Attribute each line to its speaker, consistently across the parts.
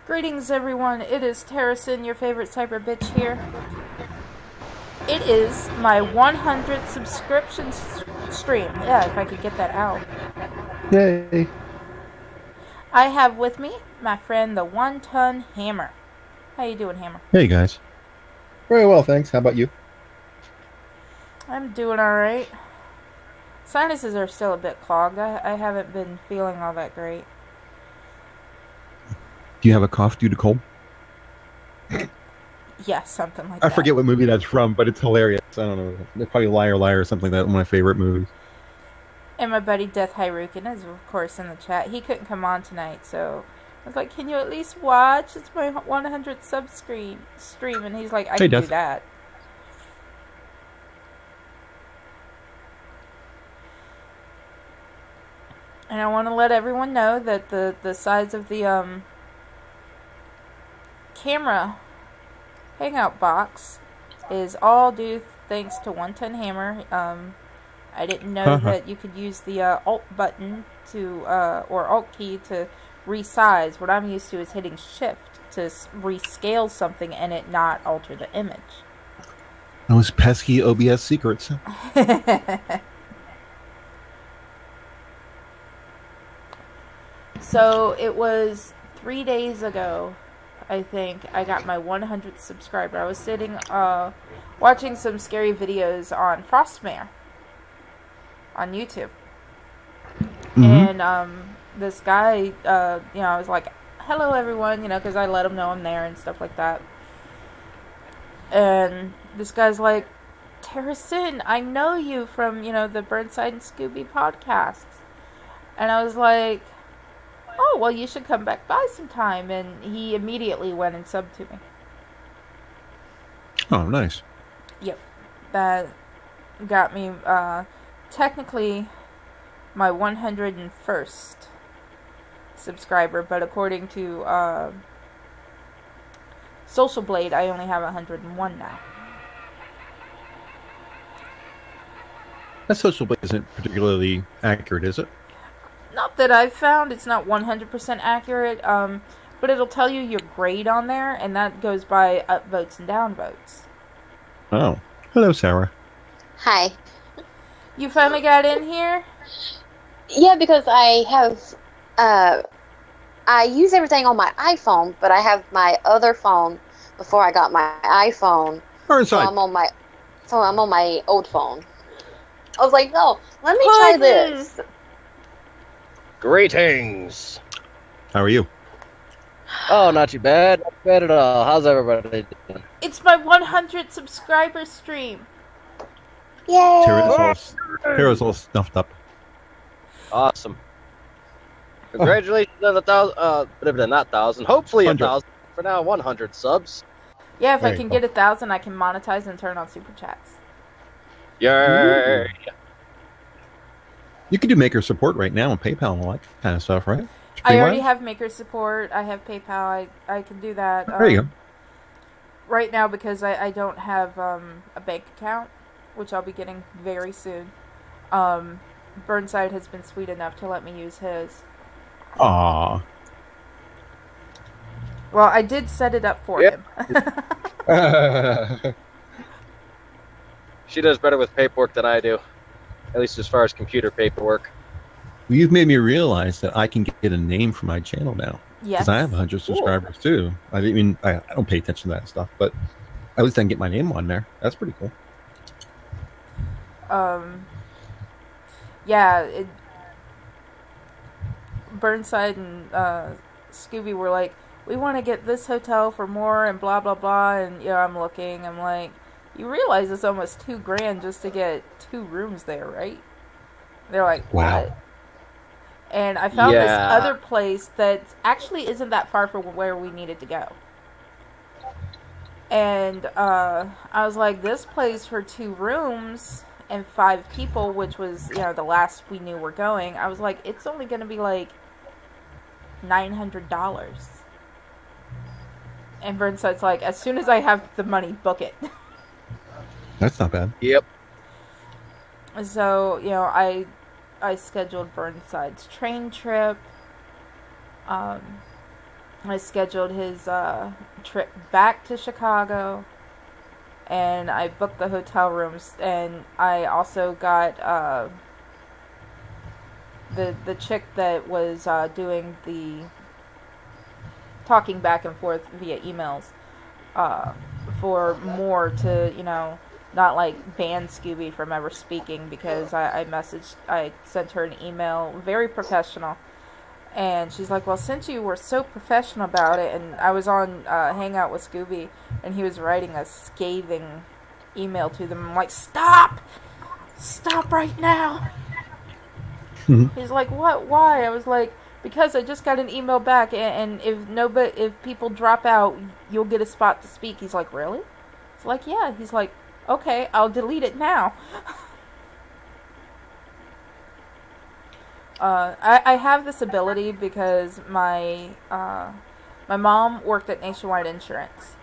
Speaker 1: Greetings, everyone. It is Terra, your favorite cyber bitch here. It is my 100th subscription stream. Yeah, if I could get that out.
Speaker 2: Yay.
Speaker 1: I have with me my friend, the one-ton Hammer. How you doing, Hammer?
Speaker 2: Hey, guys. Very well, thanks. How about you?
Speaker 1: I'm doing alright. Sinuses are still a bit clogged. I haven't been feeling all that great.
Speaker 2: Do you have a cough due to cold?
Speaker 1: Yeah, something like that.
Speaker 2: I forget what movie that's from, but it's hilarious. I don't know. It's probably Liar Liar or something like that. One of my favorite movies.
Speaker 1: And my buddy Death Hyrukin is, of course, in the chat. He couldn't come on tonight, so I was like, can you at least watch? It's my 100th stream. And he's like, I can do that. And I want to let everyone know that the size of the camera hangout box is all due thanks to One Ton Hammer. I didn't know that you could use the Alt button to or Alt key to resize. What I'm used to is hitting Shift to rescale something and it not alter the image.
Speaker 2: Those pesky OBS secrets.
Speaker 1: So it was 3 days ago, I think, I got my 100th subscriber. I was sitting watching some scary videos on Frostmare on YouTube. And this guy, I was like, hello everyone, because I let him know I'm there and stuff like that. And this guy's like, Terra, I know you from, the Burnside and Scooby podcasts. And I was like, oh, well, you should come back by sometime. And he immediately went and subbed to me.
Speaker 2: Oh, nice.
Speaker 1: Yep. That got me, technically, my 101st subscriber. But according to Social Blade, I only have 101 now.
Speaker 2: That Social Blade isn't particularly accurate, is it?
Speaker 1: Not that I've found. It's not 100% accurate, but it'll tell you your grade on there, and that goes by upvotes and downvotes.
Speaker 2: Oh. Hello, Sarah.
Speaker 3: Hi.
Speaker 1: You finally got in here?
Speaker 3: Yeah, because I have, I use everything on my iPhone, but I have my other phone before I got my iPhone. So I'm on my old phone. I was like, no, let me try this.
Speaker 4: Greetings.
Speaker 2: How are you?
Speaker 4: Oh, not too bad. Not bad at all. How's everybody doing?
Speaker 1: It's my 100th subscriber stream.
Speaker 3: Yay!
Speaker 2: Terra's all snuffed up.
Speaker 4: Awesome. Congratulations on 1,000, not 1,000, hopefully 1,000. For now, 100 subs.
Speaker 1: Yeah, if I can get 1,000, I can monetize and turn on super chats.
Speaker 4: Yay!
Speaker 2: You can do Maker support right now on PayPal and all that kind of stuff, right?
Speaker 1: I already have Maker support. I have PayPal. I can do that.
Speaker 2: There you go.
Speaker 1: Right now, because I don't have a bank account, which I'll be getting very soon. Burnside has been sweet enough to let me use his.
Speaker 2: Aww.
Speaker 1: Well, I did set it up for him.
Speaker 4: She does better with paperwork than I do. At least as far as computer paperwork.
Speaker 2: Well, you've made me realize that I can get a name for my channel now.
Speaker 1: Yes.
Speaker 2: Because I have 100 subscribers too. I don't pay attention to that stuff, but at least I can get my name on there. That's pretty cool.
Speaker 1: Yeah, Burnside and Scooby were like, we want to get this hotel for more and blah blah blah, and I'm looking, I'm like, you realize it's almost $2,000 just to get 2 rooms there, right? They're like,
Speaker 2: wow.
Speaker 1: What? And I found this other place that actually isn't that far from where we needed to go. And I was like, this place for 2 rooms and 5 people, which was, the last we knew we're going, I was like, it's only going to be like $900. And Burnside's like, as soon as I have the money, book it.
Speaker 2: That's not bad.
Speaker 4: Yep.
Speaker 1: So, I scheduled Burnside's train trip. I scheduled his trip back to Chicago, and I booked the hotel rooms, and I also got the chick that was doing the talking back and forth via emails for more to, not like ban Scooby from ever speaking, because I sent her an email, very professional, and she's like, well, since you were so professional about it, and I was on Hangout with Scooby, and he was writing a scathing email to them. I'm like, stop right now. He's like, what? Why? I was like, because I just got an email back, and if people drop out, you'll get a spot to speak. He's like, really? It's like, yeah. He's like, okay, I'll delete it now. I have this ability because my mom worked at Nationwide Insurance,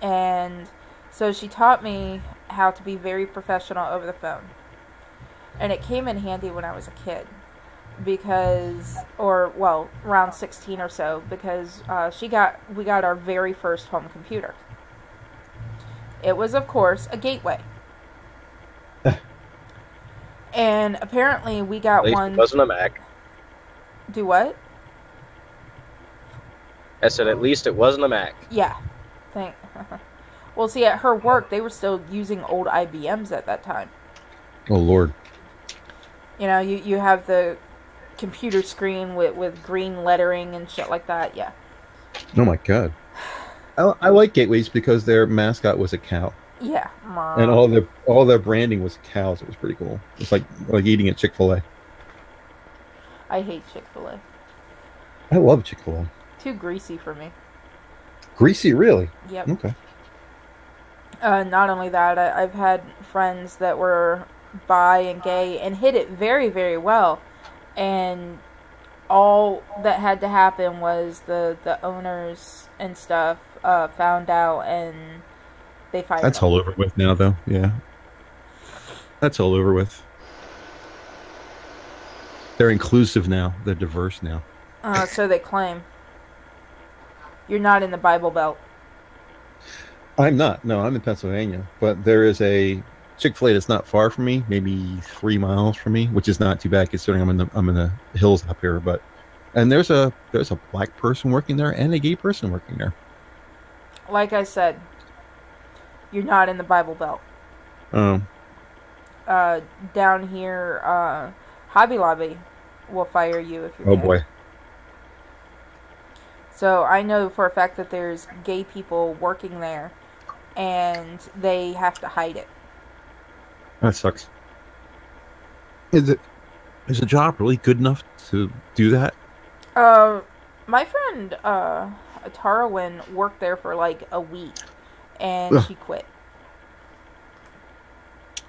Speaker 1: and so she taught me how to be very professional over the phone. And it came in handy when I was a kid, around 16 or so, because we got our very first home computer. It was, of course, a Gateway. And apparently we got one...
Speaker 4: It wasn't a Mac.
Speaker 1: Do what?
Speaker 4: I said at least it wasn't a Mac.
Speaker 1: Yeah. Well, see, at her work, they were still using old IBMs at that time.
Speaker 2: Oh, Lord.
Speaker 1: You have the computer screen with green lettering and shit like that, yeah.
Speaker 2: Oh, my God. I like Gateways because their mascot was a cow.
Speaker 1: Yeah.
Speaker 2: And all their branding was cows. It was pretty cool. It's like eating at Chick-fil-A.
Speaker 1: I hate Chick-fil-A.
Speaker 2: I love Chick-fil-A.
Speaker 1: Too greasy for me.
Speaker 2: Greasy, really?
Speaker 1: Yep.
Speaker 2: Okay.
Speaker 1: Not only that, I've had friends that were bi and gay and hid it very, very well. And all that had to happen was the owners and stuff found out, and they fired
Speaker 2: That's
Speaker 1: them.
Speaker 2: all over with now, though. Yeah. That's all over with. They're inclusive now. They're diverse now.
Speaker 1: So they claim. You're not in the Bible Belt.
Speaker 2: I'm not. No, I'm in Pennsylvania. But there is a Chick-fil-A that's not far from me, maybe 3 miles from me, which is not too bad considering I'm in the hills up here. And there's a black person working there and a gay person working there.
Speaker 1: Like I said, you're not in the Bible Belt. Down here, Hobby Lobby will fire you if you're gay.
Speaker 2: Boy.
Speaker 1: So I know for a fact that there's gay people working there, and they have to hide it.
Speaker 2: That sucks. Is the job really good enough to do that?
Speaker 1: My friend Tarwin worked there for like a week, and she quit.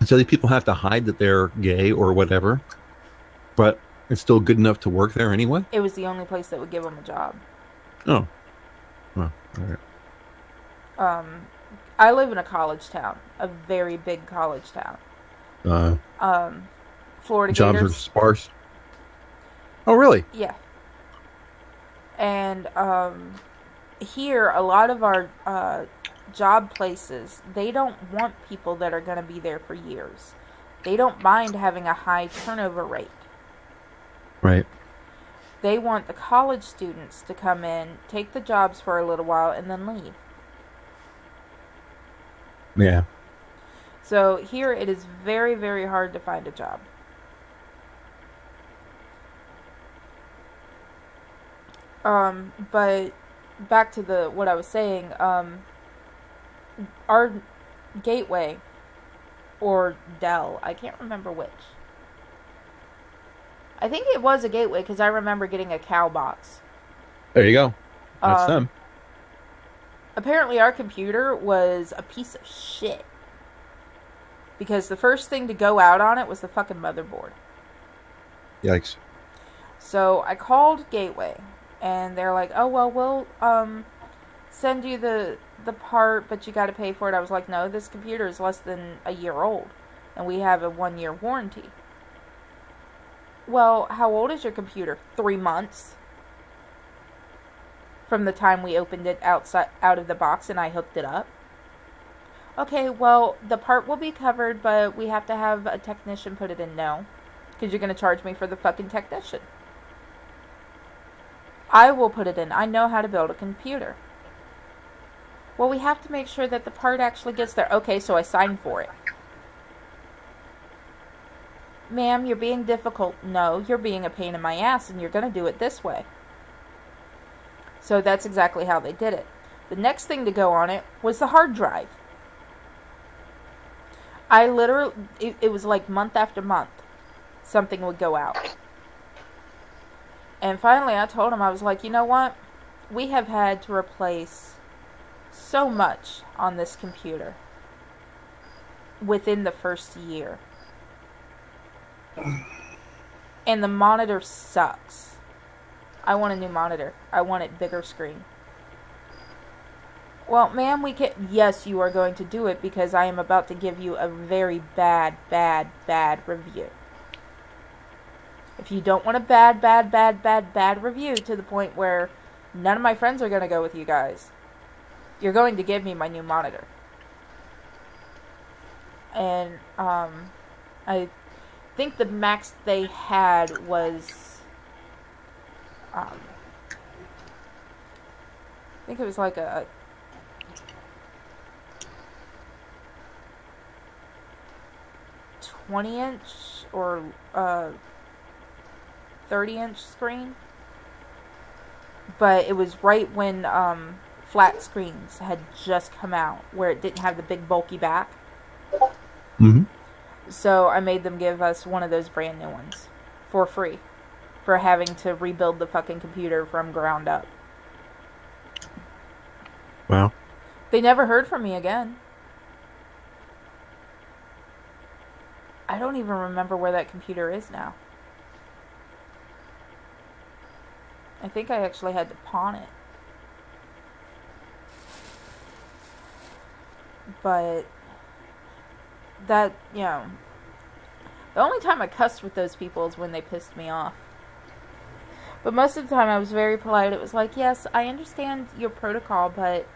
Speaker 2: So these people have to hide that they're gay or whatever, but it's still good enough to work there anyway?
Speaker 1: It was the only place that would give them a job.
Speaker 2: Oh. Well, all right.
Speaker 1: I live in a college town, a very big college town. Florida
Speaker 2: jobs
Speaker 1: Gators.
Speaker 2: are sparse. Oh, really?
Speaker 1: Yeah. And here, a lot of our job places, they don't want people that are going to be there for years. They don't mind having a high turnover rate.
Speaker 2: Right.
Speaker 1: They want the college students to come in, take the jobs for a little while, and then leave.
Speaker 2: Yeah.
Speaker 1: So here it is very, very hard to find a job. But back to what I was saying, our Gateway, or Dell, I can't remember which. I think it was a Gateway because I remember getting a cow box.
Speaker 2: There you go. That's them.
Speaker 1: Apparently our computer was a piece of shit. Because the first thing to go out on it was the fucking motherboard.
Speaker 2: Yikes.
Speaker 1: So I called Gateway, and they're like, oh, well, we'll send you the part, but you got to pay for it. I was like, no, this computer is less than a year old, and we have a 1-year warranty. Well, how old is your computer? 3 months. from the time we opened it out of the box and I hooked it up. Okay, well, the part will be covered, but we have to have a technician put it in. No, because you're going to charge me for the fucking technician. I will put it in. I know how to build a computer. Well, we have to make sure that the part actually gets there. Okay, so I signed for it. Ma'am, you're being difficult. No, you're being a pain in my ass, and you're going to do it this way. So that's exactly how they did it. The next thing to go on it was the hard drive. I literally, it was like month after month, something would go out. And finally I told him, I was like, you know what? We have had to replace so much on this computer within the first year. And the monitor sucks. I want a new monitor. I want it bigger screen. Well, ma'am, we can... Yes, you are going to do it because I am about to give you a very bad review. If you don't want a bad review to the point where none of my friends are going to go with you guys, you're going to give me my new monitor. And, I think the max they had was, I think it was like a 20-inch or 30-inch screen, but it was right when flat screens had just come out, where it didn't have the big bulky back.
Speaker 2: Mm-hmm.
Speaker 1: So I made them give us one of those brand new ones for free for having to rebuild the fucking computer from ground up.
Speaker 2: Wow.
Speaker 1: They never heard from me again. I don't even remember where that computer is now. I think I actually had to pawn it. But that, you know, the only time I cussed with those people is when they pissed me off. But most of the time I was very polite. It was like, yes, I understand your protocol, but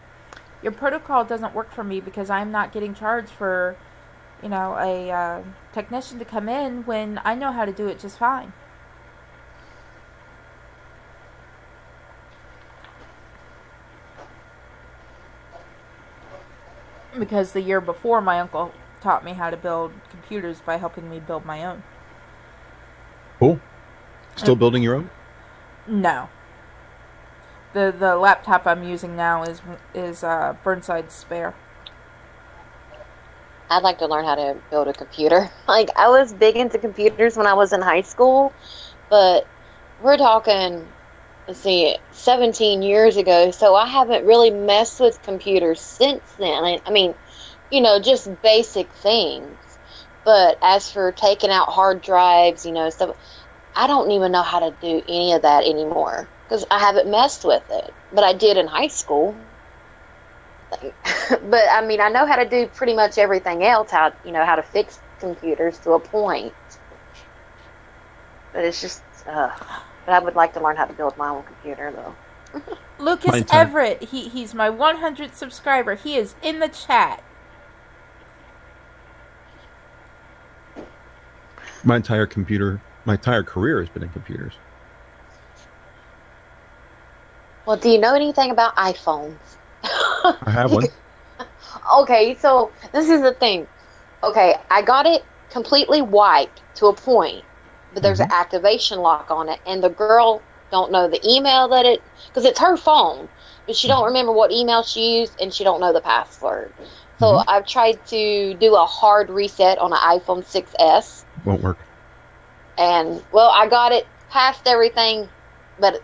Speaker 1: your protocol doesn't work for me because I'm not getting charged for, you know, a technician to come in when I know how to do it just fine. Because the year before, my uncle taught me how to build computers by helping me build my own.
Speaker 2: Cool. Still building your own?
Speaker 1: No. The laptop I'm using now is Burnside's spare.
Speaker 3: I'd like to learn how to build a computer. Like, I was big into computers when I was in high school, but we're talking, let's see, 17 years ago, so I haven't really messed with computers since then. I mean, you know, just basic things. But as for taking out hard drives, you know, stuff, I don't even know how to do any of that anymore because I haven't messed with it. But I did in high school. But I mean, I know how to do pretty much everything else. How to fix computers to a point. But it's just, but I would like to learn how to build my own computer, though.
Speaker 1: Lucas Everett, he's my 100th subscriber. He is in the chat.
Speaker 2: My entire career has been in computers.
Speaker 3: Well, do you know anything about iPhones?
Speaker 2: I have one.
Speaker 3: Okay, so this is the thing. Okay, I got it completely wiped to a point, but there's an activation lock on it, and the girl don't know the email that it, because it's her phone, but she don't remember what email she used, and she don't know the password. So I've tried to do a hard reset on an iPhone 6S.
Speaker 2: Won't work.
Speaker 3: And, well, I got it past everything, but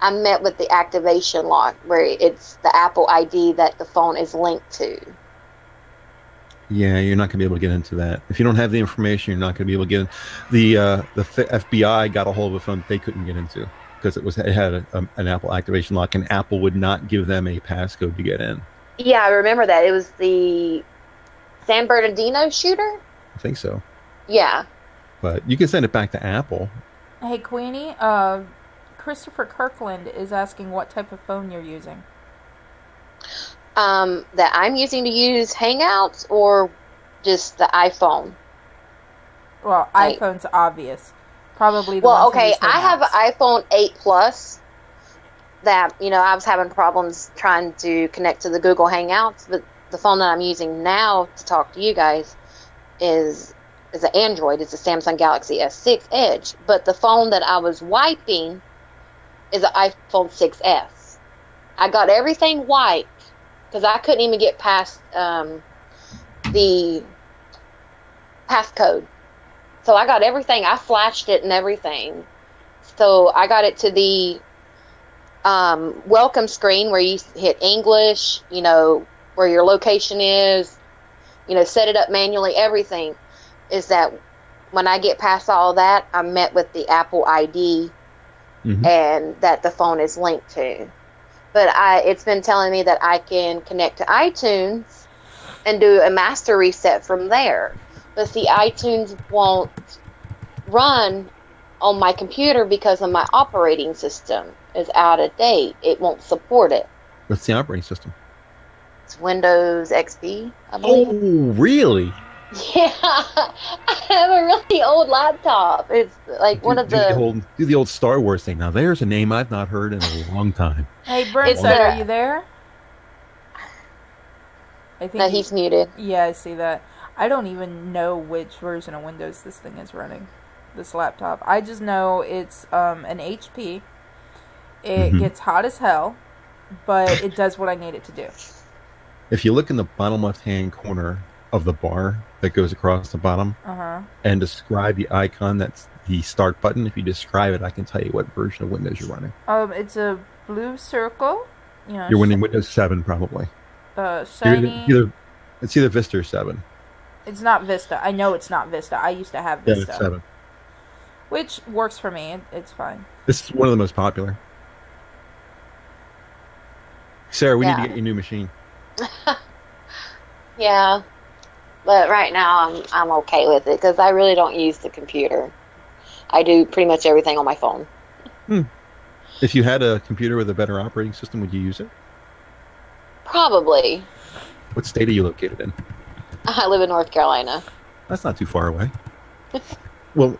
Speaker 3: I met with the activation lock where it's the Apple ID that the phone is linked to.
Speaker 2: Yeah, you're not going to be able to get into that. If you don't have the information, you're not going to be able to get in. The FBI got a hold of a phone that they couldn't get into because it had an Apple activation lock, and Apple would not give them a passcode to get in.
Speaker 3: Yeah, I remember that. It was the San Bernardino shooter?
Speaker 2: I think so.
Speaker 3: Yeah.
Speaker 2: But you can send it back to Apple.
Speaker 1: Hey, Queenie, Christopher Kirkland is asking what type of phone you're using.
Speaker 3: That I'm using to use Hangouts or just the iPhone?
Speaker 1: Well, iPhone's obvious. Probably the
Speaker 3: well,
Speaker 1: one to
Speaker 3: okay,
Speaker 1: use
Speaker 3: I have an
Speaker 1: Hangouts.
Speaker 3: iPhone 8 Plus that, I was having problems trying to connect to the Google Hangouts, but the phone that I'm using now to talk to you guys is an Android. It's a Samsung Galaxy S6 Edge. But the phone that I was wiping is an iPhone 6S. I got everything wiped because I couldn't even get past the passcode. So I got everything. I flashed it and everything. So I got it to the welcome screen where you hit English, where your location is, set it up manually, everything. Is that when I get past all that, I'm met with the Apple ID and that the phone is linked to. But it's been telling me that I can connect to iTunes and do a master reset from there. But see, iTunes won't run on my computer because of my operating system is out of date. It won't support it.
Speaker 2: What's the operating system?
Speaker 3: It's Windows XP, I believe.
Speaker 2: Oh, really?
Speaker 3: Yeah, I have a really old laptop. It's like
Speaker 2: do the old Star Wars thing. Now, there's a name I've not heard in a long time.
Speaker 1: Hey, Burnside, are you there? I think
Speaker 3: he's muted.
Speaker 1: Yeah, I see that. I don't even know which version of Windows this thing is running. This laptop. I just know it's an HP. It gets hot as hell, but it does what I need it to do.
Speaker 2: If you look in the bottom left-hand corner of the bar that goes across the bottom and describe the icon, that's the start button. If you describe it, I can tell you what version of Windows you're running.
Speaker 1: It's a blue circle.
Speaker 2: You're running Windows 7 probably.
Speaker 1: Shiny.
Speaker 2: It's either Vista or 7.
Speaker 1: It's not Vista. I know it's not Vista. I used to have Vista.
Speaker 2: Yeah, it's 7.
Speaker 1: Which works for me. It's fine.
Speaker 2: This is one of the most popular. Sarah, we need to get you a new machine.
Speaker 3: Yeah. But right now, I'm okay with it because I really don't use the computer. I do pretty much everything on my phone.
Speaker 2: If you had a computer with a better operating system, would you use it?
Speaker 3: Probably.
Speaker 2: What state are you located in?
Speaker 3: I live in North Carolina.
Speaker 2: That's not too far away. Well,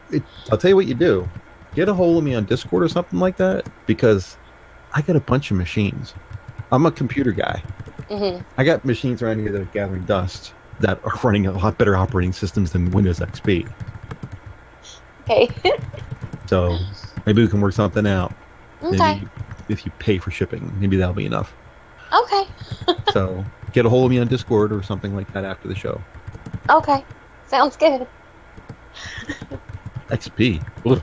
Speaker 2: I'll tell you what you do. Get a hold of me on Discord or something like that, because I got a bunch of machines. I'm a computer guy. I got machines around here that are gathering dust that are running a lot better operating systems than Windows XP.
Speaker 3: Okay.
Speaker 2: So maybe we can work something out.
Speaker 3: Okay.
Speaker 2: Maybe if you pay for shipping, maybe that'll be enough.
Speaker 3: Okay.
Speaker 2: So get a hold of me on Discord or something like that after the show.
Speaker 3: Okay. Sounds good.
Speaker 2: XP. Ugh.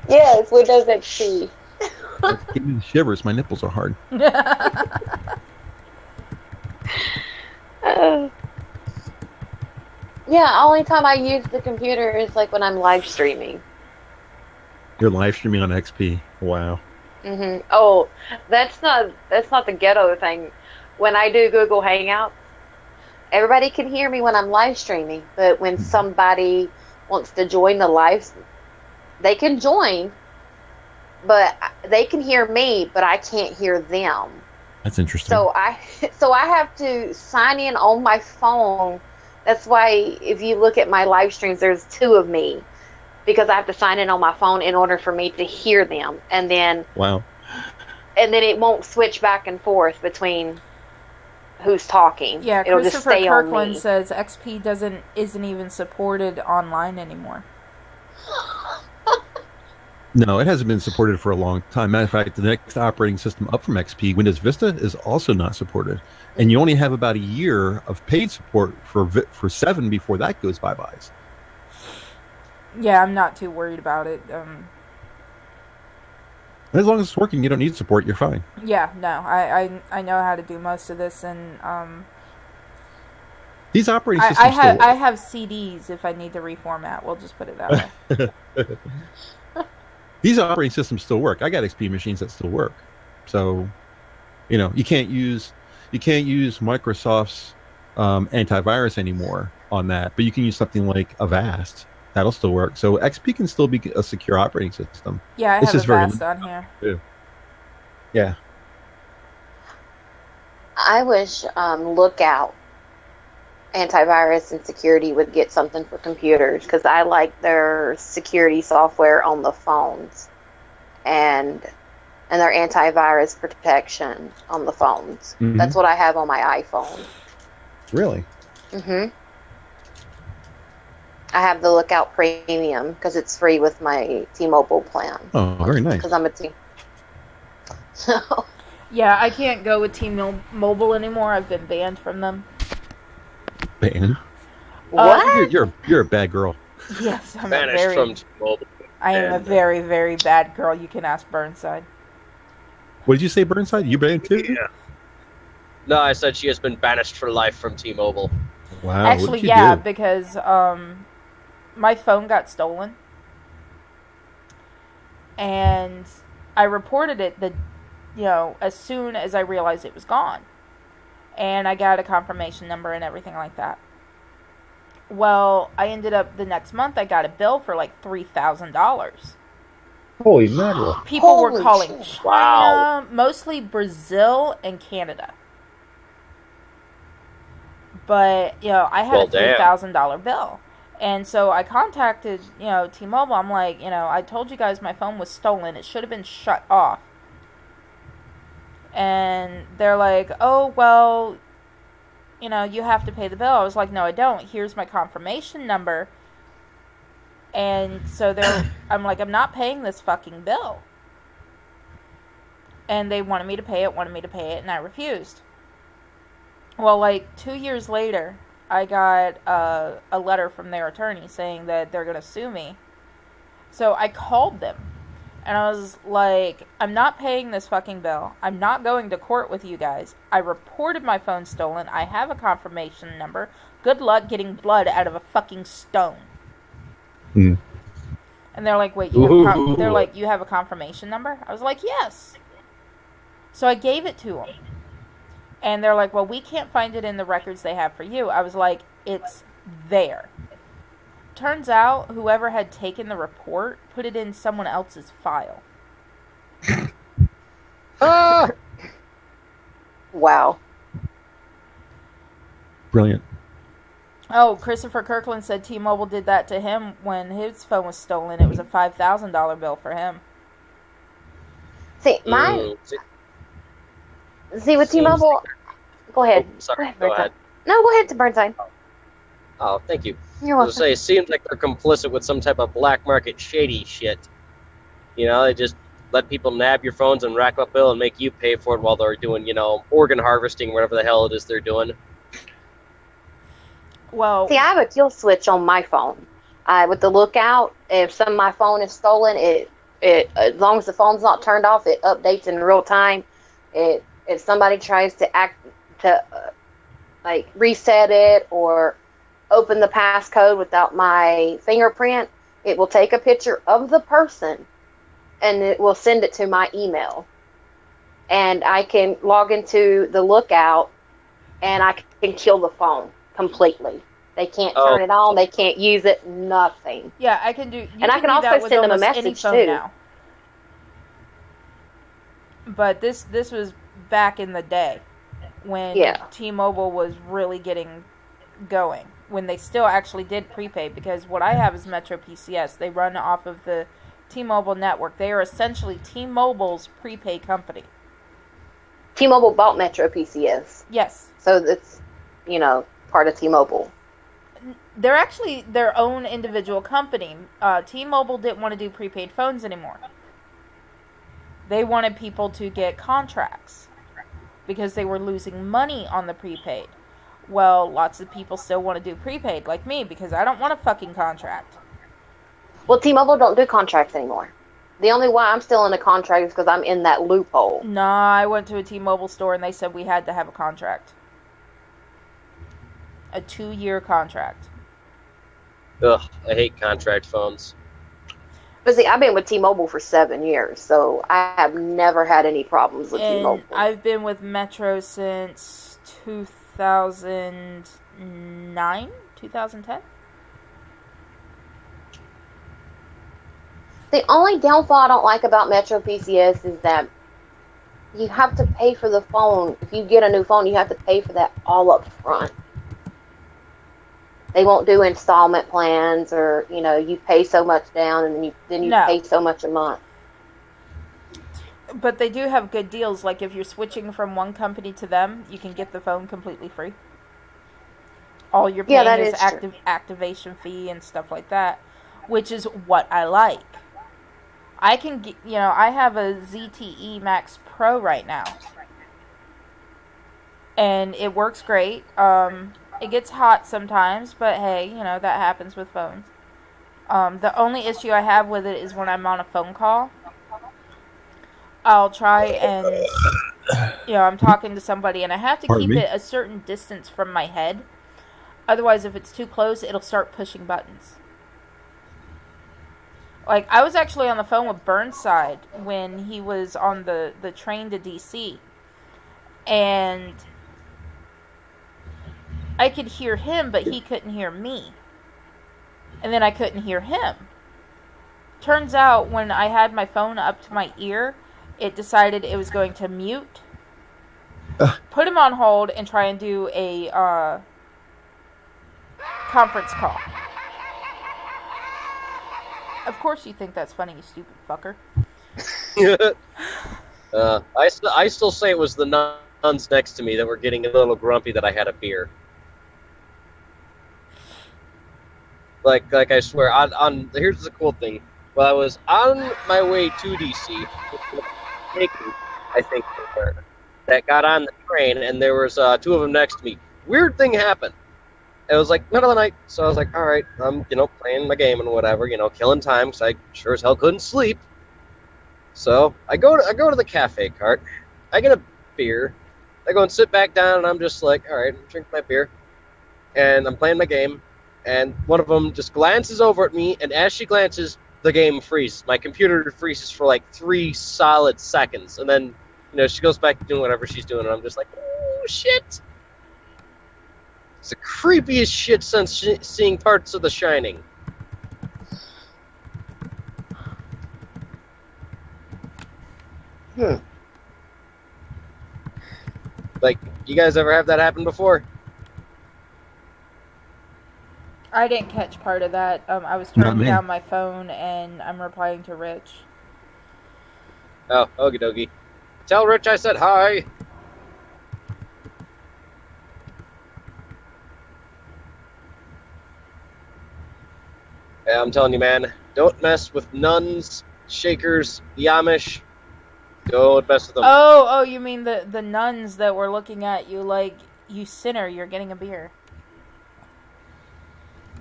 Speaker 3: Yes, Windows XP.
Speaker 2: Give me the shivers. My nipples are hard.
Speaker 3: Yeah, only time I use the computer is like when I'm live streaming.
Speaker 2: You're live streaming on XP. Wow.
Speaker 3: Oh, that's not the ghetto thing. When I do Google Hangouts, everybody can hear me when I'm live streaming, but when somebody wants to join the live, they can join, but they can hear me, but I can't hear them.
Speaker 2: That's interesting.
Speaker 3: So I have to sign in on my phone. That's why if you look at my live streams, there's 2 of me, because I have to sign in on my phone in order for me to hear them, and then it won't switch back and forth between who's talking.
Speaker 1: Yeah,
Speaker 3: it'll just
Speaker 1: Christopher
Speaker 3: stay on
Speaker 1: Kirkland
Speaker 3: me.
Speaker 1: says XP isn't even supported online anymore.
Speaker 2: No, it hasn't been supported for a long time. Matter of fact, the next operating system up from XP, Windows Vista, is also not supported. And you only have about a year of paid support for 7 before that goes bye-byes.
Speaker 1: Yeah, I'm not too worried about it.
Speaker 2: As long as it's working, you don't need support, you're fine.
Speaker 1: Yeah, no, I know how to do most of this, and
Speaker 2: these operating systems
Speaker 1: I have CDs if I need to reformat. We'll just put it that way.
Speaker 2: These operating systems still work. I got XP machines that still work. So, you can't use Microsoft's antivirus anymore on that, but you can use something like Avast That'll still work. So XP can still be a secure operating system.
Speaker 1: Yeah, I have a Vast on here.
Speaker 2: Yeah.
Speaker 3: I wish Lookout antivirus and security would get something for computers, because I like their security software on the phones and their antivirus protection on the phones. Mm-hmm. That's what I have on my iPhone.
Speaker 2: Really?
Speaker 3: Mm-hmm. I have the Lookout Premium because it's free with my T-Mobile plan.
Speaker 2: Oh, very nice.
Speaker 3: Because I'm a T. So.
Speaker 1: Yeah, I can't go with T-Mobile anymore. I've been banned from them.
Speaker 2: Banned?
Speaker 3: What?
Speaker 2: You're a bad girl.
Speaker 1: Yes, I'm
Speaker 4: banished from T-Mobile.
Speaker 1: I am a very, very bad girl. You can ask Burnside.
Speaker 2: What did you say, Burnside? You banned too?
Speaker 4: Yeah. No, I said she has been banished for life from T-Mobile.
Speaker 2: Wow.
Speaker 1: Actually, yeah, because my phone got stolen, and I reported it as soon as I realized it was gone, and I got a confirmation number and everything like that. Well, I ended up the next month I got a bill for like $3,000.
Speaker 2: Holy mackerel!
Speaker 1: People were calling China, mostly Brazil and Canada. But I had a $3,000 bill. And so I contacted, T-Mobile. I'm like, I told you guys my phone was stolen. It should have been shut off. And they're like, oh, well, you have to pay the bill. I was like, no, I don't. Here's my confirmation number. And so I'm like, I'm not paying this fucking bill. And they wanted me to pay it, and I refused. Well, like 2 years later, I got a letter from their attorney saying that they're going to sue me. So I called them, and I was like, I'm not paying this fucking bill. I'm not going to court with you guys. I reported my phone stolen. I have a confirmation number. Good luck getting blood out of a fucking stone.
Speaker 2: Mm.
Speaker 1: And they're like, wait, you have a confirmation number? I was like, yes. So I gave it to them. And they're like, well, we can't find it in the records they have for you. I was like, it's there. Turns out, whoever had taken the report put it in someone else's file.
Speaker 3: Wow.
Speaker 2: Brilliant.
Speaker 1: Oh, Christopher Kirkland said T-Mobile did that to him when his phone was stolen. It was a $5,000 bill for him.
Speaker 3: See, with T-Mobile... Go ahead.
Speaker 4: Oh, sorry,
Speaker 3: go ahead. No, go ahead to Burnside.
Speaker 4: Oh, thank you.
Speaker 3: You're welcome.
Speaker 4: It seems like they're complicit with some type of black market shady shit. They just let people nab your phones and rack up a bill and make you pay for it while they're doing, organ harvesting, whatever the hell it is they're doing.
Speaker 1: Well,
Speaker 3: see, I have a kill switch on my phone. With the Lookout, if my phone is stolen, it as long as the phone's not turned off, it updates in real time. If somebody tries to reset it or open the passcode without my fingerprint, it will take a picture of the person and it will send it to my email. And I can log into the Lookout and I can kill the phone completely. They can't turn it on. They can't use it. Nothing.
Speaker 1: Yeah, I can do.
Speaker 3: And I can also send them a message too. Now.
Speaker 1: But this was back in the day when T-Mobile was really getting going. When they still actually did prepaid, because what I have is Metro PCS. They run off of the T-Mobile network. They are essentially T-Mobile's prepaid company.
Speaker 3: T-Mobile bought Metro PCS.
Speaker 1: Yes.
Speaker 3: So it's, part of T-Mobile.
Speaker 1: They're actually their own individual company. T-Mobile didn't want to do prepaid phones anymore. They wanted people to get contracts because they were losing money on the prepaid. Well, lots of people still want to do prepaid, like me, because I don't want a fucking contract.
Speaker 3: Well, T-Mobile don't do contracts anymore. The only why I'm still in a contract is because I'm in that loophole.
Speaker 1: Nah, I went to a T-Mobile store and they said we had to have a contract. A 2-year contract.
Speaker 4: Ugh, I hate contract phones.
Speaker 3: But see, I've been with T-Mobile for 7 years, so I have never had any problems with T-Mobile.
Speaker 1: I've been with Metro since 2009, 2010.
Speaker 3: The only downfall I don't like about Metro PCS is that you have to pay for the phone. If you get a new phone, you have to pay for that all up front. They won't do installment plans, or you pay so much down and then you pay so much a month.
Speaker 1: But they do have good deals. Like if you're switching from one company to them, you can get the phone completely free. All you're paying is activation fee and stuff like that, which is what I like. I can get, I have a ZTE Max Pro right now, and it works great. It gets hot sometimes, but hey, that happens with phones. The only issue I have with it is when I'm on a phone call. I'll try and, I'm talking to somebody, and I have to keep it a certain distance from my head. Otherwise, if it's too close, it'll start pushing buttons. Like, I was actually on the phone with Burnside when he was on the train to DC. And I could hear him, but he couldn't hear me. And then I couldn't hear him. Turns out, when I had my phone up to my ear, it decided it was going to mute, put him on hold, and try and do a conference call. Of course you think that's funny, you stupid fucker.
Speaker 4: I still say it was the nuns next to me that were getting a little grumpy that I had a beer. Like I swear, here's the cool thing. Well, I was on my way to DC, I think they were, that got on the train, and there was two of them next to me. Weird thing happened. It was like middle of the night, so I was like, all right, I'm playing my game and whatever, killing time, because I sure as hell couldn't sleep. So I go to the cafe cart, I get a beer, I go and sit back down, and I'm just like, all right, drink my beer, and I'm playing my game, and one of them just glances over at me, and as she glances, the game freezes. My computer freezes for like 3 solid seconds, and then she goes back to doing whatever she's doing, and I'm just like, oh shit. It's the creepiest shit since seeing parts of The Shining. Like, you guys ever have that happen before?
Speaker 1: I didn't catch part of that. I was turning down my phone, and I'm replying to Rich.
Speaker 4: Oh, okie dokie. Tell Rich I said hi. Yeah, I'm telling you, man, don't mess with nuns, shakers, the Amish. Don't mess with them.
Speaker 1: Oh, you mean the nuns that were looking at you like, you sinner, you're getting a beer.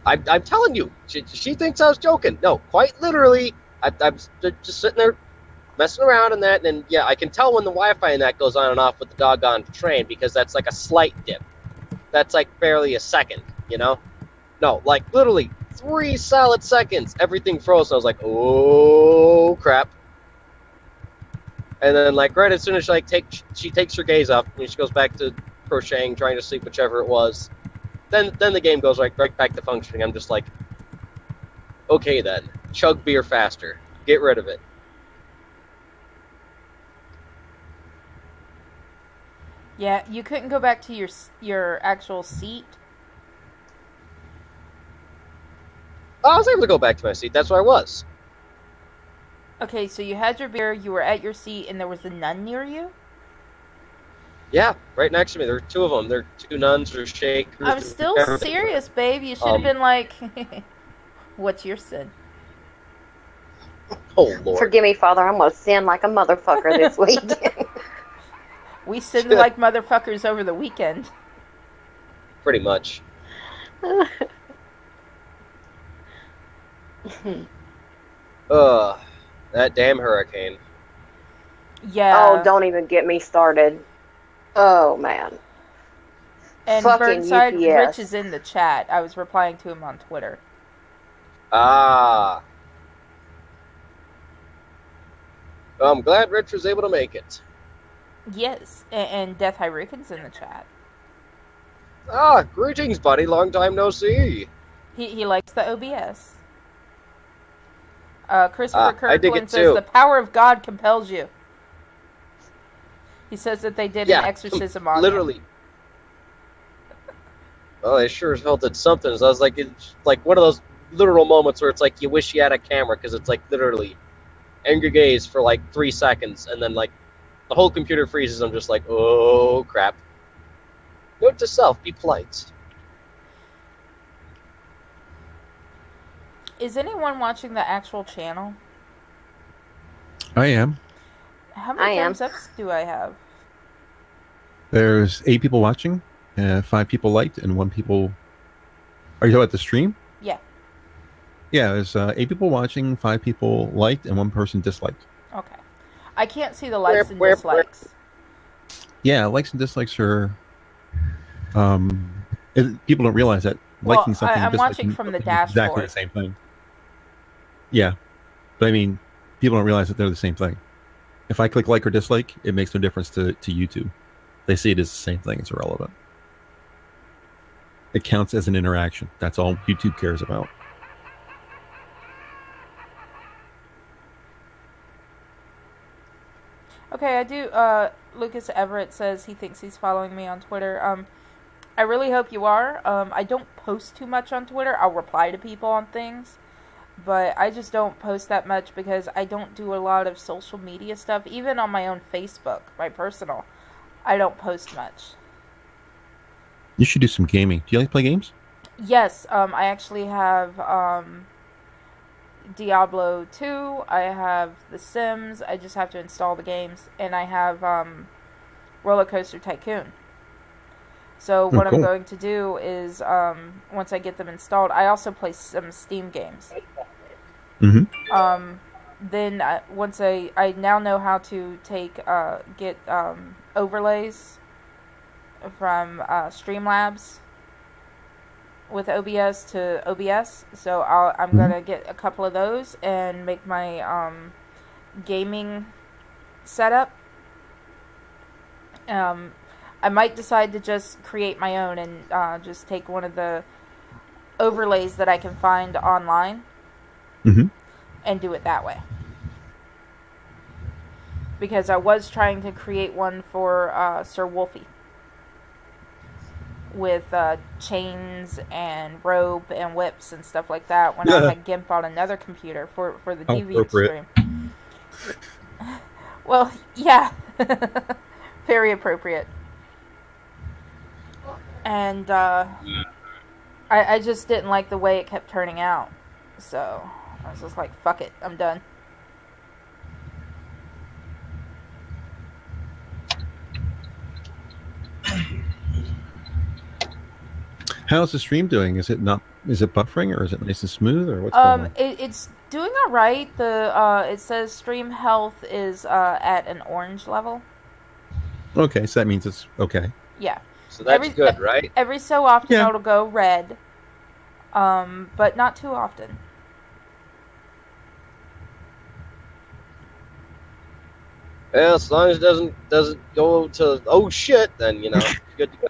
Speaker 4: I'm telling you, she thinks I was joking. No, quite literally, I'm just sitting there messing around and that, and yeah, I can tell when the Wi-Fi and that goes on and off with the doggone train, because that's like a slight dip. That's like barely a second, No, like literally 3 solid seconds, everything froze. I was like, oh crap. And then like right as soon as she takes her gaze off and she goes back to crocheting, trying to sleep, whichever it was, then the game goes right back to functioning. I'm just like, okay then, chug beer faster, get rid of it.
Speaker 1: Yeah, you couldn't go back to your actual seat.
Speaker 4: I was able to go back to my seat. That's where I was.
Speaker 1: Okay, so you had your beer, you were at your seat, and there was a nun near you?
Speaker 4: Yeah, right next to me. There were 2 of them. They're 2 nuns or shakers.
Speaker 1: I'm still serious, babe. You should have been like, what's your sin?
Speaker 4: Oh, Lord.
Speaker 3: Forgive me, Father. I'm going to sin like a motherfucker this weekend.
Speaker 1: We sinned like motherfuckers over the weekend.
Speaker 4: Pretty much. That damn hurricane.
Speaker 1: Yeah.
Speaker 3: Oh, don't even get me started. Oh, man.
Speaker 1: And
Speaker 3: fucking
Speaker 1: Burnside,
Speaker 3: UPS.
Speaker 1: Rich is in the chat. I was replying to him on Twitter.
Speaker 4: Ah. Well, I'm glad Rich was able to make it.
Speaker 1: Yes, and Death Hyrukin's in the chat.
Speaker 4: Ah, greetings, buddy. Long time no see.
Speaker 1: He likes the OBS. Christopher
Speaker 4: I dig
Speaker 1: Kirkland
Speaker 4: it
Speaker 1: says
Speaker 4: too.
Speaker 1: the power of God compels you. He says that they did an exorcism on
Speaker 4: literally. Well, they sure as hell did something. So I was like, it's like one of those literal moments where it's like you wish you had a camera because it's like literally angry gaze for like 3 seconds, and then like the whole computer freezes. I'm just like, oh crap. Note to self: be polite.
Speaker 1: Is anyone watching the actual channel?
Speaker 2: I am.
Speaker 1: How many thumbs ups do I have?
Speaker 2: There's 8 people watching, 5 people liked, and 1 people... Are you talking about the stream?
Speaker 1: Yeah.
Speaker 2: Yeah, there's 8 people watching, 5 people liked, and 1 person disliked.
Speaker 1: Okay. I can't see the likes and dislikes.
Speaker 2: Yeah, likes and dislikes are... people don't realize that liking something and
Speaker 1: I'm watching from the dashboard.
Speaker 2: Exactly the same thing. Yeah. But I mean, people don't realize that they're the same thing. If I click like or dislike, it makes no difference to YouTube. They see it as the same thing. It's irrelevant. It counts as an interaction. That's all YouTube cares about.
Speaker 1: Okay, I do. Lucas Everett says he thinks he's following me on Twitter. I really hope you are. I don't post too much on Twitter. I'll reply to people on things, but I just don't post that much because I don't do a lot of social media stuff. Even on my own Facebook, my personal, I don't post much.
Speaker 2: You should do some gaming. Do you like to play games?
Speaker 1: Yes, I actually have Diablo 2, I have The Sims, I just have to install the games, and I have Roller Coaster Tycoon. So what I'm going to do is, once I get them installed, I also play some Steam games.
Speaker 2: Mm-hmm.
Speaker 1: Then once I now know how to get overlays from Streamlabs with OBS to OBS. So I'm gonna get a couple of those and make my gaming setup. I might decide to just create my own and just take one of the overlays that I can find online and do it that way. Because I was trying to create one for Sir Wolfie with chains and rope and whips and stuff like that when I had GIMP on another computer for the DV stream. Well, yeah. Very appropriate. And I just didn't like the way it kept turning out. So I was just like, fuck it, I'm done.
Speaker 2: How's the stream doing? Is it buffering or is it nice and smooth or what's going on?
Speaker 1: It's doing all right. It says stream health is at an orange level.
Speaker 2: Okay, so that means it's okay.
Speaker 1: Yeah.
Speaker 4: So that's good, right?
Speaker 1: Every so often it'll go red, but not too often.
Speaker 4: Yeah, as long as it doesn't go to oh shit, then you know good to go.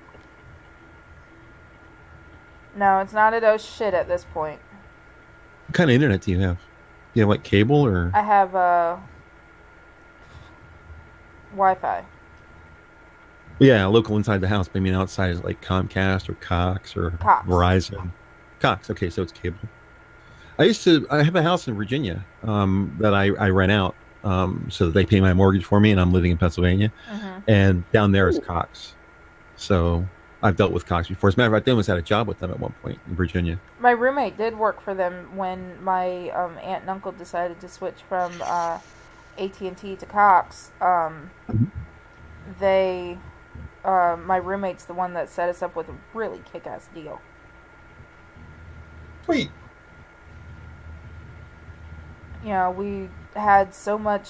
Speaker 1: No, it's not at oh shit at this point.
Speaker 2: What kind of internet do you have? Do you have like cable or?
Speaker 1: I have Wi-Fi.
Speaker 2: Yeah, local inside the house. But I mean, outside is like Comcast or Cox or Verizon. Cox. Okay, so it's cable. I have a house in Virginia that I rent out so that they pay my mortgage for me, and I'm living in Pennsylvania. And down there is Cox. So I've dealt with Cox before. As a matter of fact, I almost had a job with them at one point in Virginia.
Speaker 1: My roommate did work for them when my aunt and uncle decided to switch from AT&T to Cox. My roommate's the one that set us up with a really kick-ass deal.
Speaker 2: Sweet.
Speaker 1: You know, we had so much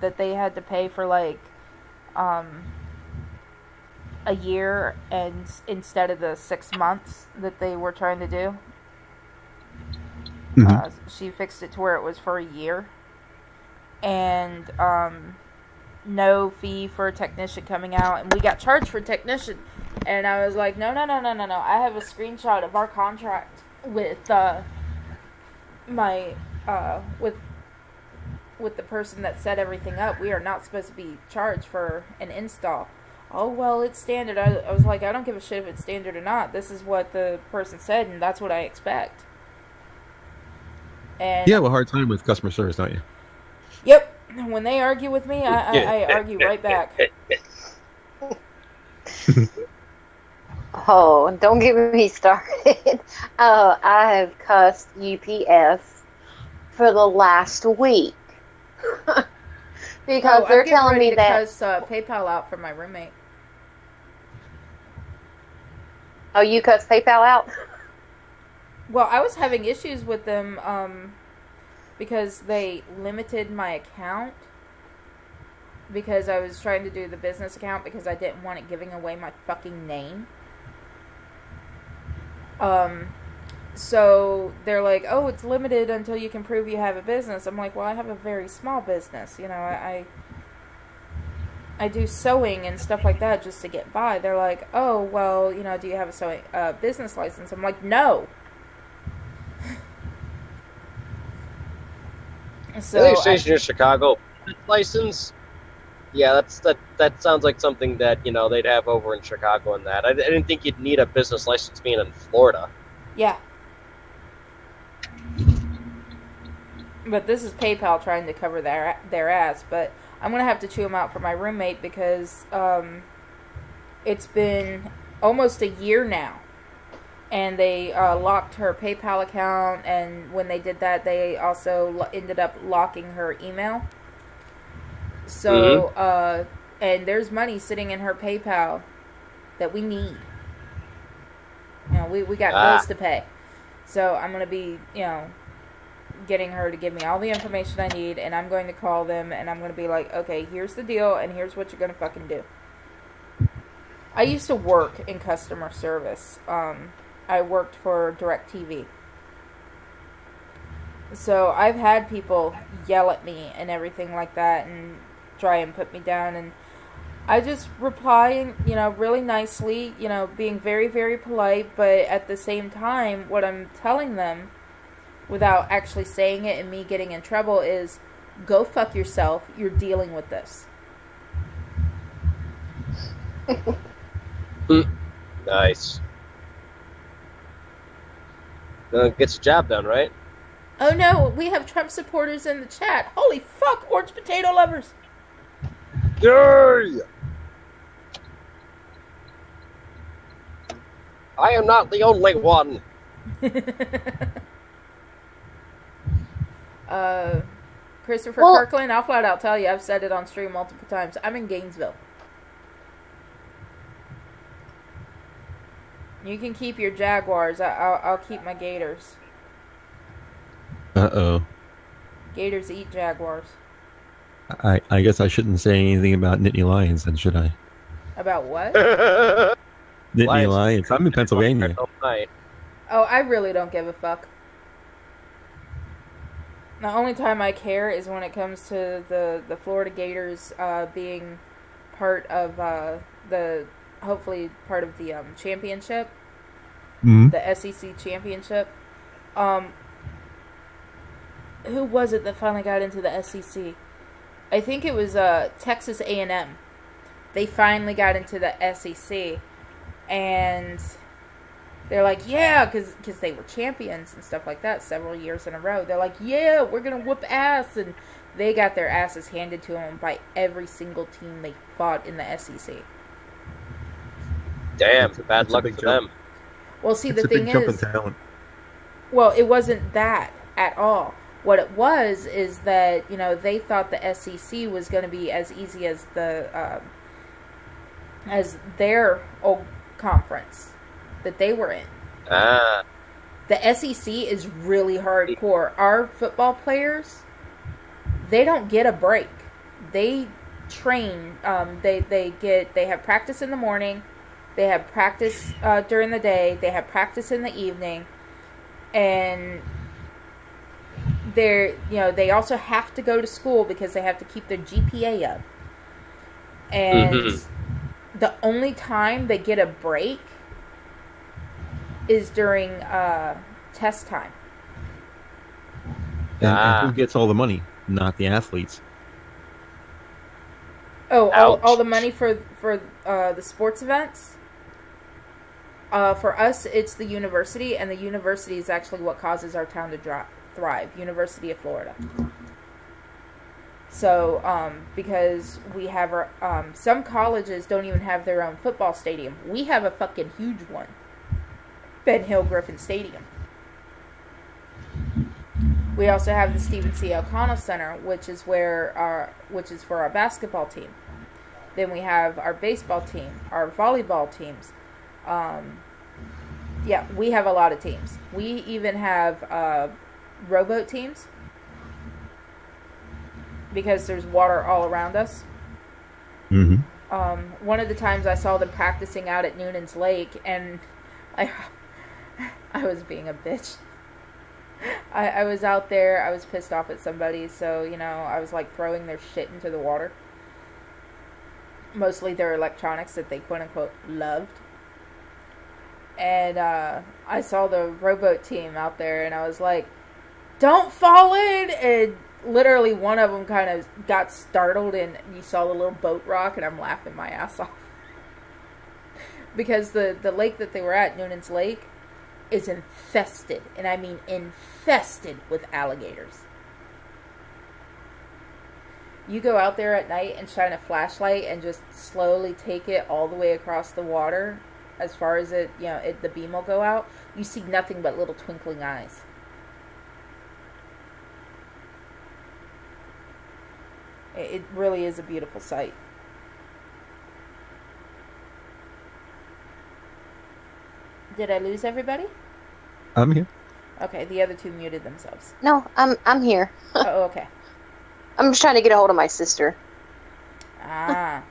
Speaker 1: that they had to pay for like a year and instead of the 6 months that they were trying to do. She fixed it to where it was for a year. And no fee for a technician coming out, and we got charged for technician. And I was like, no. I have a screenshot of our contract with my with the person that set everything up, we are not supposed to be charged for an install. Oh, well, it's standard. I was like, I don't give a shit if it's standard or not. This is what the person said, and that's what I expect. And
Speaker 2: you have a hard time with customer service, don't you?
Speaker 1: Yep. When they argue with me, I argue right back.
Speaker 3: Oh, don't get me started. I have cussed UPS for the last week. Because they're telling me that...
Speaker 1: cuss PayPal out for my roommate.
Speaker 3: Oh, you cussed PayPal out?
Speaker 1: Well, I was having issues with them because they limited my account because I was trying to do the business account because I didn't want it giving away my fucking name. So they're like, oh, it's limited until you can prove you have a business. I'm like, well, I have a very small business. You know, I do sewing and stuff like that just to get by. They're like, oh, well, you know, do you have a sewing business license? I'm like, no.
Speaker 4: So station in Chicago license. Yeah, that sounds like something that, you know, they'd have over in Chicago and that. I didn't think you'd need a business license being in Florida.
Speaker 1: Yeah. But this is PayPal trying to cover their ass. But I'm going to have to chew them out for my roommate because it's been almost a year now. And they locked her PayPal account. And when they did that, they also ended up locking her email. So, and there's money sitting in her PayPal that we need. You know, we got bills to pay. So I'm going to be, you know, getting her to give me all the information I need, and I'm going to call them, and I'm going to be like, okay, here's the deal, and here's what you're going to fucking do. I used to work in customer service. I worked for DirecTV. So I've had people yell at me and everything like that, and try and put me down, and I just reply, you know, really nicely, you know, being very, very polite, but at the same time, what I'm telling them, without actually saying it and me getting in trouble, is go fuck yourself. You're dealing with this.
Speaker 4: Nice. Gets the job done, right?
Speaker 1: Oh no, we have Trump supporters in the chat. Holy fuck, orange potato lovers.
Speaker 4: Yay! I am not the only one.
Speaker 1: Christopher Kirkland, I'll flat out tell you, I've said it on stream multiple times. I'm in Gainesville. You can keep your Jaguars. I'll keep my Gators.
Speaker 2: Uh-oh.
Speaker 1: Gators eat Jaguars.
Speaker 2: I guess I shouldn't say anything about Nittany Lions, then, should I?
Speaker 1: About what?
Speaker 2: Nittany Lions. I'm in Pennsylvania.
Speaker 1: Oh, I really don't give a fuck. The only time I care is when it comes to the Florida Gators being part of hopefully part of the championship, the SEC championship. Who was it that finally got into the SEC? I think it was Texas A&M. They finally got into the SEC, and they're like, yeah, because they were champions and stuff like that several years in a row. They're like, yeah, we're going to whoop ass, and they got their asses handed to them by every single team they fought in the SEC.
Speaker 4: Damn, bad luck for them.
Speaker 1: Well, see, the thing is, well, it wasn't that at all. What it was is that, you know, they thought the SEC was going to be as easy as their old conference that they were in. The SEC is really hardcore. Our football players, they don't get a break. They train. They have practice in the morning. They have practice during the day. They have practice in the evening, and they also have to go to school because they have to keep their GPA up. And the only time they get a break is during test time.
Speaker 2: And who gets all the money? Not the athletes.
Speaker 1: Oh, all the money for the sports events? For us, it's the university, and the university is actually what causes our town to thrive. University of Florida. So, because we have our, some colleges don't even have their own football stadium. We have a fucking huge one. Ben Hill Griffin Stadium. We also have the Stephen C. O'Connell Center, which is for our basketball team. Then we have our baseball team, our volleyball teams. Yeah, we have a lot of teams. We even have rowboat teams because there's water all around us.
Speaker 2: Mm-hmm.
Speaker 1: One of the times I saw them practicing out at Noonan's Lake, and I was being a bitch. I was out there, I was pissed off at somebody, so, you know, I was like throwing their shit into the water. Mostly their electronics that they quote-unquote loved. And I saw the rowboat team out there, and I was like, don't fall in! And literally one of them kind of got startled, and you saw the little boat rock, and I'm laughing my ass off. Because the lake that they were at, Noonan's Lake, is infested, and I mean infested with alligators. You go out there at night and shine a flashlight and just slowly take it all the way across the water, as far as it, you know, the beam will go out, you see nothing but little twinkling eyes. It really is a beautiful sight. Did I lose everybody?
Speaker 2: I'm here.
Speaker 1: Okay, the other two muted themselves.
Speaker 3: No, I'm here.
Speaker 1: Oh, okay.
Speaker 3: I'm just trying to get a hold of my sister.
Speaker 1: Ah.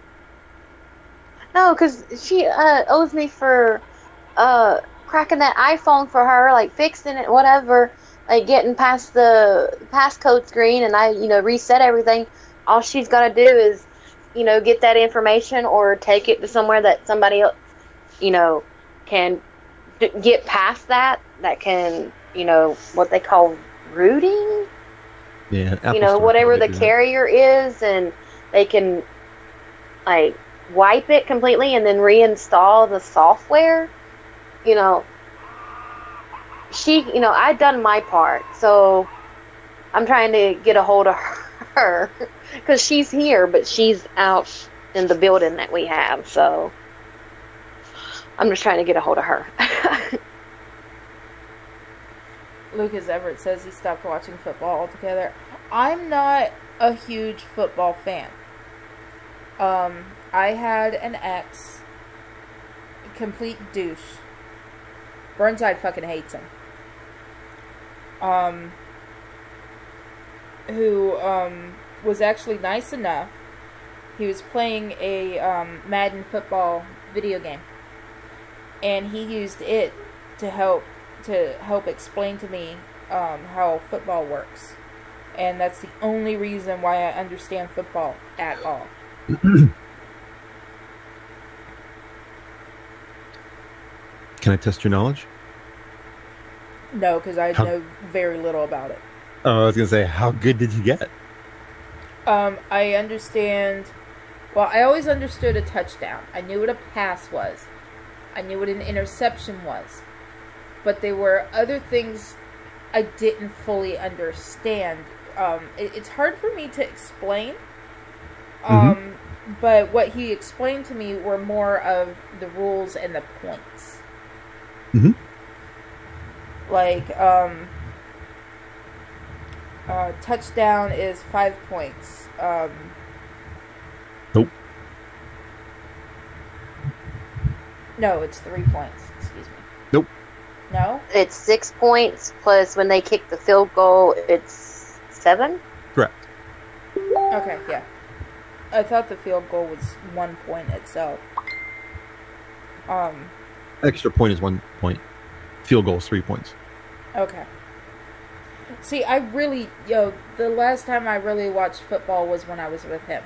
Speaker 3: No, because she owes me for cracking that iPhone for her, like fixing it, whatever, like getting past the passcode screen, and I, you know, reset everything. All she's got to do is, you know, get that information or take it to somewhere that somebody else, you know, can get past that can, you know, what they call routing.
Speaker 2: Yeah.
Speaker 3: Apple, you know, whatever the carrier is, and they can, like, wipe it completely and then reinstall the software. You know, you know, I've done my part, so I'm trying to get a hold of her because she's here, but she's out in the building that we have, so I'm just trying to get a hold of her.
Speaker 1: Lucas Everett says he stopped watching football altogether. I'm not a huge football fan. I had an ex, complete douche. Burnside fucking hates him. Who was actually nice enough. He was playing a Madden football video game, and he used it to help explain to me how football works, and that's the only reason why I understand football at all.
Speaker 2: Can I test your knowledge?
Speaker 1: No, because I know very little about it.
Speaker 2: Oh, I was gonna say, how good did you get?
Speaker 1: I understand. Well, I always understood a touchdown. I knew what a pass was. I knew what an interception was. But there were other things I didn't fully understand. It's hard for me to explain. But what he explained to me were more of the rules and the points. Like, touchdown is 5 points.
Speaker 2: Nope.
Speaker 1: No, it's 3 points. Excuse me.
Speaker 2: Nope.
Speaker 1: No?
Speaker 3: It's 6 points, plus when they kick the field goal, it's 7?
Speaker 2: Correct.
Speaker 1: Okay, yeah. I thought the field goal was 1 point itself.
Speaker 2: Extra point is 1 point. Field goal is 3 points.
Speaker 1: Okay. See, I really, the last time I really watched football was when I was with him.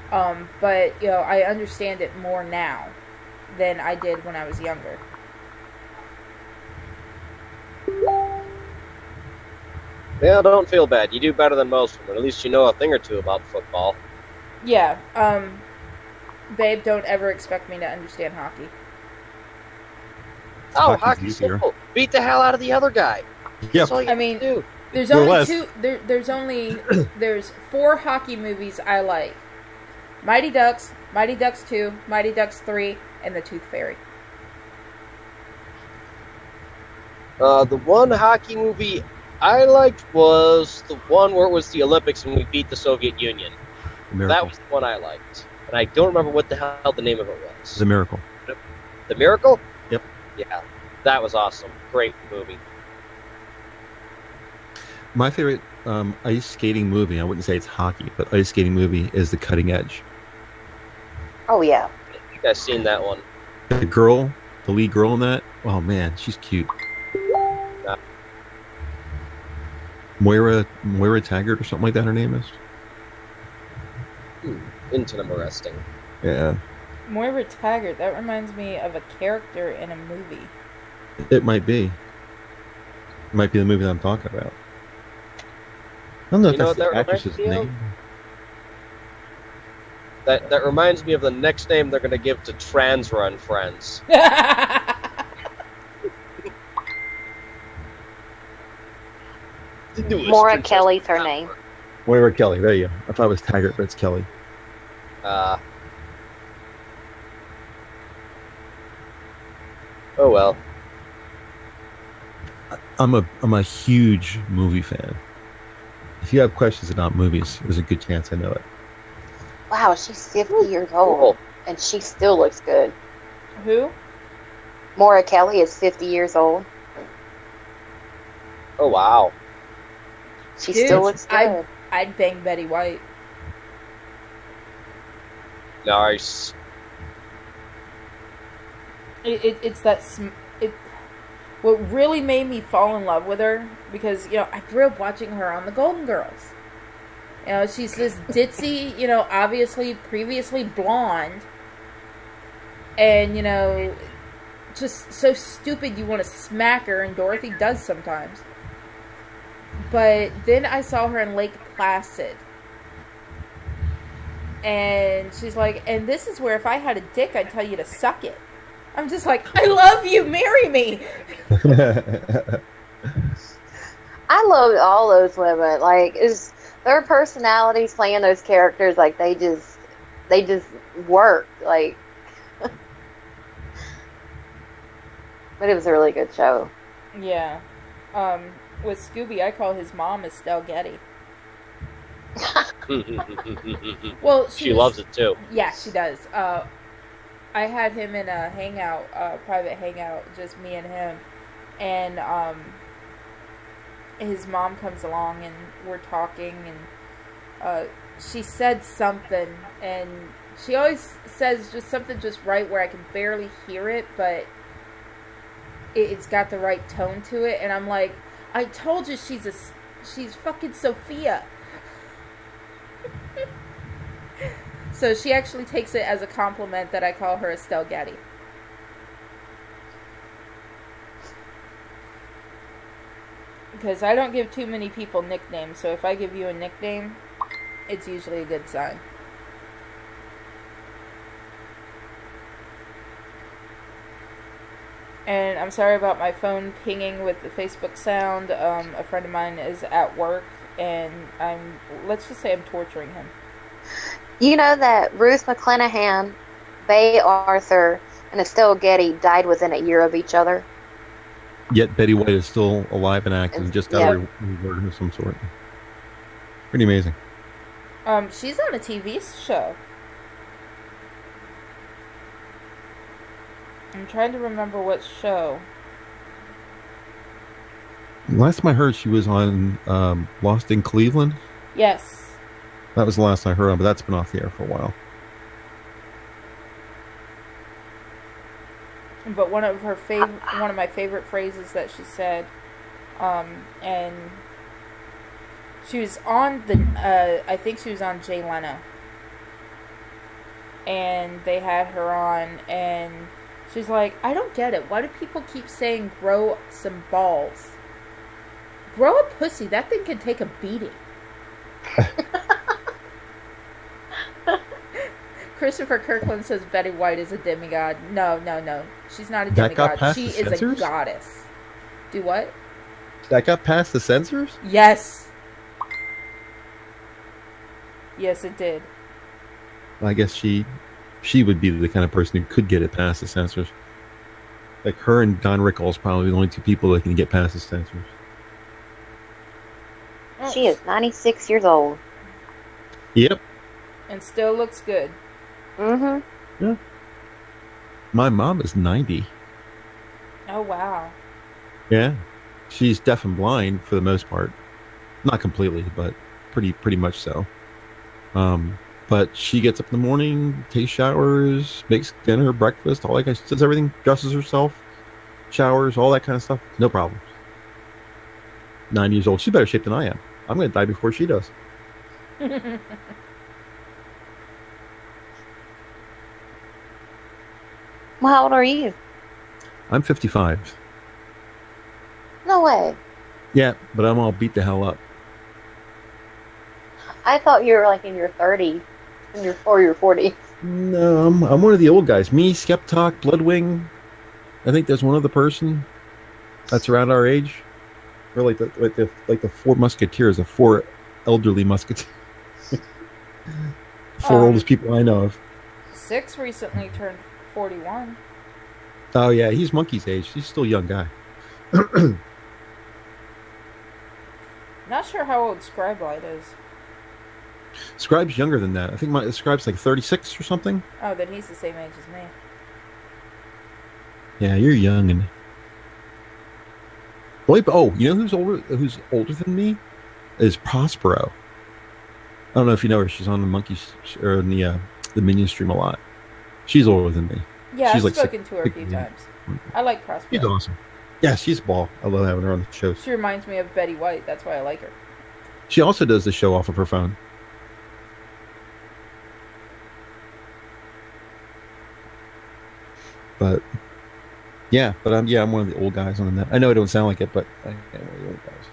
Speaker 1: But, I understand it more now than I did when I was younger.
Speaker 4: Yeah, don't feel bad. You do better than most of them. At least you know a thing or two about football.
Speaker 1: Yeah, babe, don't ever expect me to understand hockey.
Speaker 4: Oh, hockey's simple. Beat the hell out of the other guy.
Speaker 2: Yep.
Speaker 1: I mean,
Speaker 4: do.
Speaker 1: there's only two. There's 4 hockey movies I like: Mighty Ducks, Mighty Ducks 2, Mighty Ducks 3, and The Tooth Fairy.
Speaker 4: The one hockey movie I liked was the one where it was the Olympics and we beat the Soviet Union. That was the one I liked. And I don't remember what the hell the name of it was.
Speaker 2: The Miracle.
Speaker 4: The Miracle?
Speaker 2: Yep.
Speaker 4: Yeah, that was awesome. Great movie.
Speaker 2: My favorite ice skating movie, I wouldn't say it's hockey, but ice skating movie is The Cutting Edge.
Speaker 3: Oh, yeah.
Speaker 4: I think I've seen that one.
Speaker 2: The lead girl in that, oh man, she's cute. Moira Taggart or something like that her name is.
Speaker 4: Interesting.
Speaker 2: Yeah.
Speaker 1: Moira Taggart, that reminds me of a character in a movie.
Speaker 2: It might be. It might be the movie that I'm talking about. I don't know if that's the actress's name.
Speaker 4: That reminds me of the next name they're going to give to Trans Run Friends.
Speaker 3: Moira Kelly's her name.
Speaker 2: Moira Kelly, there you go. I thought it was Taggart, but it's Kelly.
Speaker 4: Oh well.
Speaker 2: I'm a huge movie fan. If you have questions about movies, there's a good chance I know it.
Speaker 3: Wow, she's 50 years old, and she still looks good.
Speaker 1: Who?
Speaker 3: Moira Kelly is 50 years old.
Speaker 4: Oh, wow.
Speaker 3: She still looks good.
Speaker 1: I'd bang Betty White.
Speaker 4: Nice.
Speaker 1: It's that... What really made me fall in love with her, because, you know, I grew up watching her on The Golden Girls. You know, she's this ditzy, you know, obviously previously blonde. And, you know, just so stupid you want to smack her, and Dorothy does sometimes. But then I saw her in Lake Placid. And she's like, and this is where if I had a dick, I'd tell you to suck it. I'm just like, I love you, marry me.
Speaker 3: I love all those women. Like, is their personalities playing those characters, like they just work. Like, but it was a really good show.
Speaker 1: Yeah. With Scooby, I call his mom Estelle Getty. Well,
Speaker 4: she loves it too.
Speaker 1: Yeah, she does. I had him in a hangout, private hangout, just me and him, and his mom comes along and we're talking, and she said something, and she always says just something just right where I can barely hear it, but it's got the right tone to it, and I'm like, I told you she's fucking Sophia. So she actually takes it as a compliment that I call her Estelle Getty. Because I don't give too many people nicknames, so if I give you a nickname, it's usually a good sign. And I'm sorry about my phone pinging with the Facebook sound. A friend of mine is at work, and let's just say I'm torturing him.
Speaker 3: You know that Ruth McClanahan, Bay Arthur, and Estelle Getty died within a year of each other?
Speaker 2: Yet Betty White is still alive and active and just got a reward of some sort. Pretty amazing.
Speaker 1: She's on a TV show. I'm trying to remember what show.
Speaker 2: Last time I heard, she was on Lost in Cleveland.
Speaker 1: Yes.
Speaker 2: That was the last I heard of, but that's been off the air for a while.
Speaker 1: But one of my favorite phrases that she said, and she was on I think she was on Jay Leno, and they had her on, and she's like, I don't get it. Why do people keep saying grow some balls? Grow a pussy. That thing can take a beating. Christopher Kirkland says Betty White is a demigod. No. She's not a demigod. She is a goddess. Do what?
Speaker 2: That got past the censors?
Speaker 1: Yes. Yes, it did.
Speaker 2: Well, I guess she would be the kind of person who could get it past the censors. Like her and Don Rickles probably the only two people that can get past the censors.
Speaker 3: She is 96 years old.
Speaker 2: Yep.
Speaker 1: And still looks good.
Speaker 3: Mm-hmm.
Speaker 2: Yeah. My mom is 90.
Speaker 1: Oh, wow.
Speaker 2: Yeah. She's deaf and blind for the most part. Not completely, but pretty much so. But she gets up in the morning, takes showers, makes dinner, breakfast, all that kind of stuff, does everything, dresses herself, showers, all that kind of stuff. No problem. 9 years old. She's better shape than I am. I'm going to die before she does.
Speaker 3: Well, how old are you?
Speaker 2: I'm 55.
Speaker 3: No way.
Speaker 2: Yeah, but I'm all beat the hell up.
Speaker 3: I thought you were like in your 30s, or your 40s.
Speaker 2: No, I'm one of the old guys. Me, Skeptok, Bloodwing. I think there's one other person that's around our age. Or like the four Musketeers, the four elderly Musketeers. Four oldest people I know of.
Speaker 1: 6 recently turned 41.
Speaker 2: Oh yeah, he's Monkey's age. He's still a young guy.
Speaker 1: Not sure how old Scribelight is.
Speaker 2: Scribe's younger than that. I think my Scribe's like 36 or something.
Speaker 1: Oh, then he's the same age as me.
Speaker 2: Yeah, you're young and. Oh, you know who's older than me? Is Prospero. I don't know if you know her. She's on the Monkeys or in the Minion stream a lot. She's older than me.
Speaker 1: Yeah,
Speaker 2: she's
Speaker 1: I've spoken to her a few times. I like Prospero.
Speaker 2: She's awesome. Yeah, she's a ball. I love having her on the show.
Speaker 1: She reminds me of Betty White. That's why I like her.
Speaker 2: She also does the show off of her phone. But I'm one of the old guys on the net. I know I don't sound like it, but I am one of the old guys.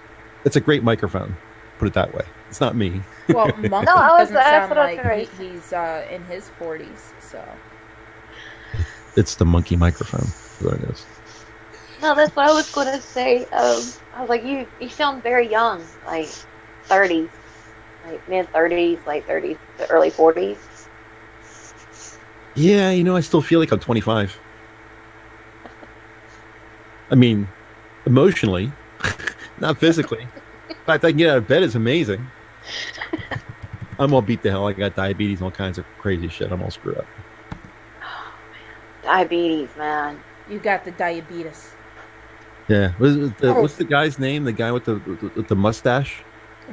Speaker 2: It's a great microphone. Put it that way. It's not me.
Speaker 1: Well, Monkey doesn't sound like he's in his 40s, so.
Speaker 2: It's the Monkey microphone. Is what it is.
Speaker 3: No, that's what I was going to say. I was like, you sound very young, like 30s, like mid 30s, late 30s, to early 40s.
Speaker 2: Yeah, I still feel like I'm 25. I mean, emotionally, not physically. In fact, I can get out of bed is amazing. I'm all beat the hell. I got diabetes and all kinds of crazy shit. I'm all screwed up.
Speaker 3: Oh, man. Diabetes, man.
Speaker 1: You got the diabetes.
Speaker 2: Yeah. What's the guy's name? The guy with the mustache?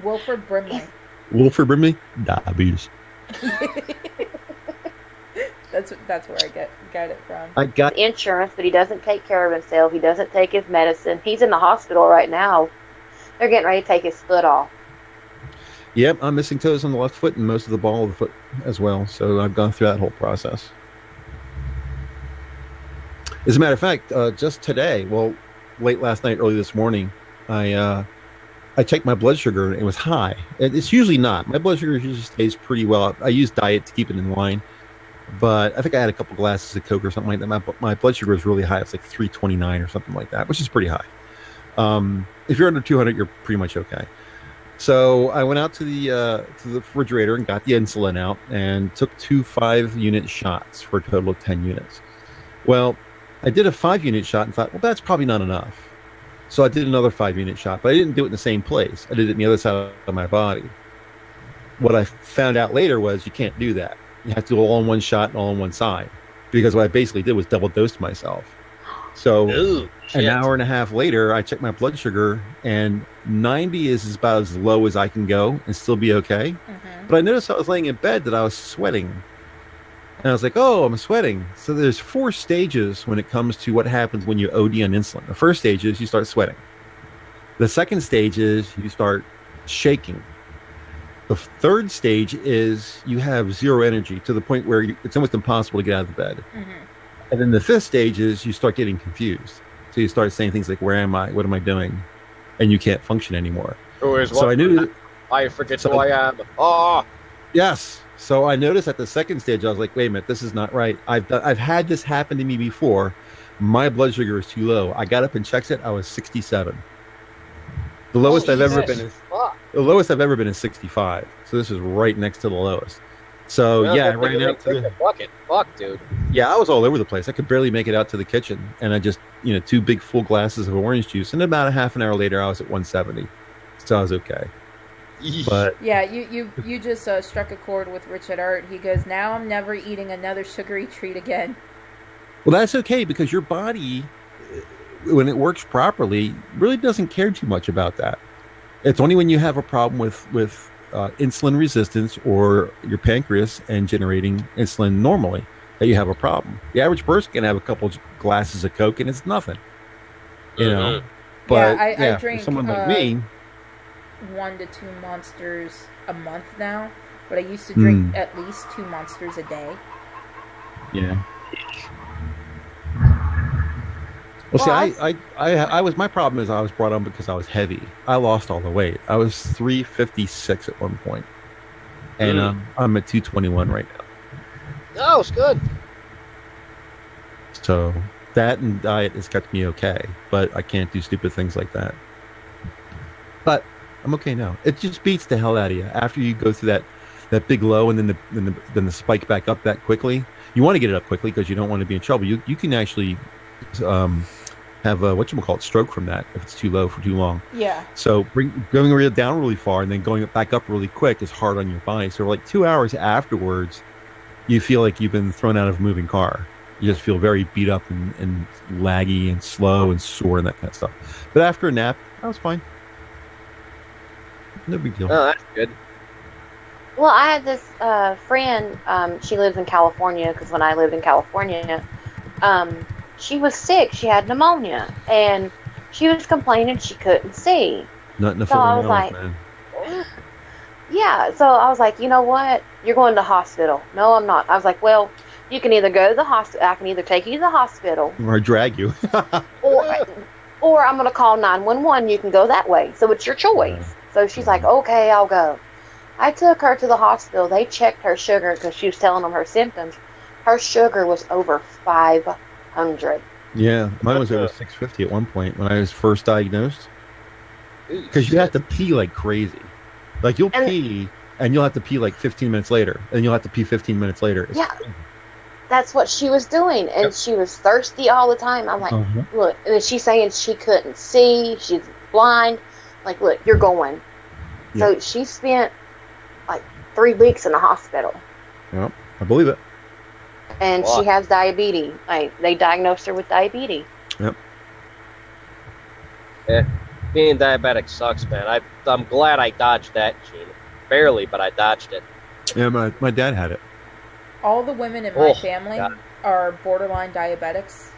Speaker 1: Wilford Brimley.
Speaker 2: Wilford Brimley? Diabetes.
Speaker 1: That's where I got it from.
Speaker 3: I got insurance, but he doesn't take care of himself. He doesn't take his medicine. He's in the hospital right now. They're getting ready to take his foot off.
Speaker 2: Yep, I'm missing toes on the left foot and most of the ball of the foot as well. So I've gone through that whole process. As a matter of fact, just today, late last night, early this morning, I checked my blood sugar and it was high. It's usually not. My blood sugar usually stays pretty well. I use diet to keep it in line. But I think I had a couple glasses of Coke or something like that. My blood sugar is really high. It's like 329 or something like that, which is pretty high. If you're under 200, you're pretty much okay. So I went out to the refrigerator and got the insulin out and took 2 5-unit shots for a total of 10 units. Well, I did a 5-unit shot and thought, well, that's probably not enough. So I did another 5-unit shot, but I didn't do it in the same place. I did it on the other side of my body. What I found out later was you can't do that. You have to do all in one shot and all on one side. Because what I basically did was double dose myself. So an hour and a half later, I checked my blood sugar, and 90 is about as low as I can go and still be okay. Mm-hmm. But I noticed I was laying in bed that I was sweating. And I was like, oh, I'm sweating. So there's 4 stages when it comes to what happens when you OD on insulin. The first stage is you start sweating. The second stage is you start shaking. The third stage is you have zero energy to the point where it's almost impossible to get out of the bed. Mm-hmm. And then the 5th stage is you start getting confused. So you start saying things like, where am I? What am I doing? and you can't function anymore.
Speaker 4: Who is
Speaker 2: so
Speaker 4: what?
Speaker 2: I knew.
Speaker 4: I forget who I am. Oh,
Speaker 2: yes. So I noticed at the second stage, I was like, wait a minute, this is not right. I've had this happen to me before. My blood sugar is too low. I got up and checked it. I was 67. The lowest I've ever been is 65. So this is right next to the lowest. So yeah, I ran out to the
Speaker 4: bucket. Fuck, dude.
Speaker 2: Yeah, I was all over the place. I could barely make it out to the kitchen, and I just 2 big full glasses of orange juice, and about a half an hour later, I was at 170. So I was okay. But
Speaker 1: yeah, you just struck a chord with Richard Art. He goes, now I'm never eating another sugary treat again.
Speaker 2: Well, that's okay, because your body, when it works properly, really doesn't care too much about that. It's only when you have a problem with insulin resistance or your pancreas and generating insulin normally that you have a problem. The average person can have a couple of glasses of Coke and it's nothing, you know. But
Speaker 1: I drink
Speaker 2: for someone like me,
Speaker 1: 1 to 2 Monsters a month now, but I used to drink at least 2 Monsters a day.
Speaker 2: Yeah. Well, see, I was, my problem is I was brought on because I was heavy. I lost all the weight. I was 356 at one point, and I'm at 221 right now.
Speaker 4: Oh, it's good.
Speaker 2: So that and diet has kept me okay, but I can't do stupid things like that. But I'm okay now. It just beats the hell out of you after you go through that big low and then the spike back up that quickly. You want to get it up quickly because you don't want to be in trouble. You can actually have a stroke from that if it's too low for too long.
Speaker 1: Yeah.
Speaker 2: So going down really far and then going back up really quick is hard on your body. So like 2 hours afterwards, you feel like you've been thrown out of a moving car. You just feel very beat up and laggy and slow and sore and that kind of stuff. But after a nap, I was fine. No big deal.
Speaker 4: Oh, that's good.
Speaker 3: Well, I had this friend. She lives in California because when I lived in California, she was sick. She had pneumonia, and she was complaining she couldn't see.
Speaker 2: Nothing to
Speaker 3: so I was like,
Speaker 2: man.
Speaker 3: Yeah. So I was like, you know what? You're going to the hospital. No, I'm not. I was like, well, you can either go to the hospital. I can either take you to the hospital,
Speaker 2: or drag you,
Speaker 3: or I'm going to call 911. You can go that way. So it's your choice. So she's like, okay, I'll go. I took her to the hospital. They checked her sugar because she was telling them her symptoms. Her sugar was over 500.
Speaker 2: Yeah, mine was over 650 at one point when I was first diagnosed. Because you have to pee like crazy. Like you'll pee and you'll have to pee like 15 minutes later, and you'll have to pee 15 minutes later. It's crazy.
Speaker 3: That's what she was doing, and she was thirsty all the time. I'm like, look, and then she's saying she couldn't see, she's blind. Like, look, you're going. So she spent like 3 weeks in the hospital.
Speaker 2: Yep, I believe it.
Speaker 3: And she has diabetes. Like, they diagnosed her with diabetes.
Speaker 2: Yep.
Speaker 4: Yeah, being diabetic sucks, man. I'm glad I dodged that, Gene. Barely, but I dodged it.
Speaker 2: Yeah, my dad had it.
Speaker 1: All the women in my family are borderline diabetics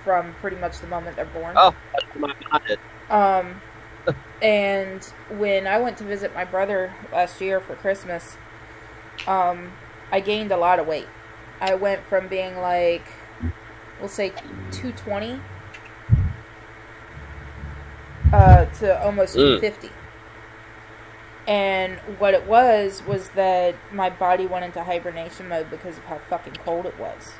Speaker 1: from pretty much the moment they're born.
Speaker 4: Oh, that's my mom did.
Speaker 1: And when I went to visit my brother last year for Christmas, I gained a lot of weight. I went from being like, we'll say 220 to almost 250. And what it was that my body went into hibernation mode because of how fucking cold it was.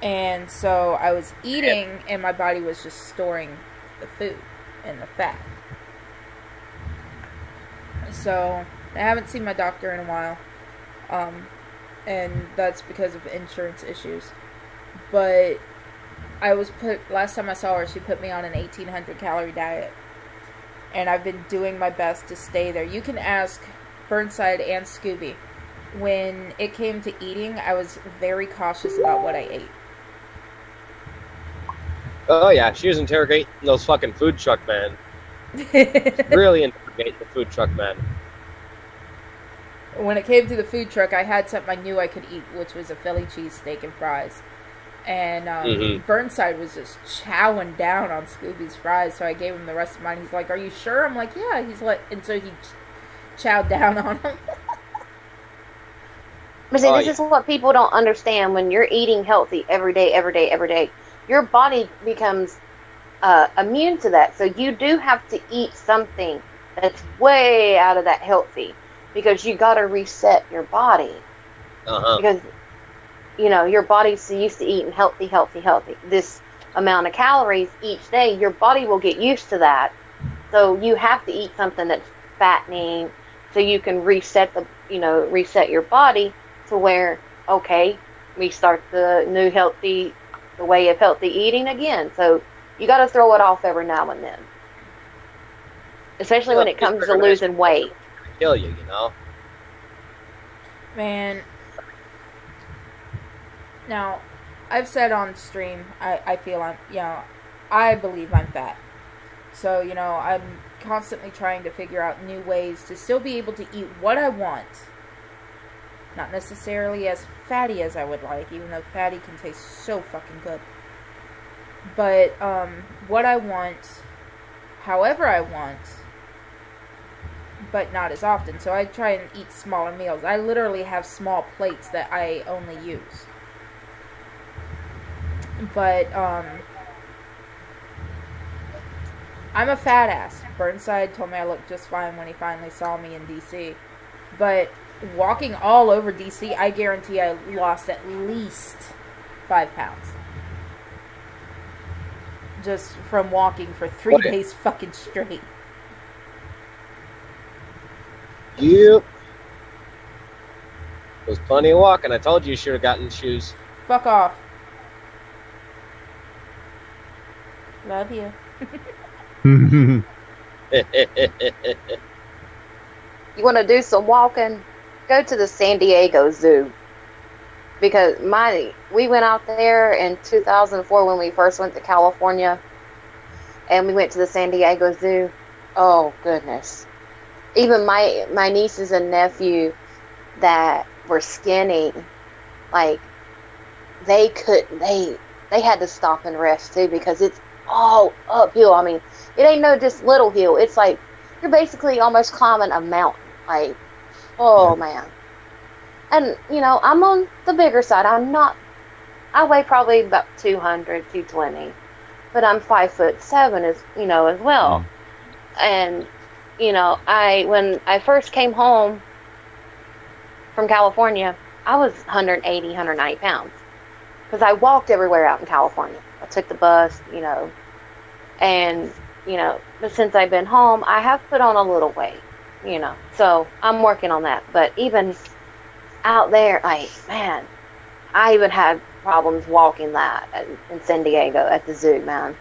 Speaker 1: And so I was eating, and my body was just storing the food and the fat. So I haven't seen my doctor in a while. And that's because of insurance issues. But last time I saw her, she put me on an 1,800 calorie diet. And I've been doing my best to stay there. You can ask Burnside and Scooby. When it came to eating, I was very cautious about what I ate.
Speaker 4: Oh yeah, she was interrogating those fucking food truck men. Really interrogating the food truck men.
Speaker 1: When it came to the food truck, I had something I knew I could eat, which was a Philly cheesesteak and fries. And Burnside was just chowing down on Scooby's fries, so I gave him the rest of mine. He's like, "Are you sure?" I'm like, "Yeah." He's like, and so he chowed down on them.
Speaker 3: But see, this is what people don't understand. When you're eating healthy every day, your body becomes immune to that. So you do have to eat something that's way out of that healthy, because you got to reset your body. Because your body's so used to eating healthy. This amount of calories each day, your body will get used to that. So you have to eat something that's fattening, so you can reset your body to where, okay, we start the way of healthy eating again. So you got to throw it off every now and then, especially when it comes to losing weight.
Speaker 4: Kill you, you know.
Speaker 1: Man. Now, I've said on stream, I feel I believe I'm fat. So, I'm constantly trying to figure out new ways to still be able to eat what I want. Not necessarily as fatty as I would like, even though fatty can taste so fucking good. But, what I want, however I want, but not as often. So I try and eat smaller meals. I literally have small plates that I only use. But, I'm a fat ass. Burnside told me I looked just fine when he finally saw me in DC. But walking all over DC, I guarantee I lost at least 5 pounds. Just from walking for 3 days fucking straight.
Speaker 4: Yep. There's plenty of walking. I told you should have gotten shoes.
Speaker 1: Fuck off. Love you.
Speaker 3: You want to do some walking? Go to the San Diego Zoo. Because we went out there in 2004 when we first went to California. And we went to the San Diego Zoo. Oh, goodness. Even my nieces and nephew that were skinny, like, they had to stop and rest, too, because it's all uphill. I mean, it ain't no just little hill. It's like you're basically almost climbing a mountain. Like, oh man. And I'm on the bigger side. I weigh probably about 200, 220, but I'm 5'7" as well. And when I first came home from California, I was 180, 190 pounds because I walked everywhere out in California. I took the bus, and, but since I've been home, I have put on a little weight, so I'm working on that. But even out there, like, man, I even had problems walking that in San Diego at the zoo, man.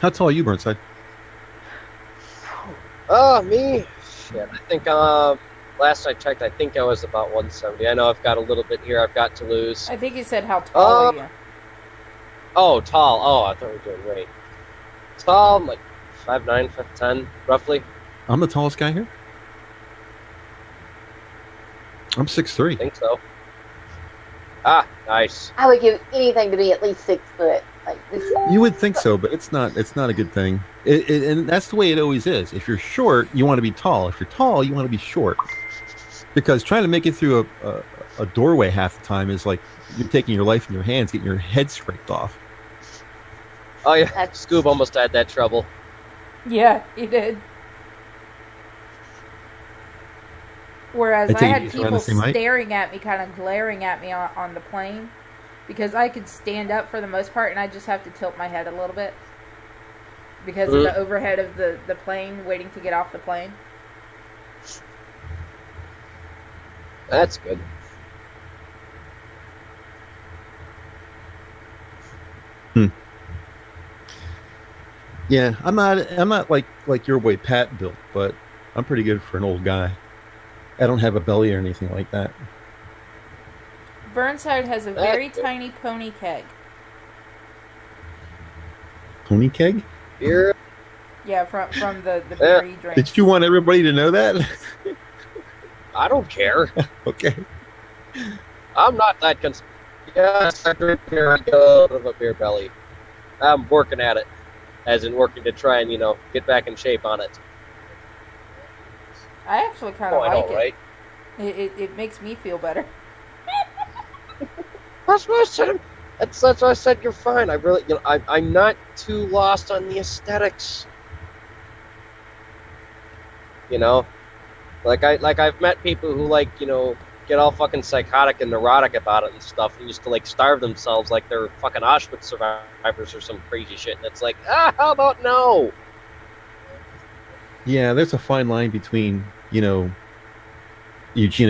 Speaker 2: How tall are you, Burnside?
Speaker 4: Oh, me? Shit, I think, last I checked, I think I was about 170. I know I've got a little bit here I've got to lose.
Speaker 1: I think you said how tall are you?
Speaker 4: Oh, tall. Oh, I thought we were doing great. Tall, I'm like 5'9", 5'10", roughly.
Speaker 2: I'm the tallest guy here. I'm 6'3".
Speaker 4: I think so. Ah, nice.
Speaker 3: I would give anything to be at least 6 foot. Like this.
Speaker 2: You would think so, but it's not a good thing. And that's the way it always is. If you're short, you want to be tall. If you're tall, you want to be short. Because trying to make it through a doorway half the time is like you're taking your life in your hands, getting your head scraped off.
Speaker 4: Oh yeah, Scoob almost had that trouble.
Speaker 1: Yeah, he did. Whereas I had people staring at me, kind of glaring at me on the plane, because I could stand up for the most part, and I just have to tilt my head a little bit because of the overhead of the plane, waiting to get off the plane.
Speaker 4: That's good.
Speaker 2: Yeah, I'm not like your way Pat built, but I'm pretty good for an old guy. I don't have a belly or anything like that.
Speaker 1: Burnside has a very tiny pony keg.
Speaker 2: Pony keg?
Speaker 4: Beer?
Speaker 1: Yeah, from the beer you drink.
Speaker 2: Did you want everybody to know that?
Speaker 4: I don't care.
Speaker 2: Okay.
Speaker 4: I'm not that Yes, I drink beer. I go out of a beer belly. I'm working at it. As in working to try and, get back in shape on it.
Speaker 1: I actually kind of like it.
Speaker 4: Right?
Speaker 1: It makes me feel better.
Speaker 4: That's what I said. That's why I said you're fine. I really, I'm not too lost on the aesthetics. You know, I've met people who get all fucking psychotic and neurotic about it and stuff, and used to starve themselves like they're fucking Auschwitz survivors or some crazy shit. And it's like, how about no?
Speaker 2: Yeah, there's a fine line between Eugenia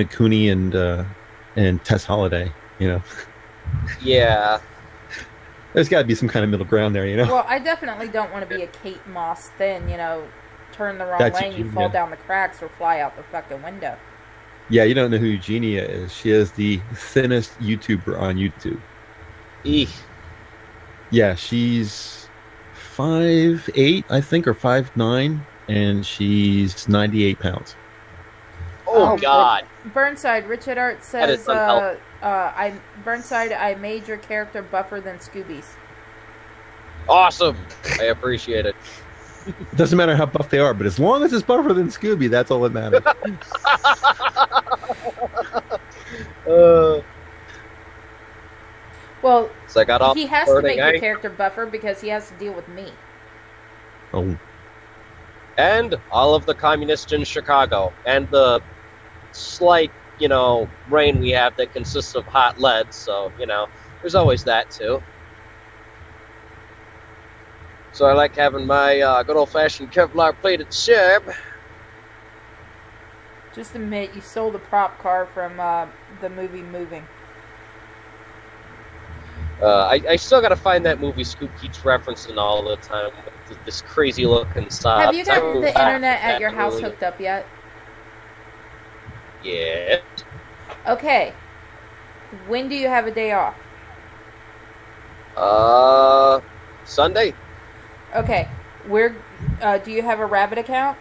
Speaker 2: Cooney and Tess Holliday.
Speaker 4: Yeah.
Speaker 2: There's got to be some kind of middle ground there,
Speaker 1: Well, I definitely don't want to be a Kate Moss thin, turn the wrong way and you fall down the cracks or fly out the fucking window.
Speaker 2: Yeah, you don't know who Eugenia is. She is the thinnest YouTuber on YouTube.
Speaker 4: Eek.
Speaker 2: Yeah, she's 5'8", I think, or 5'9", and she's 98 pounds.
Speaker 4: Oh, God.
Speaker 1: Burnside, Richard Art says, Burnside, I made your character buffer than Scooby's.
Speaker 4: Awesome. I appreciate it.
Speaker 2: It doesn't matter how buff they are, but as long as it's buffer than Scooby, that's all that matters.
Speaker 1: Well,
Speaker 4: so I got
Speaker 1: he has to make your character buffer because he has to deal with me.
Speaker 2: Oh.
Speaker 4: And all of the communists in Chicago. And the slight, rain we have that consists of hot lead. So, there's always that, too. So I like having my good old-fashioned Kevlar plated shab.
Speaker 1: Just admit you stole the prop car from the movie Moving.
Speaker 4: I still got to find that movie Scoop keeps referencing all the time. With this crazy-looking side.
Speaker 1: Have you got the internet at your house hooked up yet?
Speaker 4: Yeah.
Speaker 1: Okay. When do you have a day off?
Speaker 4: Sunday.
Speaker 1: Okay. Do you have a Rabbit account?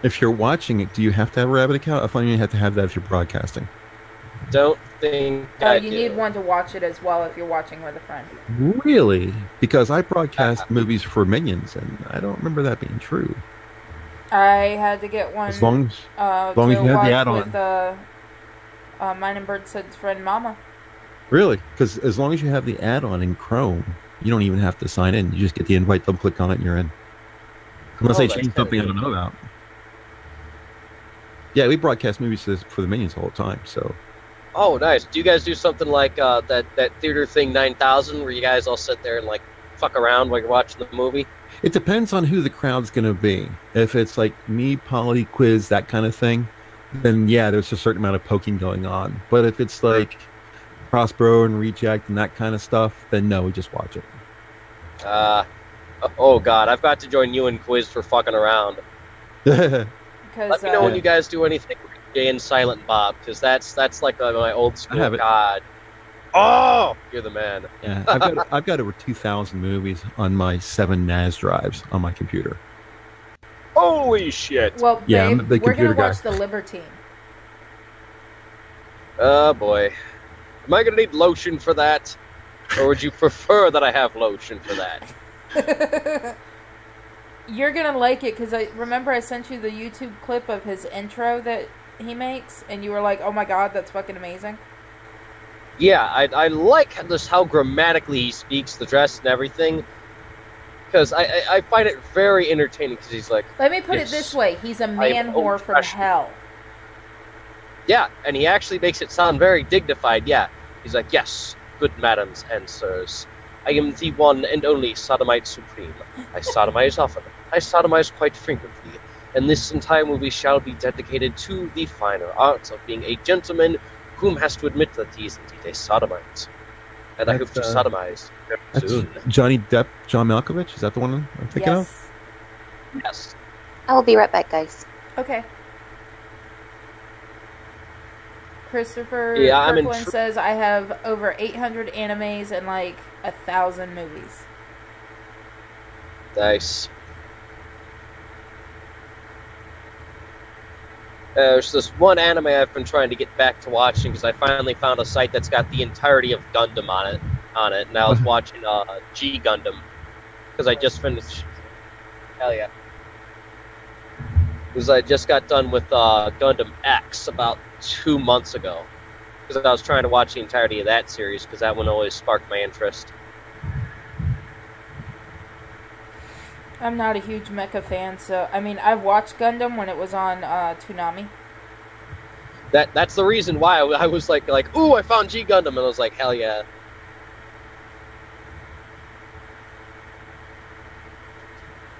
Speaker 2: If you're watching it, do you have to have a Rabbit account? I thought you have to have that if you're broadcasting.
Speaker 4: Don't think I
Speaker 1: you
Speaker 4: do.
Speaker 1: need one to watch it as well if you're watching with a friend.
Speaker 2: Really? Because I broadcast movies for Minions, and I don't remember that being true.
Speaker 1: I had to get one
Speaker 2: as long as you have the add-on.
Speaker 1: With mine and Birdsid's friend Mama.
Speaker 2: Really? Because as long as you have the add-on in Chrome, you don't even have to sign in. You just get the invite, double-click on it, and you're in. Unless they change something I don't know about. Yeah, we broadcast movies for the Minions all the time, so...
Speaker 4: Oh, nice. Do you guys do something like that Theater Thing 9000 where you guys all sit there and fuck around while you're watching the movie?
Speaker 2: It depends on who the crowd's going to be. If it's like me, Polly, Quiz, that kind of thing, then yeah, there's a certain amount of poking going on. But if it's like Crossbow and Reject and that kind of stuff, then no, we just watch it.
Speaker 4: Oh God, I've got to join you and Quiz for fucking around. Let me know when you guys do anything with Jay and Silent Bob, because that's like my old school God. Oh, you're the man.
Speaker 2: Yeah, I've got over 2,000 movies on my 7 NAS drives on my computer.
Speaker 4: Holy shit!
Speaker 1: Well,
Speaker 2: yeah,
Speaker 1: babe,
Speaker 2: I'm a big
Speaker 1: we're
Speaker 2: computer
Speaker 1: gonna watch
Speaker 2: guy.
Speaker 1: The Libertine.
Speaker 4: Oh boy, am I gonna need lotion for that, or would you prefer that I have lotion for that?
Speaker 1: You're gonna like it because I remember I sent you the YouTube clip of his intro that he makes, and you were like, "Oh my god, that's fucking amazing."
Speaker 4: Yeah, I like how grammatically he speaks, the dress and everything, because I find it very entertaining. Because he's like,
Speaker 1: let me put it this way: he's a man whore from hell.
Speaker 4: Yeah, and he actually makes it sound very dignified. Yeah, he's like, yes, good madams and sirs, I am the one and only sodomite supreme. I sodomize often. I sodomize quite frequently. And this entire movie shall be dedicated to the finer arts of being a gentleman whom has to admit that he is indeed a sodomite. And I hope to sodomize soon.
Speaker 2: Johnny Depp, John Malkovich? Is that the one I'm thinking of?
Speaker 4: Yes.
Speaker 3: I will be right back, guys.
Speaker 1: Okay. Christopher Kirkland says, I have over 800 animes and like 1,000 movies.
Speaker 4: Nice. There's this one anime I've been trying to get back to watching because I finally found a site that's got the entirety of Gundam on it, and I was watching G Gundam because I just finished. Hell yeah! Because I just got done with Gundam X about 2 months ago, because I was trying to watch the entirety of that series because that one always sparked my interest.
Speaker 1: I'm not a huge mecha fan, so I mean, I've watched Gundam when it was on Toonami.
Speaker 4: That's the reason why I was like, ooh, I found G Gundam, and I was like, hell yeah.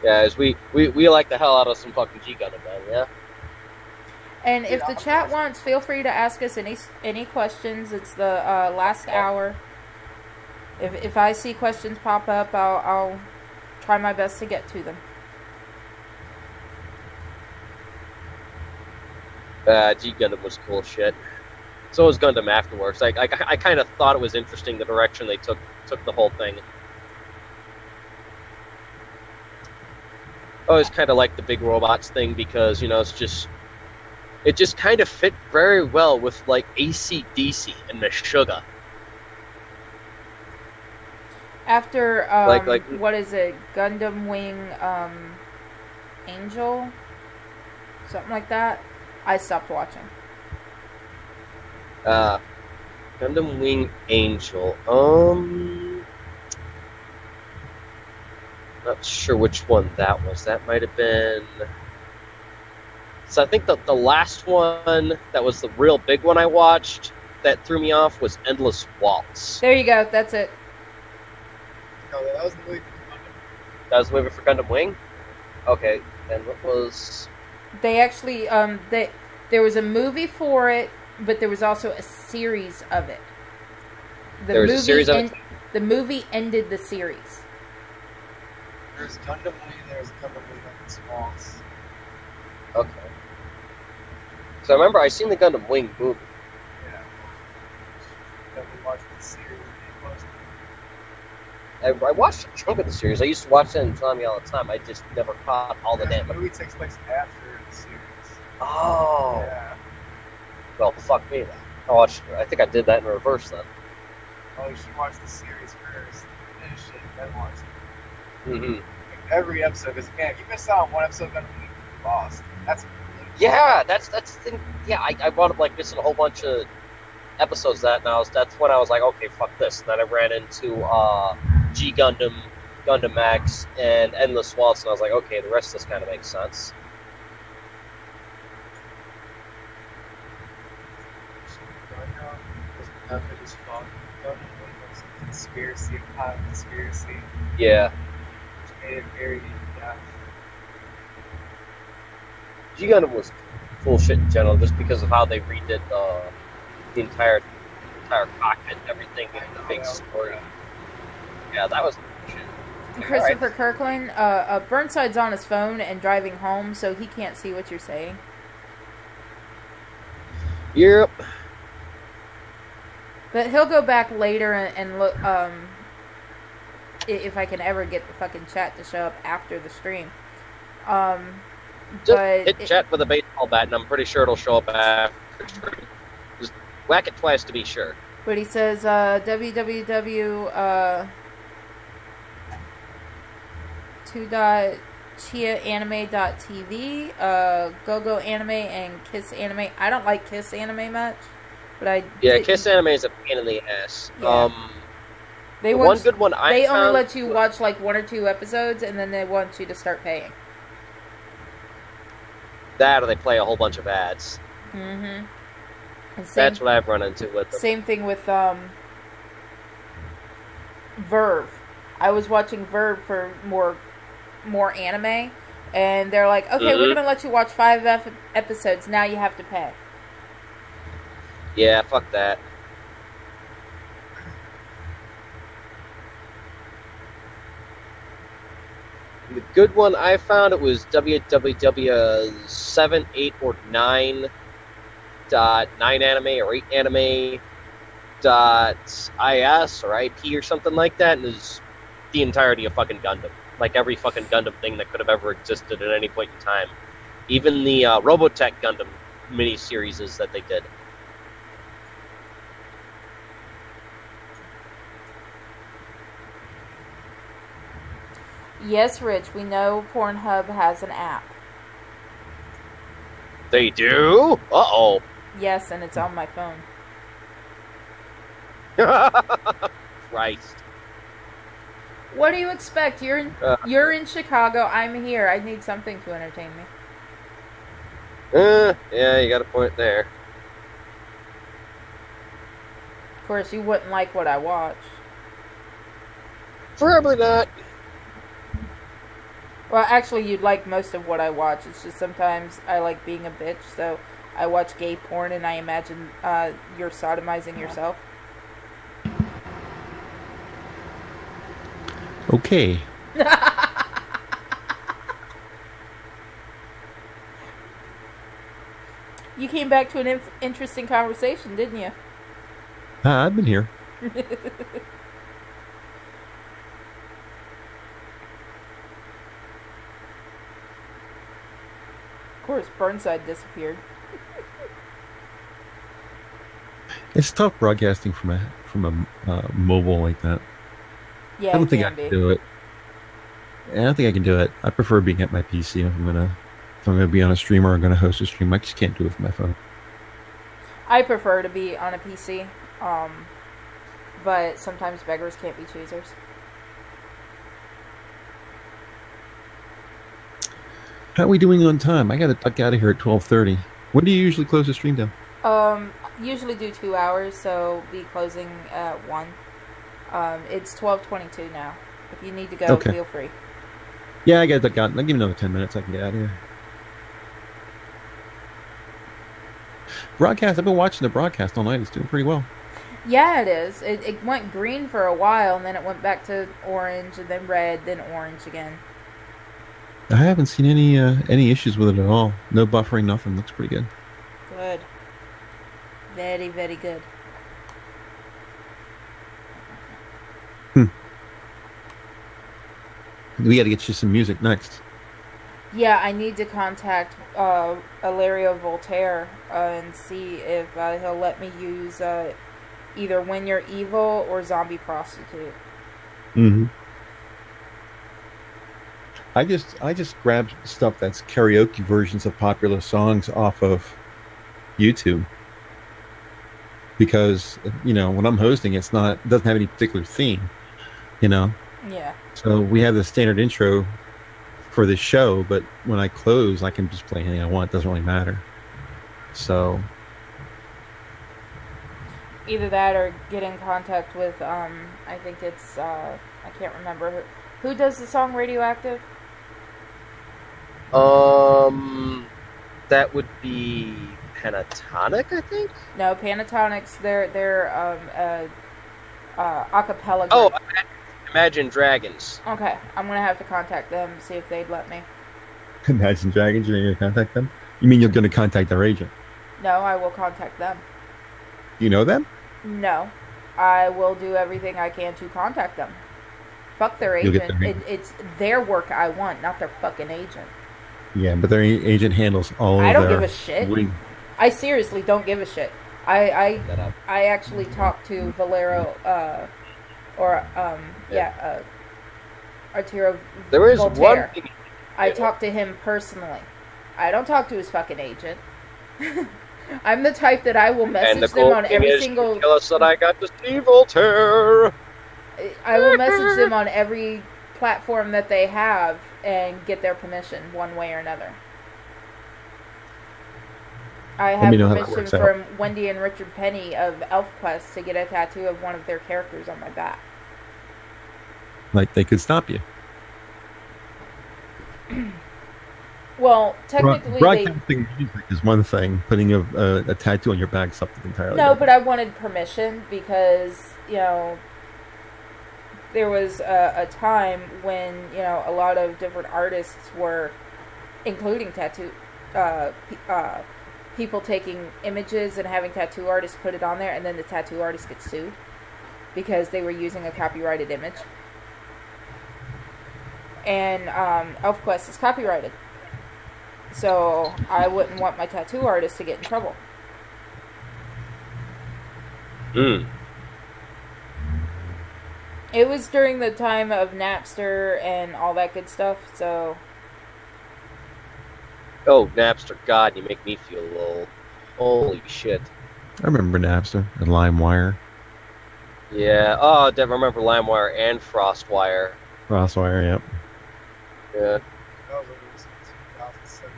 Speaker 4: Yeah, as we like the hell out of some fucking G Gundam, man. Yeah.
Speaker 1: And if the chat wants, feel free to ask us any questions. It's the last hour. If I see questions pop up, I'll try my best to get to them.
Speaker 4: G Gundam was cool shit. So was Gundam afterwards. I kind of thought it was interesting the direction they took the whole thing. I always kind of like the big robots thing because, you know, it just kind of fit very well with, like, AC/DC and Meshuggah.
Speaker 1: After, what is it? Gundam Wing, Angel? Something like that. I stopped watching.
Speaker 4: Gundam Wing Angel. Not sure which one that was. That might have been... So I think the last one that was the real big one I watched that threw me off was Endless Waltz.
Speaker 1: There you go. That's it.
Speaker 5: No, that was the movie for Gundam.
Speaker 4: That was the movie for Gundam Wing? Okay. And what was...
Speaker 1: They actually, there was a movie for it, but there was also a series of it.
Speaker 4: There was a series of it?
Speaker 1: The movie ended the series.
Speaker 5: There's Gundam Wing, there's Gundam Wing Endless Waltz.
Speaker 4: Okay. So I remember I seen the Gundam Wing movie.
Speaker 5: Yeah. Then we watched the series.
Speaker 4: I watched a chunk of the series. I used to watch that in Tommy all the time. I just never caught all the damn...
Speaker 5: The movie takes place after the series.
Speaker 4: Oh.
Speaker 5: Yeah.
Speaker 4: Well, fuck me then. I think I did that in reverse then.
Speaker 5: Oh, you should watch the series first, finish it, then watch it.
Speaker 4: Mm-hmm.
Speaker 5: Like every episode, because man, if you missed out on one episode, then you lost. That's really
Speaker 4: Yeah, that's the thing. Yeah, I wound up like missing a whole bunch of episodes that's when I was like, okay, fuck this. And then I ran into G Gundam, Gundam Max, and Endless Waltz, and I was like, okay, the rest of this kind of makes sense.
Speaker 5: Conspiracy, conspiracy.
Speaker 4: Yeah.
Speaker 5: Which made it very in-depth.
Speaker 4: G Gundam was full shit in general, just because of how they redid the entire cockpit and everything, and the big story. Yeah, that was shit.
Speaker 1: Christopher Kirkland, Burnside's on his phone and driving home, so he can't see what you're saying.
Speaker 4: Yep.
Speaker 1: But he'll go back later and look, if I can ever get the fucking chat to show up after the stream.
Speaker 4: Just hit chat with a baseball bat, and I'm pretty sure it'll show up after. Just whack it twice to be sure.
Speaker 1: But he says, www, 2.chiaanime.tv, GoGo Anime, and Kiss Anime. I don't like Kiss Anime much. But
Speaker 4: Kiss Anime is a pain in the ass.
Speaker 1: Yeah.
Speaker 4: They one good one I found...
Speaker 1: only let you watch like 1 or 2 episodes, and then they want you to start paying.
Speaker 4: That, or they play a whole bunch of ads.
Speaker 1: Mm-hmm.
Speaker 4: That's what I've run into with them.
Speaker 1: Same thing with Verve. I was watching Verve for more anime, and they're like, okay, we're gonna let you watch 5 episodes. Now you have to pay.
Speaker 4: Yeah, fuck that. The good one I found, it was www.7, 8, or 9 .9 anime or 8 anime .is or IP or something like that, and it's the entirety of fucking Gundam. Like every fucking Gundam thing that could have ever existed at any point in time. Even the Robotech Gundam mini-series that they did.
Speaker 1: Yes, Rich, we know Pornhub has an app.
Speaker 4: They do? Uh-oh.
Speaker 1: Yes, and it's on my phone.
Speaker 4: Christ.
Speaker 1: What do you expect? You're in Chicago. I'm here. I need something to entertain me.
Speaker 4: Yeah, you got a point there.
Speaker 1: Of course, you wouldn't like what I watch.
Speaker 4: Probably not.
Speaker 1: Well, actually, you'd like most of what I watch. It's just sometimes I like being a bitch, so I watch gay porn and I imagine you're sodomizing yourself.
Speaker 2: Okay.
Speaker 1: You came back to an interesting conversation, didn't you?
Speaker 2: I've been here.
Speaker 1: Of course, Burnside disappeared.
Speaker 2: It's tough broadcasting from a mobile like that.
Speaker 1: Yeah,
Speaker 2: I don't think I can do it. I don't think I can do it. I prefer being at my PC if I'm gonna be on a stream or I'm gonna host a stream. I just can't do it from my phone.
Speaker 1: I prefer to be on a PC, but sometimes beggars can't be choosers.
Speaker 2: How are we doing on time? I gotta duck out of here at 12:30. When do you usually close the stream down?
Speaker 1: Usually do 2 hours, so be closing at 1. It's 12:22 now. If you need to go,
Speaker 2: okay.
Speaker 1: Feel free.
Speaker 2: Yeah, I gotta duck out. I'll give me another 10 minutes. I can get out of here. Broadcast. I've been watching the broadcast all night. It's doing pretty well.
Speaker 1: Yeah, it is. It went green for a while, and then it went back to orange, and then red, then orange again.
Speaker 2: I haven't seen any issues with it at all. No buffering, nothing. Looks pretty good.
Speaker 1: Good. Very, very good.
Speaker 2: We got to get you some music next.
Speaker 1: Yeah, I need to contact Ilario Voltaire and see if he'll let me use either When You're Evil or Zombie Prostitute.
Speaker 2: Mm-hmm. I just grabbed stuff that's karaoke versions of popular songs off of YouTube because when I'm hosting, it doesn't have any particular theme,
Speaker 1: Yeah.
Speaker 2: So we have the standard intro for this show, but when I close, I can just play anything I want. It doesn't really matter. So
Speaker 1: either that or get in contact with I think it's I can't remember who does the song Radioactive.
Speaker 4: That would be Pentatonic, I think.
Speaker 1: No, Pentatonics. They're acapella group.
Speaker 4: Oh, Imagine Dragons.
Speaker 1: Okay, I'm gonna have to contact them and see if they'd let me.
Speaker 2: Imagine Dragons. You're gonna contact them? You mean you're gonna contact their agent?
Speaker 1: No, I will contact them.
Speaker 2: You know them?
Speaker 1: No, I will do everything I can to contact them. Fuck their agent. It's their work I want, not their fucking agent.
Speaker 2: Yeah, but their agent handles all of
Speaker 1: I don't
Speaker 2: their...
Speaker 1: give a shit. I seriously don't give a shit. I actually talked to Valero, Arturo
Speaker 4: There is
Speaker 1: Voltaire.
Speaker 4: one thing.
Speaker 1: I talked to him personally. I don't talk to his fucking agent. I'm the type that I will message them on every single...
Speaker 4: Tell us that I got to see Voltaire.
Speaker 1: I will message them on every platform that they have and get their permission one way or another. I have permission from Wendy and Richard Penny of ElfQuest to get a tattoo of one of their characters on my back.
Speaker 2: Like they could stop you.
Speaker 1: Well, technically,
Speaker 2: broadcasting music is one thing. Putting a tattoo on your back is something entirely different.
Speaker 1: But I wanted permission because there was a time when a lot of different artists were, including tattoo people, taking images and having tattoo artists put it on there, and then the tattoo artist gets sued because they were using a copyrighted image. And ElfQuest is copyrighted. So I wouldn't want my tattoo artist to get in trouble. It was during the time of Napster and all that good stuff, so...
Speaker 4: Oh, Napster. God, you make me feel old. Holy shit.
Speaker 2: I remember Napster and LimeWire.
Speaker 4: Yeah. Oh, I remember LimeWire and FrostWire.
Speaker 2: Crosswire, yep.
Speaker 4: Yeah.
Speaker 5: That was like 2007,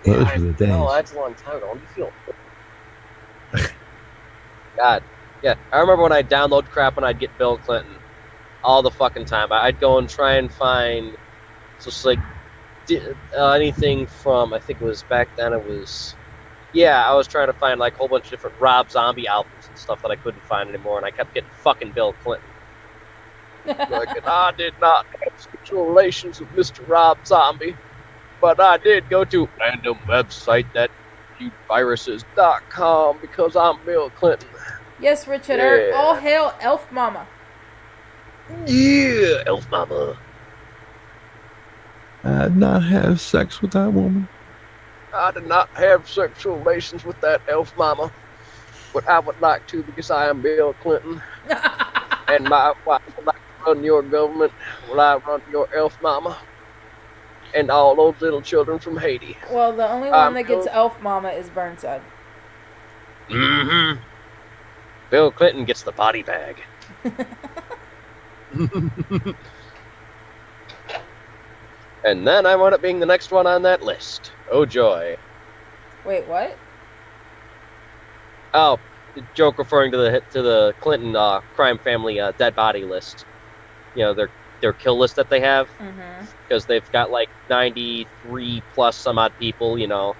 Speaker 5: 2008, 2009.
Speaker 2: Those were the days.
Speaker 4: Oh, that's a long time ago. Let me feel. God. Yeah, I remember when I'd download crap and I'd get Bill Clinton all the fucking time. I'd go and try and find just like anything from, I think it was back then it was, yeah, I was trying to find like a whole bunch of different Rob Zombie albums and stuff that I couldn't find anymore, and I kept getting fucking Bill Clinton. Like, and I did not have sexual relations with Mr. Rob Zombie, but I did go to random website that viruses.com because I'm Bill Clinton.
Speaker 1: Yes, Richard.
Speaker 4: Yeah.
Speaker 1: All hail Elf Mama.
Speaker 4: Yeah, Elf Mama.
Speaker 2: I'd not have sex with that woman.
Speaker 4: I did not have sexual relations with that Elf Mama, but I would like to because I am Bill Clinton, and my wife would like to run your government while I run your Elf Mama, and all those little children from Haiti.
Speaker 1: Well, the only one that gets Elf Mama is Burnside.
Speaker 4: Mm-hmm. Bill Clinton gets the body bag. And then I wound up being the next one on that list. Oh, joy.
Speaker 1: Wait, what?
Speaker 4: Oh, the joke referring to the Clinton crime family dead body list. You know, their kill list that they have. Because they've got like 93 plus some odd people, you know,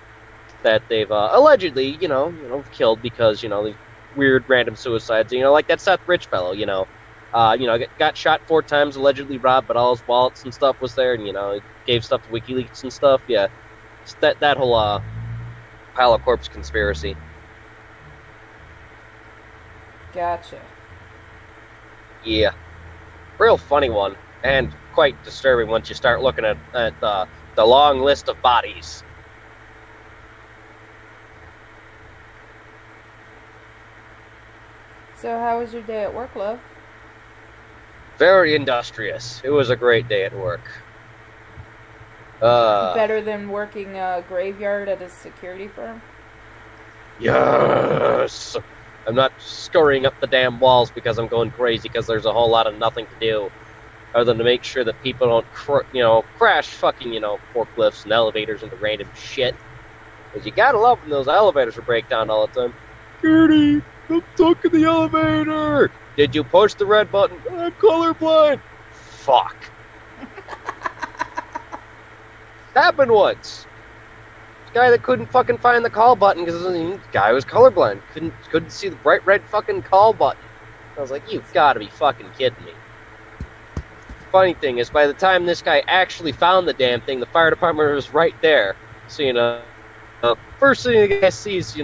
Speaker 4: that they've allegedly, you know, killed because, you know, these weird random suicides. You know, like that Seth Rich fellow, you know, got shot 4 times, allegedly robbed, but all his wallets and stuff was there, and, you know, he gave stuff to WikiLeaks and stuff. Yeah, it's that whole pile of corpse conspiracy.
Speaker 1: Gotcha.
Speaker 4: Yeah, real funny one, and quite disturbing once you start looking at the long list of bodies.
Speaker 1: So how was your day at work, love?
Speaker 4: Very industrious. It was a great day at work.
Speaker 1: Better than working a graveyard at a security firm?
Speaker 4: Yes! I'm not scurrying up the damn walls because I'm going crazy because there's a whole lot of nothing to do other than to make sure that people don't crash fucking, forklifts and elevators into random shit. Because you gotta love when those elevators will break down all the time. Gertie, I'm stuck in the elevator! Did you push the red button? I'm colorblind! Fuck. Happened once. This guy that couldn't fucking find the call button because the guy was colorblind. Couldn't see the bright red fucking call button. I was like, you've got to be fucking kidding me. Funny thing is, by the time this guy actually found the damn thing, the fire department was right there. So, first thing the guy sees,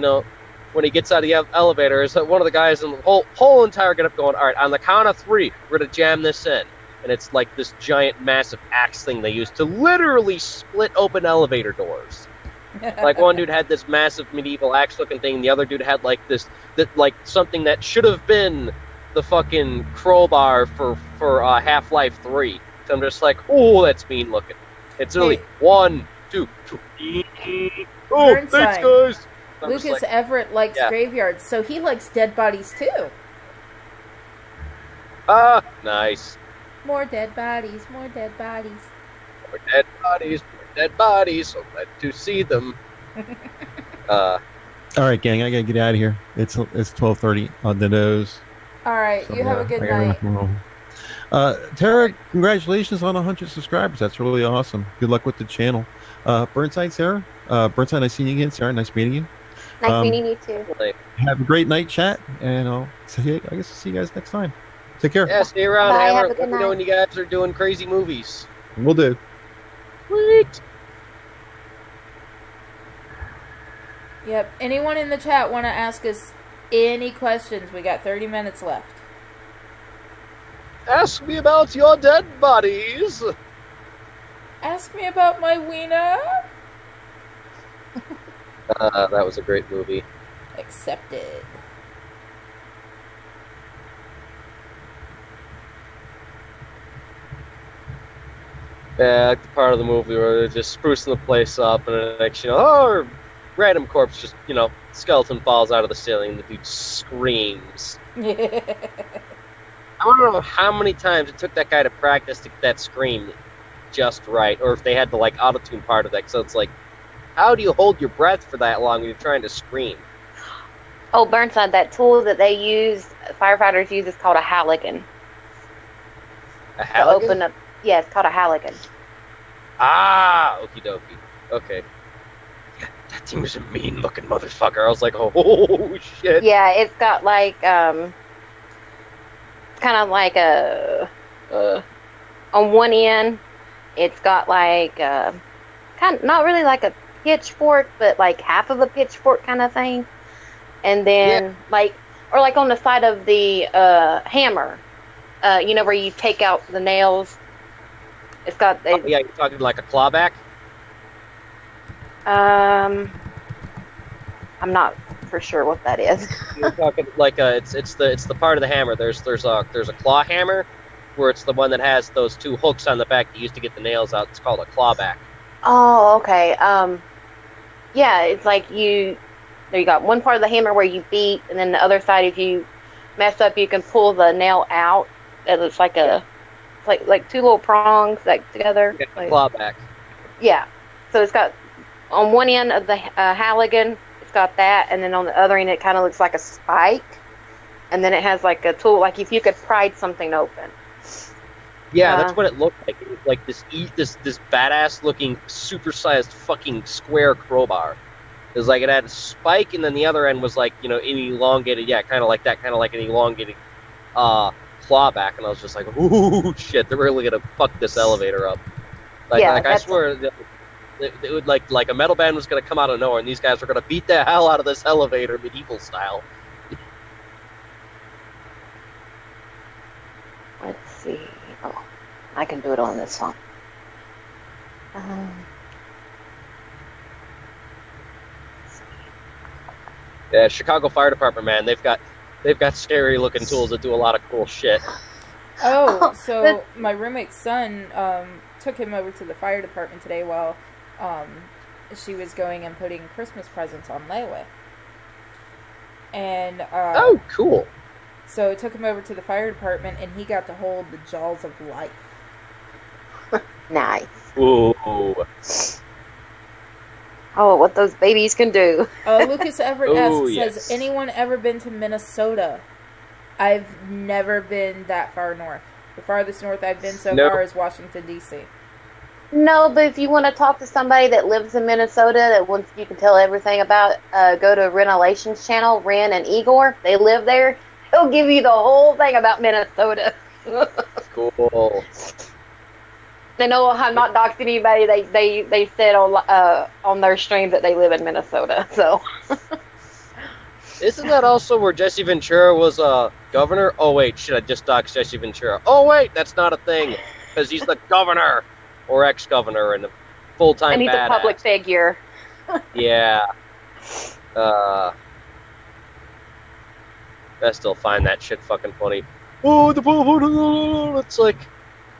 Speaker 4: when he gets out of the elevator is that one of the guys in the whole entire get up going, all right, on the count of 3, we're going to jam this in. And it's like this giant, massive axe thing they use to literally split open elevator doors. Like, one dude had this massive medieval axe-looking thing, and the other dude had like something that should have been the fucking crowbar for Half-Life 3. So I'm just like, oh, that's mean looking. It's really 1, 2, 3. Oh,
Speaker 1: Burnside.
Speaker 4: thanks, guys.
Speaker 1: Lucas Everett likes graveyards, so he likes dead bodies too.
Speaker 4: Ah, nice.
Speaker 1: More dead bodies, more dead bodies.
Speaker 4: More dead bodies, more dead bodies. So glad to see them.
Speaker 2: All right, gang, I gotta get out of here. It's 12:30 on the nose.
Speaker 1: All right,
Speaker 2: So,
Speaker 1: you have a good night.
Speaker 2: Terra, congratulations on 100 subscribers. That's really awesome. Good luck with the channel. Burnside, Sarah. Burnside, nice seeing you again. Sarah, nice meeting you.
Speaker 3: Nice meeting you too.
Speaker 2: Have a great night, chat, and I guess I'll see you guys next time. Take care.
Speaker 4: Yeah, stay around.
Speaker 3: Bye, have a
Speaker 4: Let
Speaker 3: good
Speaker 4: me know when you guys are doing crazy movies.
Speaker 2: We'll do.
Speaker 4: Sweet.
Speaker 1: Yep. Anyone in the chat want to ask us any questions? We got 30 minutes left.
Speaker 4: Ask me about your dead bodies.
Speaker 1: Ask me about my wiener.
Speaker 4: That was a great movie.
Speaker 1: Accepted.
Speaker 4: Yeah, like the part of the movie where they're just sprucing the place up, and the next, random corpse just, skeleton falls out of the ceiling, and the dude screams. I don't know how many times it took that guy to practice to get that scream just right, or if they had the like auto-tune part of that. So it's like, how do you hold your breath for that long when you're trying to scream?
Speaker 3: Oh, Burnside, that tool that they use, firefighters use, is called a halligan.
Speaker 4: A halligan?
Speaker 3: To open up. Yeah, it's called a halligan.
Speaker 4: Ah, okie dokie. Okay. Yeah, that thing was a mean-looking motherfucker. I was like, oh shit.
Speaker 3: Yeah, it's got like kind of like on one end, it's got like kind of not really like a pitchfork, but like half of a pitchfork kind of thing, and then like on the side of the hammer, you know, where you take out the nails. It's got.
Speaker 4: Oh, yeah, you're talking like a clawback.
Speaker 3: I'm not for sure what that is.
Speaker 4: You're talking like it's the part of the hammer. There's a claw hammer, where it's the one that has those two hooks on the back that used to get the nails out. It's called a clawback.
Speaker 3: Oh, okay. Yeah, it's like you got one part of the hammer where you beat, and then the other side, if you mess up, you can pull the nail out. It looks like like two little prongs like together.
Speaker 4: Yeah,
Speaker 3: like,
Speaker 4: clawback.
Speaker 3: Yeah. So it's got on one end of the halligan, it's got that, and then on the other end, it kind of looks like a spike, and then it has like a tool, like if you could pry something open.
Speaker 4: Yeah, that's what it looked like. It was like this badass looking supersized fucking square crowbar. It was like it had a spike, and then the other end was like, you know, an elongated, kind of like that, kind of like an elongated clawback. And I was just like, ooh, shit, they're really gonna fuck this elevator up. Like,
Speaker 3: Yeah,
Speaker 4: like I swear, it would like a metal band was gonna come out of nowhere, and these guys were gonna beat the hell out of this elevator, medieval style.
Speaker 3: Let's see. Oh, I can do it on this phone.
Speaker 4: Yeah, Chicago Fire Department, man, they've got scary looking tools that do a lot of cool shit.
Speaker 1: Oh, so my roommate's son took him over to the fire department today while she was going and putting Christmas presents on layaway. And
Speaker 4: oh, cool.
Speaker 1: So it took him over to the fire department, and he got to hold the jaws of life.
Speaker 3: Nice.
Speaker 4: Ooh.
Speaker 3: Oh, what those babies can do.
Speaker 1: Lucas Everett asks,
Speaker 4: yes.
Speaker 1: has anyone ever been to Minnesota? I've never been that far north. The farthest north I've been so far is Washington, D.C.
Speaker 3: No, but if you want to talk to somebody that lives in Minnesota that wants you can tell everything about, go to Renalations channel, Ren and Igor. They live there. He'll give you the whole thing about Minnesota.
Speaker 4: Cool.
Speaker 3: They know I'm not doxing anybody. They said on their stream that they live in Minnesota. So.
Speaker 4: Isn't that also where Jesse Ventura was governor? Oh wait, should I just dox Jesse Ventura? Oh wait, that's not a thing because he's the governor or ex-governor and a full-time
Speaker 3: and he's
Speaker 4: badass.
Speaker 3: a public figure.
Speaker 4: Yeah. I still find that shit fucking funny. Oh, it's like,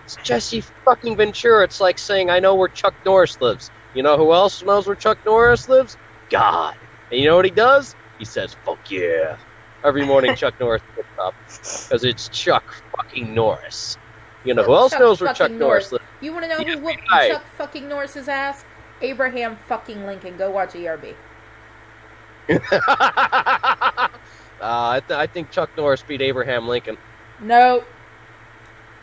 Speaker 4: it's Jesse fucking Ventura. It's like saying, I know where Chuck Norris lives. You know who else knows where Chuck Norris lives? God. And you know what he does? He says, fuck yeah. Every morning Chuck Norris gets up. Because it's Chuck fucking Norris. You know who else knows where Chuck Norris lives?
Speaker 1: You want to know who whooped Chuck fucking Norris's ass? Abraham fucking Lincoln. Go watch ERB.
Speaker 4: I think Chuck Norris beat Abraham Lincoln.
Speaker 1: No.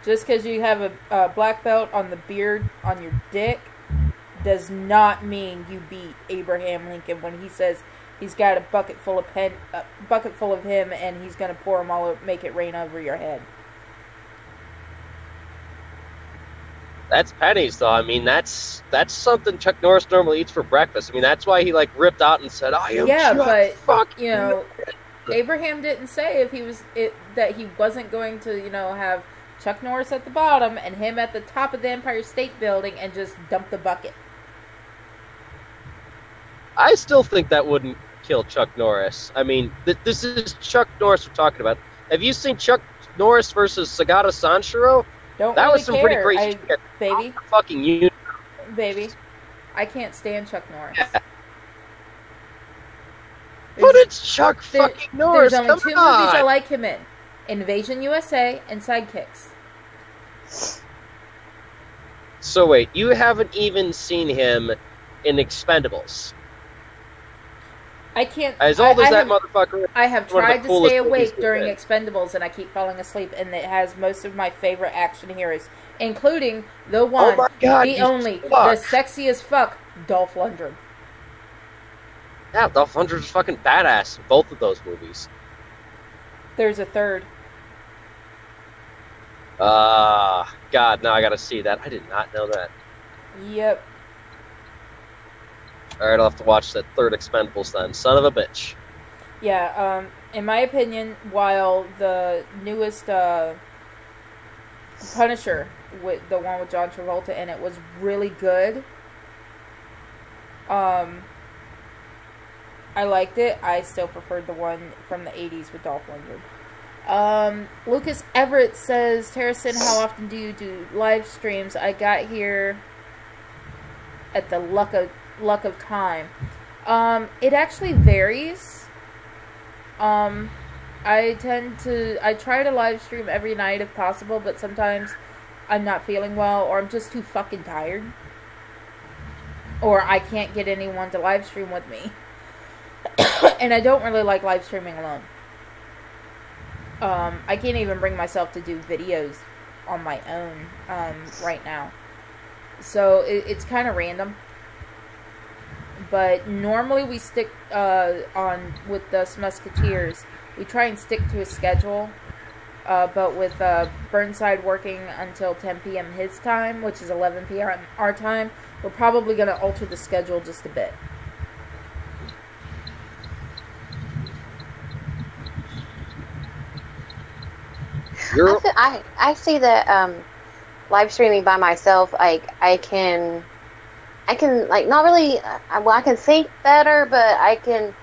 Speaker 1: Just because you have a black belt on the beard on your dick does not mean you beat Abraham Lincoln when he says he's got a bucket full of him and he's going to pour them all, make it rain over your head.
Speaker 4: That's pennies, though. I mean, that's something Chuck Norris normally eats for breakfast. I mean, that's why he like ripped out and said, "I am Chuck."
Speaker 1: But you know, Abraham didn't say that he wasn't going to, you know, have Chuck Norris at the bottom and him at the top of the Empire State Building and just dump the bucket.
Speaker 4: I still think that wouldn't kill Chuck Norris. I mean, this is Chuck Norris we're talking about. Have you seen Chuck Norris versus Sagata Sanshiro?
Speaker 1: That
Speaker 4: really
Speaker 1: was
Speaker 4: some pretty crazy shit.
Speaker 1: Baby.
Speaker 4: Fucking you.
Speaker 1: Baby. I can't stand Chuck Norris.
Speaker 4: Yeah. But it's Chuck fucking Norris.
Speaker 1: There's only two movies I like him in: Invasion USA and Sidekicks.
Speaker 4: So wait, you haven't even seen him in Expendables?
Speaker 1: I can't.
Speaker 4: As old as that motherfucker.
Speaker 1: I have tried to stay awake during Expendables, and I keep falling asleep. And it has most of my favorite action heroes, including the one,
Speaker 4: oh my God,
Speaker 1: the only, the sexy as fuck, Dolph Lundgren.
Speaker 4: Yeah, Dolph Lundgren's fucking badass in both of those movies.
Speaker 1: There's a third.
Speaker 4: God, now I gotta see that. I did not know that.
Speaker 1: Yep.
Speaker 4: Alright, I'll have to watch that third Expendables then. Son of a bitch.
Speaker 1: Yeah, in my opinion, while the newest Punisher, with the one with John Travolta in it, was really good, I liked it. I still preferred the one from the 80s with Dolph Lundgren. Lucas Everett says, Terracin, how often do you do live streams? I got here at the luck of time. It actually varies. I try to live stream every night if possible, but sometimes I'm not feeling well, or I'm just too fucking tired, or I can't get anyone to live stream with me. And I don't really like live streaming alone. I can't even bring myself to do videos on my own right now. So it's kind of random. But normally we stick with us Musketeers. We try and stick to a schedule. But with Burnside working until 10 p.m. his time, which is 11 p.m. our time, we're probably going to alter the schedule just a bit.
Speaker 3: I see that live streaming by myself, like I can like not really. Well, I can think better, but I don't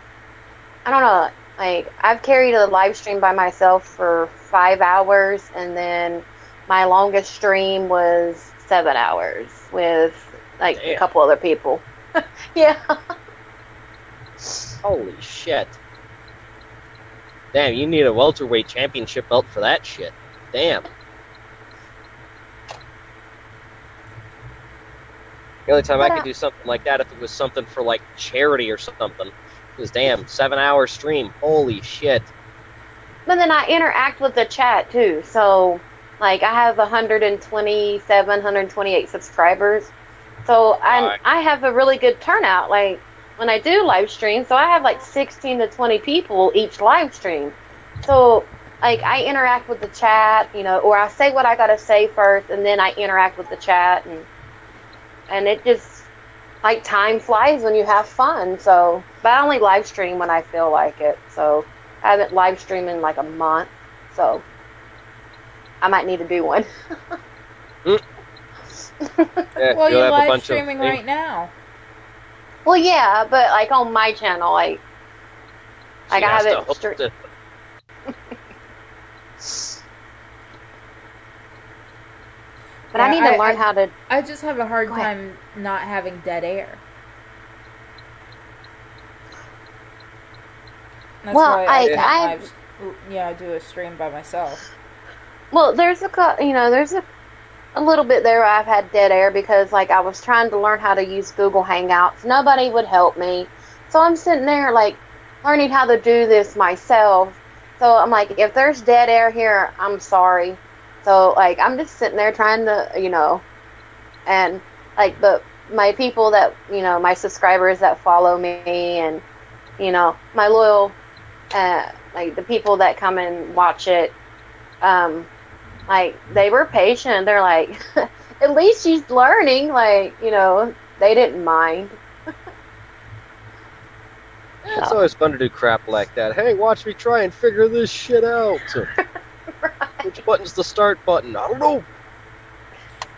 Speaker 3: know. Like I've carried a live stream by myself for 5 hours, and then my longest stream was 7 hours with like a couple other people. Yeah.
Speaker 4: Holy shit. Damn, you need a welterweight championship belt for that shit. Damn. The only time I could do something like that if it was something for, like, charity or something. Because, damn, 7-hour stream. Holy shit.
Speaker 3: But then I interact with the chat, too. So, like, I have 127, 128 subscribers. So, I have a really good turnout. Like, when I do live stream, so I have like 16 to 20 people each live stream. So, like, I interact with the chat, you know, or I say what I gotta say first, and then I interact with the chat, and it just, like, time flies when you have fun. So, but I only live stream when I feel like it. So, I haven't live streamed in like a month. So, I might need to do one.
Speaker 4: Yeah,
Speaker 1: well, you're live streaming right now.
Speaker 3: Well, yeah, but like on my channel, like I have it. But yeah, I need to learn how to.
Speaker 1: I just have a hard time not having dead air. That's why I do a stream by myself.
Speaker 3: Well, there's a little bit there where I've had dead air because, like, I was trying to learn how to use Google Hangouts. Nobody would help me. So I'm sitting there, like, learning how to do this myself. So I'm like, if there's dead air here, I'm sorry. So, like, I'm just sitting there trying to, you know, and, like, but my people that, you know, my subscribers that follow me and, you know, my loyal, like, the people that come and watch it, like, they were patient. They're like, at least she's learning. Like, you know, they didn't mind.
Speaker 4: It's always fun to do crap like that. Hey, watch me try and figure this shit out.
Speaker 3: Right.
Speaker 4: Which button's the start button? I don't know.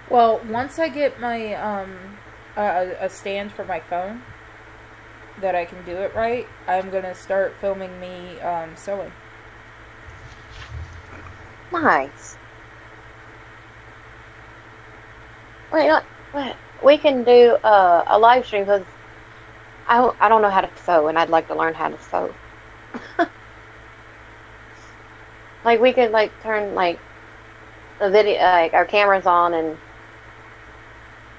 Speaker 1: Well, once I get my, a stand for my phone that I can do it right, I'm going to start filming me, sewing.
Speaker 3: Nice. Wait, we can do a live stream because I don't know how to sew, and I'd like to learn how to sew. Like we could like turn like the video, like our cameras on, and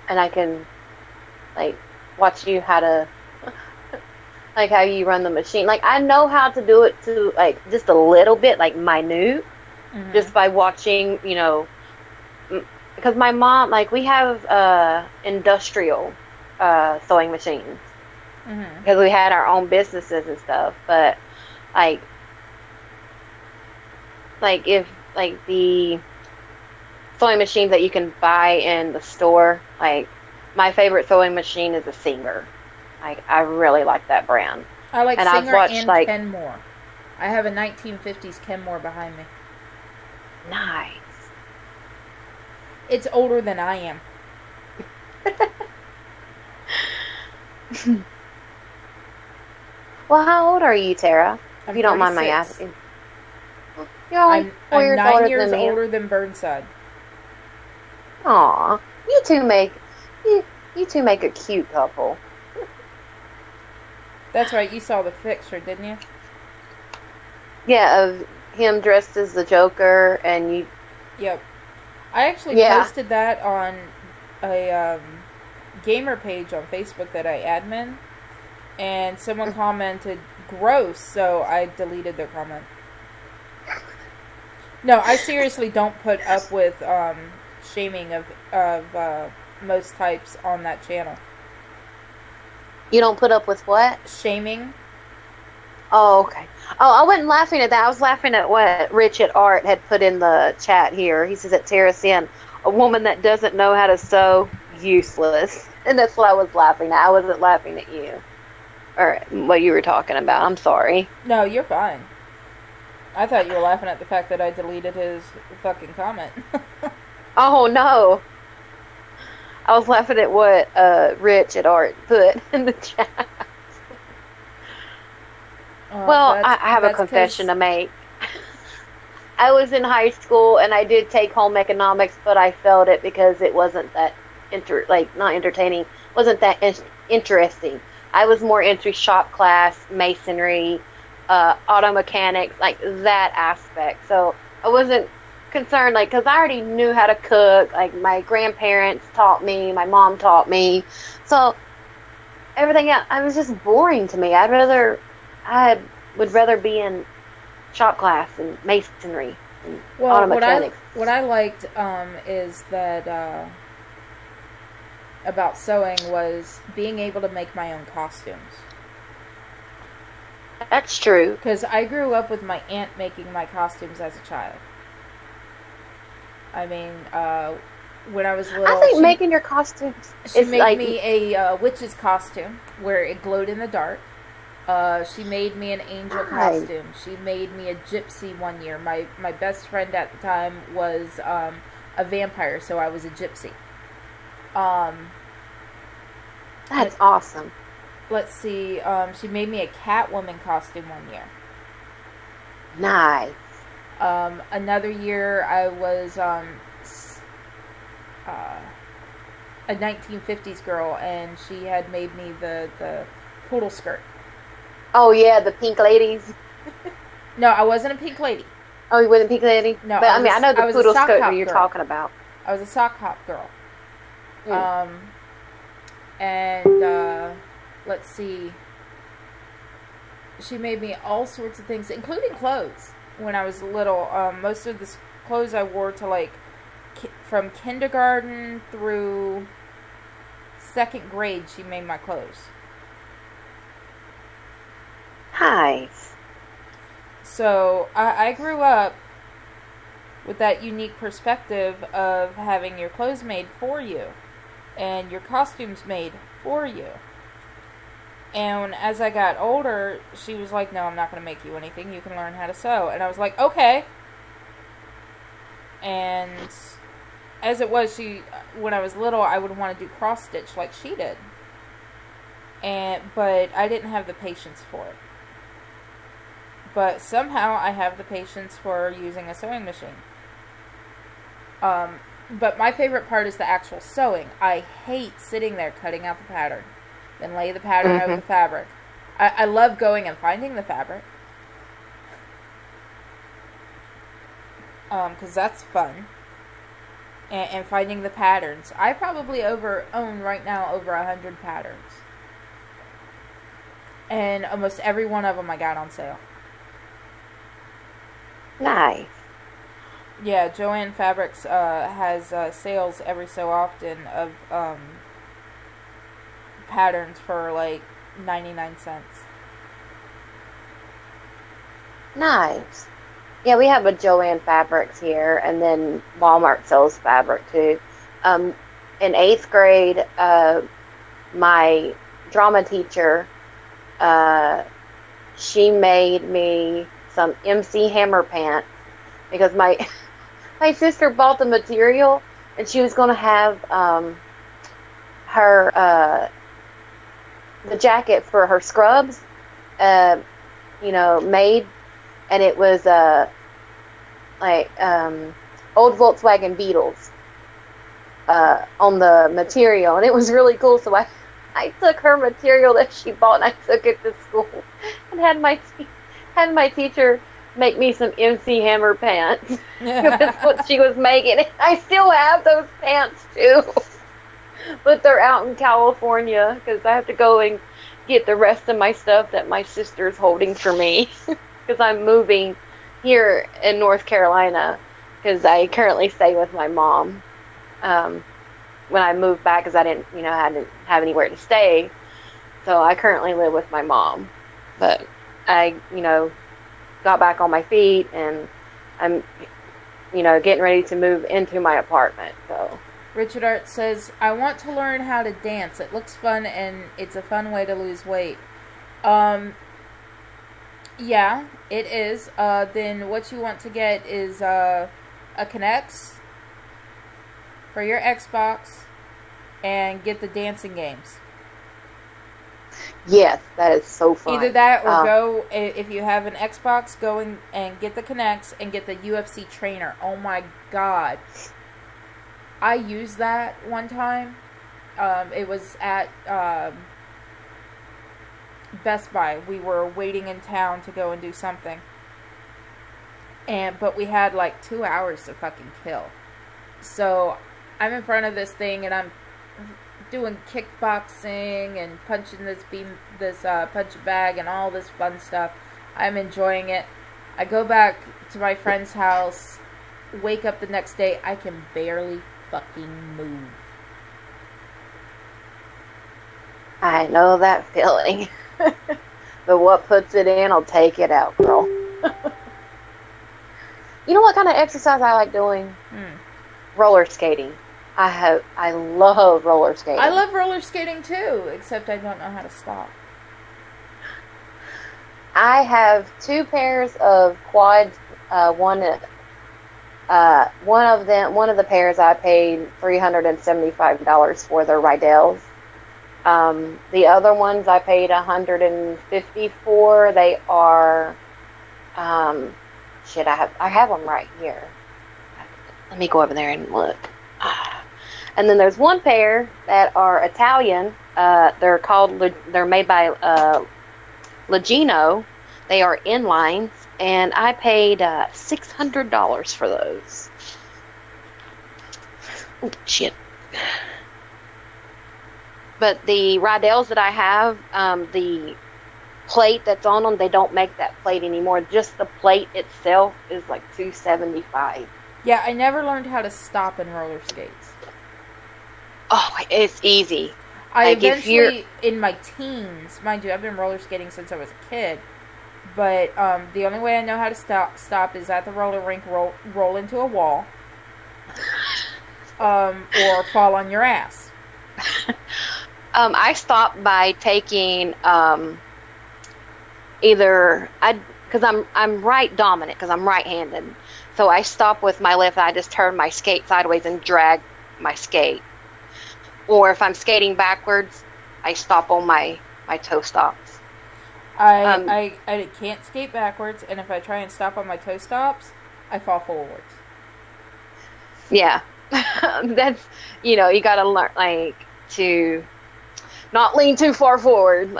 Speaker 3: I can like watch you how to like how you run the machine. Like I know how to do it to like just a little bit, like minute, just by watching, you know, because my mom, like we have industrial sewing machines because we had our own businesses and stuff, but like if like the sewing machines that you can buy in the store, like my favorite sewing machine is a Singer. Like I really like that brand.
Speaker 1: I like
Speaker 3: and
Speaker 1: Singer
Speaker 3: I've watched,
Speaker 1: and
Speaker 3: like,
Speaker 1: Kenmore. I have a 1950s Kenmore behind me.
Speaker 3: Nice.
Speaker 1: It's older than I am.
Speaker 3: Well, how old are you, Tara? If
Speaker 1: I'm
Speaker 3: you don't mind my
Speaker 1: 36.
Speaker 3: asking. You're only 4
Speaker 1: I'm
Speaker 3: years
Speaker 1: 9
Speaker 3: older
Speaker 1: years
Speaker 3: than me.
Speaker 1: older than Burnside.
Speaker 3: Aw, you two make a cute couple.
Speaker 1: That's right, you saw the picture, didn't you?
Speaker 3: Yeah, of him dressed as the Joker, and you.
Speaker 1: Yep. I actually posted that on a gamer page on Facebook that I admin, and someone commented, gross, so I deleted their comment. No, I seriously don't put up with shaming of most types on that channel.
Speaker 3: You don't put up with what?
Speaker 1: Shaming.
Speaker 3: Oh, okay. Oh, I wasn't laughing at that. I was laughing at what Rich at Art had put in the chat here. He says at Terra Sin, a woman that doesn't know how to sew, useless. And that's what I was laughing at. I wasn't laughing at you. Or what you were talking about. I'm sorry.
Speaker 1: No, you're fine. I thought you were laughing at the fact that I deleted his fucking comment.
Speaker 3: Oh, no. I was laughing at what Rich at Art put in the chat. Well, I have a confession to make. I was in high school and I did take home economics, but I failed it because it wasn't that not entertaining, wasn't that interesting. I was more into shop class, masonry, auto mechanics, like that aspect. So I wasn't concerned, like, because I already knew how to cook. Like my grandparents taught me, my mom taught me. So everything else, it was just boring to me. I would rather be in shop class and masonry and auto mechanics.
Speaker 1: What I liked is that about sewing was being able to make my own costumes.
Speaker 3: That's true.
Speaker 1: Because I grew up with my aunt making my costumes as a child. I mean, when I was little,
Speaker 3: I think making your costumes.
Speaker 1: She made me a witch's costume where it glowed in the dark. She made me an angel costume. She made me a gypsy one year. My best friend at the time was a vampire, so I was a gypsy.
Speaker 3: That's awesome.
Speaker 1: Let's see. She made me a Catwoman costume one year.
Speaker 3: Nice.
Speaker 1: Another year, I was a 1950s girl, and she had made me the poodle skirt.
Speaker 3: Oh, yeah, the pink ladies.
Speaker 1: No, I wasn't a pink lady.
Speaker 3: Oh, you wasn't a pink lady?
Speaker 1: No,
Speaker 3: but I mean, I know the poodle skirt that you're talking about.
Speaker 1: I was a sock hop girl. And let's see. She made me all sorts of things, including clothes. When I was little, most of the clothes I wore to like from kindergarten through 2nd grade, she made my clothes.
Speaker 3: Nice.
Speaker 1: So I grew up with that unique perspective of having your clothes made for you and your costumes made for you. And as I got older, she was like, no, I'm not going to make you anything. You can learn how to sew. And I was like, okay. And as it was, when I was little, I would want to do cross-stitch like she did. But I didn't have the patience for it. But somehow I have the patience for using a sewing machine. But my favorite part is the actual sewing. I hate sitting there cutting out the pattern. Then lay the pattern over the fabric. I love going and finding the fabric. because that's fun. And finding the patterns. I probably own right now over 100 patterns. And almost every one of them I got on sale.
Speaker 3: Nice.
Speaker 1: Yeah, Joann Fabrics has sales every so often of patterns for like 99 cents.
Speaker 3: Nice. Yeah, we have a Joann Fabrics here, and then Walmart sells fabric too. In 8th grade, my drama teacher, she made me some MC Hammer pants because my sister bought the material, and she was going to have her the jacket for her scrubs, made, and it was old Volkswagen Beetles on the material, and it was really cool. So I took her material that she bought, and I took it to school and had my teacher make me some MC Hammer pants. That's what she was making. And I still have those pants too, but they're out in California because I have to go and get the rest of my stuff that my sister's holding for me because I'm moving here in North Carolina because I currently stay with my mom. When I moved back, because I didn't have anywhere to stay, so I currently live with my mom. But I, got back on my feet, and I'm, getting ready to move into my apartment. So
Speaker 1: Richard Art says, I want to learn how to dance. It looks fun, and it's a fun way to lose weight. Yeah, it is. Then what you want to get is a Kinect for your Xbox and get the dancing games.
Speaker 3: Yes, that is so fun.
Speaker 1: Either that or go, if you have an Xbox, go and get the Kinects and get the UFC trainer. Oh my god. I used that one time. It was at Best Buy. We were waiting in town to go and do something. But we had like 2 hours to fucking kill. So I'm in front of this thing and I'm doing kickboxing and punching this punch bag and all this fun stuff. I'm enjoying it. I go back to my friend's house, wake up the next day, I can barely fucking move.
Speaker 3: I know that feeling. But what puts it in, I'll take it out, girl. You know what kind of exercise I like doing? Roller skating. I love roller skating.
Speaker 1: I love roller skating too, except I don't know how to stop.
Speaker 3: I have 2 pairs of quads. One of the pairs I paid $375 for. They're Rydell's. The other ones I paid $150 for. They are I have them right here. Let me go over there and look. And then there's one pair that are Italian. They're made by Legino. They are inlines, and I paid $600 for those. Oh, shit. But the Rydell's that I have, the plate that's on them, they don't make that plate anymore. Just the plate itself is like $275.
Speaker 1: Yeah, I never learned how to stop in roller skates.
Speaker 3: Oh, it's easy.
Speaker 1: I eventually, in my teens, mind you, I've been roller skating since I was a kid, but the only way I know how to stop is at the roller rink, roll into a wall, or fall on your ass.
Speaker 3: I stopped by taking because I'm right dominant, because I'm right-handed. So I stop with my left, and I just turn my skate sideways and drag my skate. Or if I'm skating backwards, I stop on my toe stops.
Speaker 1: I can't skate backwards, and if I try and stop on my toe stops, I fall forwards.
Speaker 3: Yeah. That's, you gotta learn, to not lean too far forward.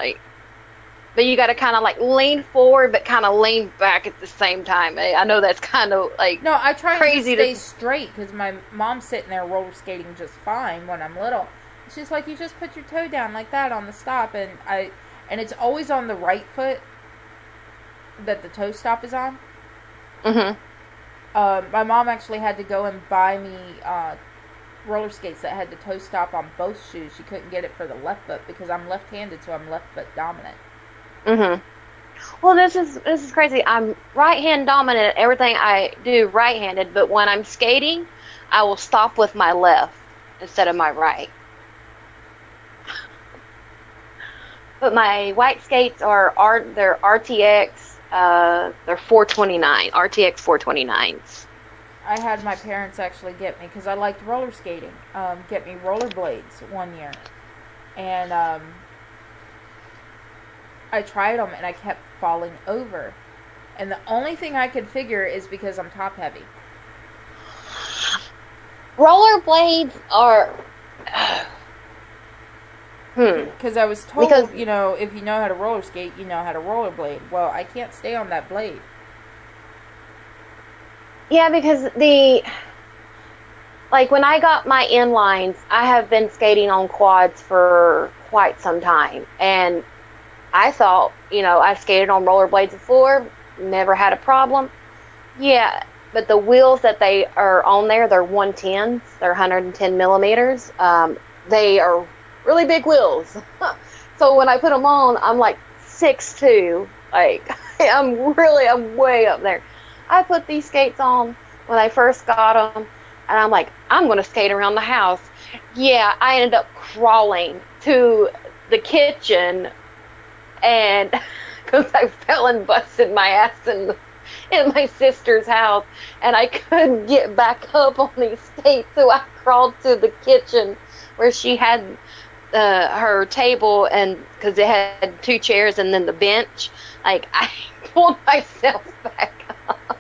Speaker 3: but you got to kind of like lean forward, but kind of lean back at the same time. I know that's kind of like
Speaker 1: no. I try
Speaker 3: crazy
Speaker 1: and just stay straight because my mom's sitting there roller skating just fine when I'm little. She's like, you just put your toe down like that on the stop, and it's always on the right foot that the toe stop is on.
Speaker 3: Mhm.
Speaker 1: My mom actually had to go and buy me roller skates that had the toe stop on both shoes. She couldn't get it for the left foot because I'm left-handed, so I'm left foot dominant.
Speaker 3: Mhm. Well, this is crazy. I'm right hand dominant. Everything I do right-handed, but when I'm skating, I will stop with my left instead of my right. But my white skates they're RTX. They're 429 RTX 429s.
Speaker 1: I had my parents actually get me, because I liked roller skating, get me rollerblades one year. And I tried them and I kept falling over. And the only thing I could figure is because I'm top heavy.
Speaker 3: Rollerblades are...
Speaker 1: Because I was told, if you know how to roller skate, you know how to rollerblade. Well, I can't stay on that blade.
Speaker 3: Yeah, because when I got my inlines, I have been skating on quads for quite some time. And I thought, I've skated on rollerblades before, never had a problem. Yeah, but the wheels that they are on there, they're 110s. They're 110 millimeters. They are really big wheels. So when I put them on, I'm like 6'2". Like, I'm way up there. I put these skates on when I first got them, and I'm like, I'm going to skate around the house. Yeah, I ended up crawling to the kitchen, and because I fell and busted my ass in my sister's house, and I couldn't get back up on these skates, so I crawled to the kitchen where she had her table, and because it had 2 chairs and then the bench, like, I pulled myself back up.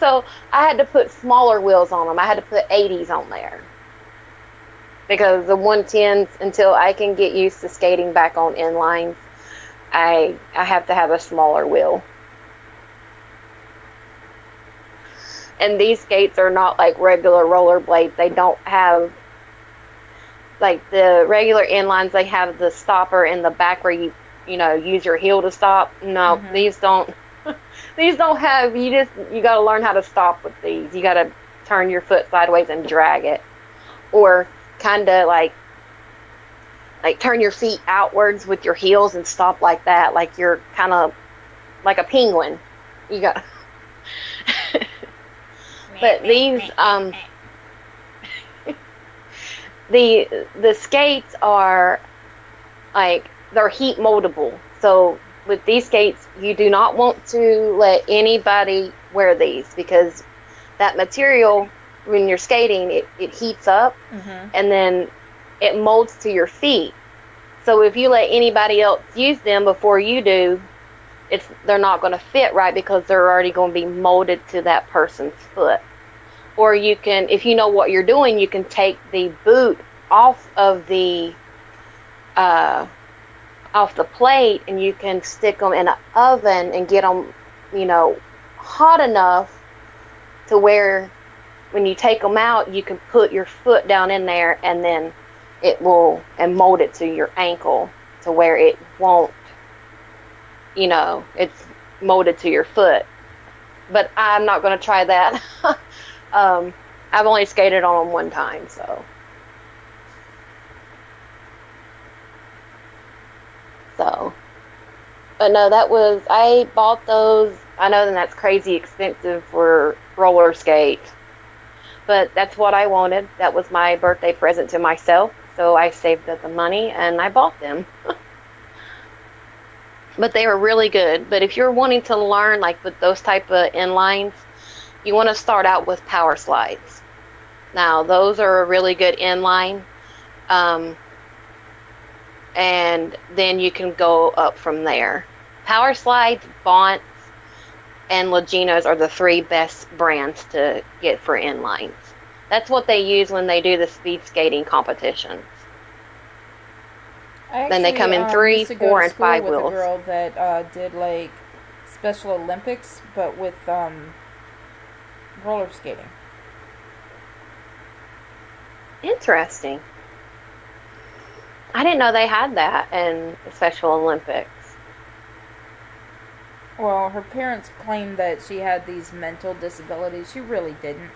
Speaker 3: So I had to put smaller wheels on them. I had to put 80s on there, because the 110s, until I can get used to skating back on inlines, I have to have a smaller wheel. And these skates are not like regular rollerblades. They don't have, like the regular inlines, they have the stopper in the back where you use your heel to stop. No, these don't. These don't have. You got to learn how to stop with these. You got to turn your foot sideways and drag it, or kind of like turn your feet outwards with your heels and stop like that, like you're kind of like a penguin. You got. But these the skates are like, they're heat moldable. So with these skates, you do not want to let anybody wear these, because that material, when you're skating, it heats up, and then it molds to your feet. So if you let anybody else use them before you do, they're not going to fit right, because they're already going to be molded to that person's foot. Or you can, if you know what you're doing, you can take the boot off of the plate, and you can stick them in an oven and get them, hot enough to where when you take them out, you can put your foot down in there, and then it will, and mold it to your ankle to where it won't, it's molded to your foot. But I'm not going to try that. I've only skated on them one time, so. But no, I bought those. I know that that's crazy expensive for roller skates, but that's what I wanted. That was my birthday present to myself, so I saved up the money and I bought them. But they were really good. But if you're wanting to learn, like with those type of inlines, you want to start out with power slides. Now, those are a really good inline. And then you can go up from there. Power slides, Bonts, and Legino's are the 3 best brands to get for inlines. That's what they use when they do the speed skating competitions. Then they come in 3,
Speaker 1: used to go
Speaker 3: 4,
Speaker 1: to
Speaker 3: and
Speaker 1: school
Speaker 3: 5
Speaker 1: with
Speaker 3: wheels.
Speaker 1: a girl that did like Special Olympics, but with roller skating.
Speaker 3: Interesting. I didn't know they had that in the Special Olympics.
Speaker 1: Well, her parents claimed that she had these mental disabilities. She really didn't.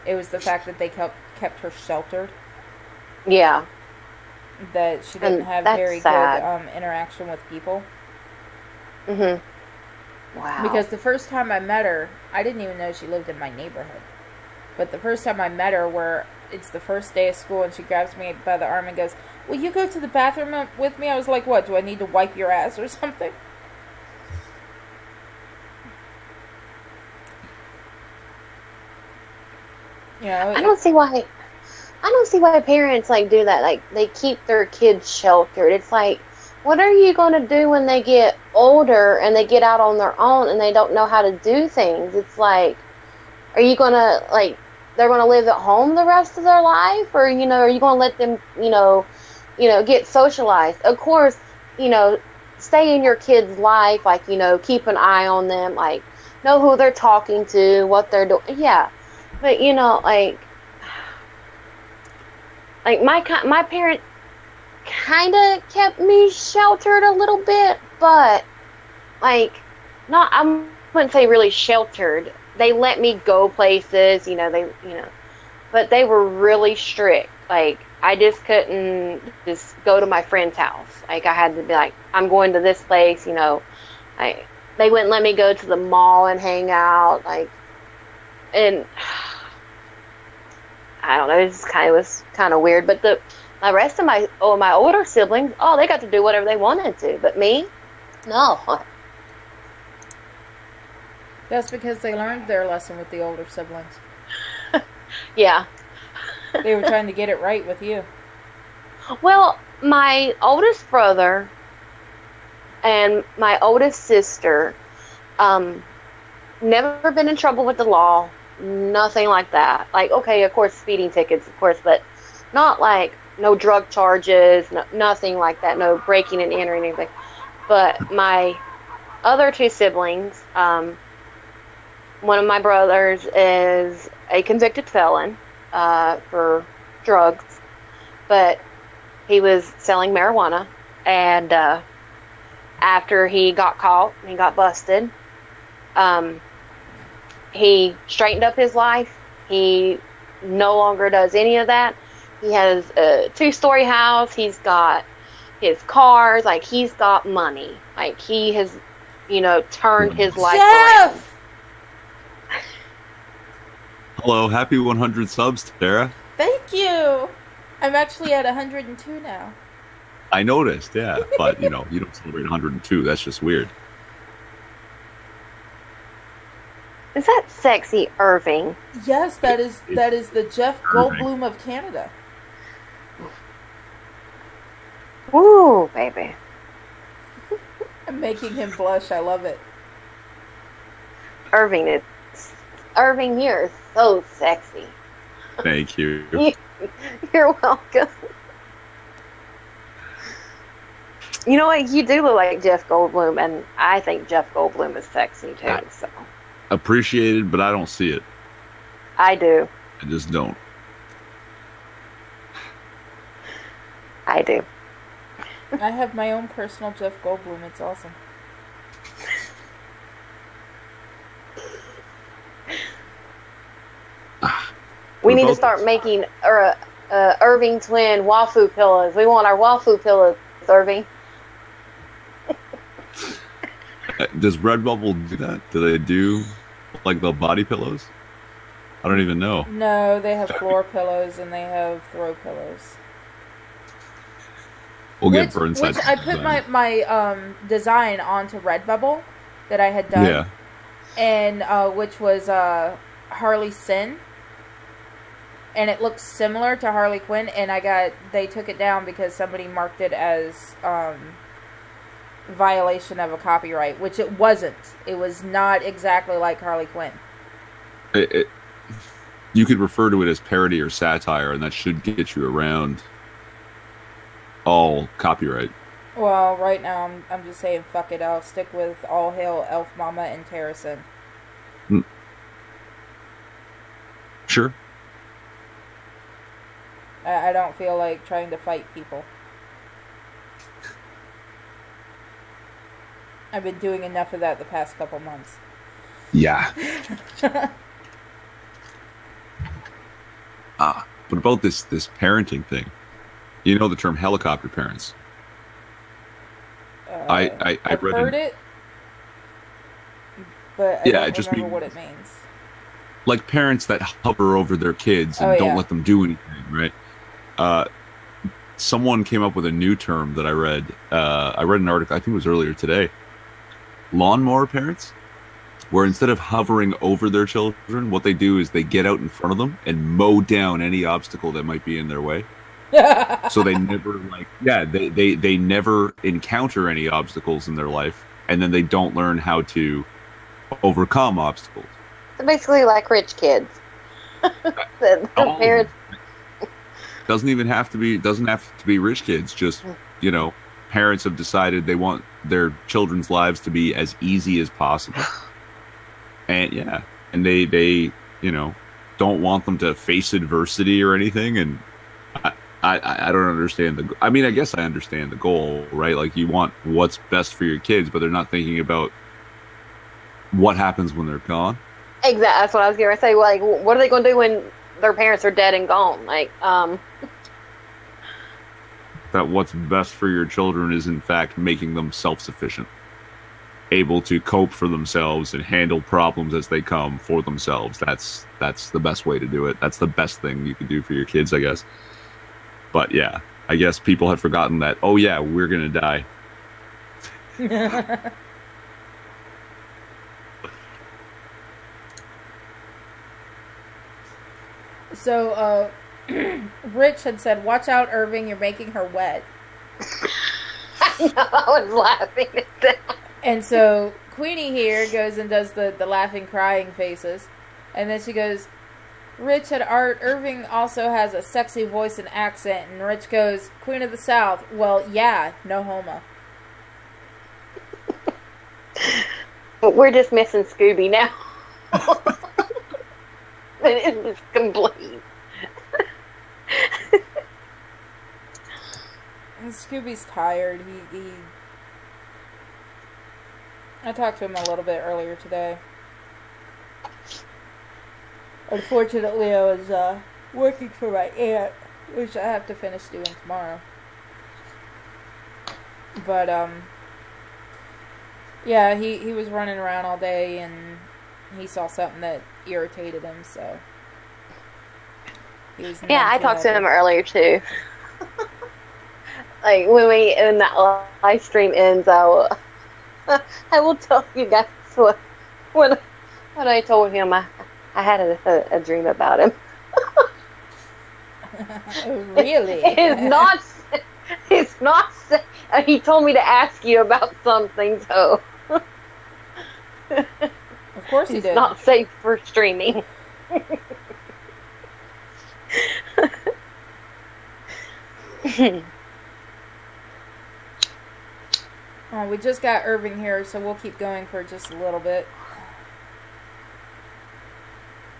Speaker 1: It was the fact that they kept her sheltered.
Speaker 3: Yeah.
Speaker 1: That she didn't have very good interaction with people.
Speaker 3: Wow.
Speaker 1: Because the first time I met her, I didn't even know she lived in my neighborhood. But the first time I met her, where it's the first day of school, and she grabs me by the arm and goes, "Will you go to the bathroom with me?" I was like, "What, do I need to wipe your ass or something?" You know,
Speaker 3: I don't see why parents like do that. Like they keep their kids sheltered. It's like, what are you going to do when they get older and they get out on their own and they don't know how to do things? It's like, are you going to like they're going to live at home the rest of their life, or are you going to let them get socialized? Of course, stay in your kid's life, like keep an eye on them, like know who they're talking to, what they're doing. Yeah. But like my parents kind of kept me sheltered a little bit, but like I wouldn't say really sheltered. They let me go places, but they were really strict. Like I just couldn't just go to my friend's house. Like I had to be like, I'm going to this place, they wouldn't let me go to the mall and hang out, and I don't know, it just was kind of weird. But the rest of my older siblings, they got to do whatever they wanted to. But me, no.
Speaker 1: That's because they learned their lesson with the older siblings.
Speaker 3: Yeah.
Speaker 1: They were trying to get it right with you.
Speaker 3: Well, my oldest brother and my oldest sister, never been in trouble with the law. Nothing like that. Like, okay, of course, speeding tickets, of course, but not like no drug charges, nothing like that, no breaking and entering, anything. But my other 2 siblings, one of my brothers is a convicted felon for drugs, but he was selling marijuana, and after he got caught, he got busted, he straightened up his life. He no longer does any of that. He has a 2-story house. He's got his cars. Like, he's got money. Like, he has, turned his life around.
Speaker 6: Hello, happy 100 subs, Terra.
Speaker 1: Thank you. I'm actually at 102 now.
Speaker 6: I noticed, yeah. But, you don't celebrate 102. That's just weird.
Speaker 3: Is that sexy Irving?
Speaker 1: Yes, that is the Jeff Goldblum of Canada.
Speaker 3: Ooh, baby.
Speaker 1: I'm making him blush. I love it.
Speaker 3: Irving, you're so sexy.
Speaker 6: Thank you.
Speaker 3: You're welcome. You know what? You do look like Jeff Goldblum, and I think Jeff Goldblum is sexy too. So.
Speaker 6: Appreciated, but I don't see it.
Speaker 3: I do.
Speaker 6: I just don't.
Speaker 3: I do.
Speaker 1: I have my own personal Jeff Goldblum. It's awesome.
Speaker 3: We need to start making Irving twin Wafu pillows. We want our Wafu pillows, Irving.
Speaker 6: Does Redbubble do that? Do they do like the body pillows? I don't even know.
Speaker 1: No, they have floor pillows and they have throw pillows.
Speaker 6: We'll get Burnside.
Speaker 1: Which I put my design onto Redbubble that I had done.
Speaker 6: Yeah.
Speaker 1: And which was Harley Sin. And it looks similar to Harley Quinn, and they took it down because somebody marked it as violation of a copyright, which it wasn't. It was not exactly like Harley Quinn.
Speaker 6: You could refer to it as parody or satire, and that should get you around all copyright.
Speaker 1: Well, right now I'm just saying fuck it. I'll stick with All Hail Elf Mama and Terra.
Speaker 6: Sure.
Speaker 1: I don't feel like trying to fight people. I've been doing enough of that the past couple months.
Speaker 6: Yeah. But about this parenting thing, you know the term helicopter parents.
Speaker 1: I've
Speaker 6: read
Speaker 1: heard it, but I don't remember what it means.
Speaker 6: Like parents that hover over their kids and don't let them do anything, right? Someone came up with a new term that I read. I read an article, I think it was earlier today. Lawnmower parents, where instead of hovering over their children, what they do is they get out in front of them and mow down any obstacle that might be in their way. So they never they never encounter any obstacles in their life, and then they don't learn how to overcome obstacles.
Speaker 3: So basically like rich kids. The parents
Speaker 6: doesn't have to be rich kids, just parents have decided they want their children's lives to be as easy as possible. And they don't want them to face adversity or anything. And I don't understand I guess I understand the goal, right? Like you want what's best for your kids, but they're not thinking about what happens when they're gone.
Speaker 3: Exactly. That's what I was going to say. Like, what are they going to do when their parents are dead and gone? Like,
Speaker 6: that what's best for your children is in fact making them self-sufficient, able to cope for themselves and handle problems as they come for themselves. That's the best way to do it. That's the best thing you can do for your kids, I guess. But yeah, I guess people have forgotten that, oh yeah, we're going to die.
Speaker 1: So, Rich had said, watch out, Irving, you're making her wet.
Speaker 3: I was laughing at that.
Speaker 1: And so, Queenie here goes and does the laughing, crying faces. And then she goes, Rich at art, Irving also has a sexy voice and accent. And Rich goes, Queen of the South, well, yeah, no homo.
Speaker 3: But we're just missing Scooby now. It is complete.
Speaker 1: Scooby's tired. I talked to him a little bit earlier today. Unfortunately, I was working for my aunt, which I have to finish doing tomorrow. But yeah, he was running around all day, and he saw something that irritated him, so he was
Speaker 3: I talked to him earlier too. Like when that live stream ends, I will tell you guys when I told him I had a dream about him.
Speaker 1: Really?
Speaker 3: It's not. He told me to ask you about something, so.
Speaker 1: Of course he did.
Speaker 3: It's not safe for streaming.
Speaker 1: We just got Irving here, so we'll keep going for just a little bit.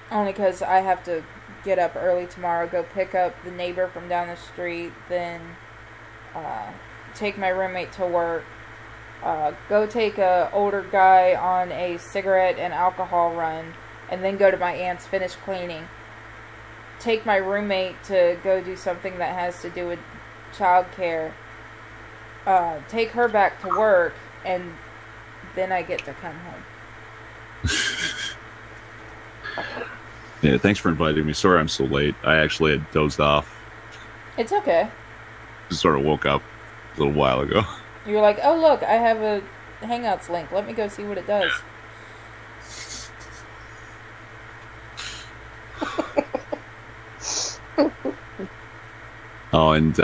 Speaker 1: Only because I have to get up early tomorrow, go pick up the neighbor from down the street, then take my roommate to work, go take a older guy on a cigarette and alcohol run, and then go to my aunt's, finish cleaning. Take my roommate to go do something that has to do with childcare. Take her back to work, and then I get to come home.
Speaker 6: Yeah, thanks for inviting me. Sorry I'm so late. I actually had dozed off.
Speaker 1: It's okay.
Speaker 6: Just sort of woke up a little while ago.
Speaker 1: You were like, oh look, I have a Hangouts link. Let me go see what it does.
Speaker 6: Oh, and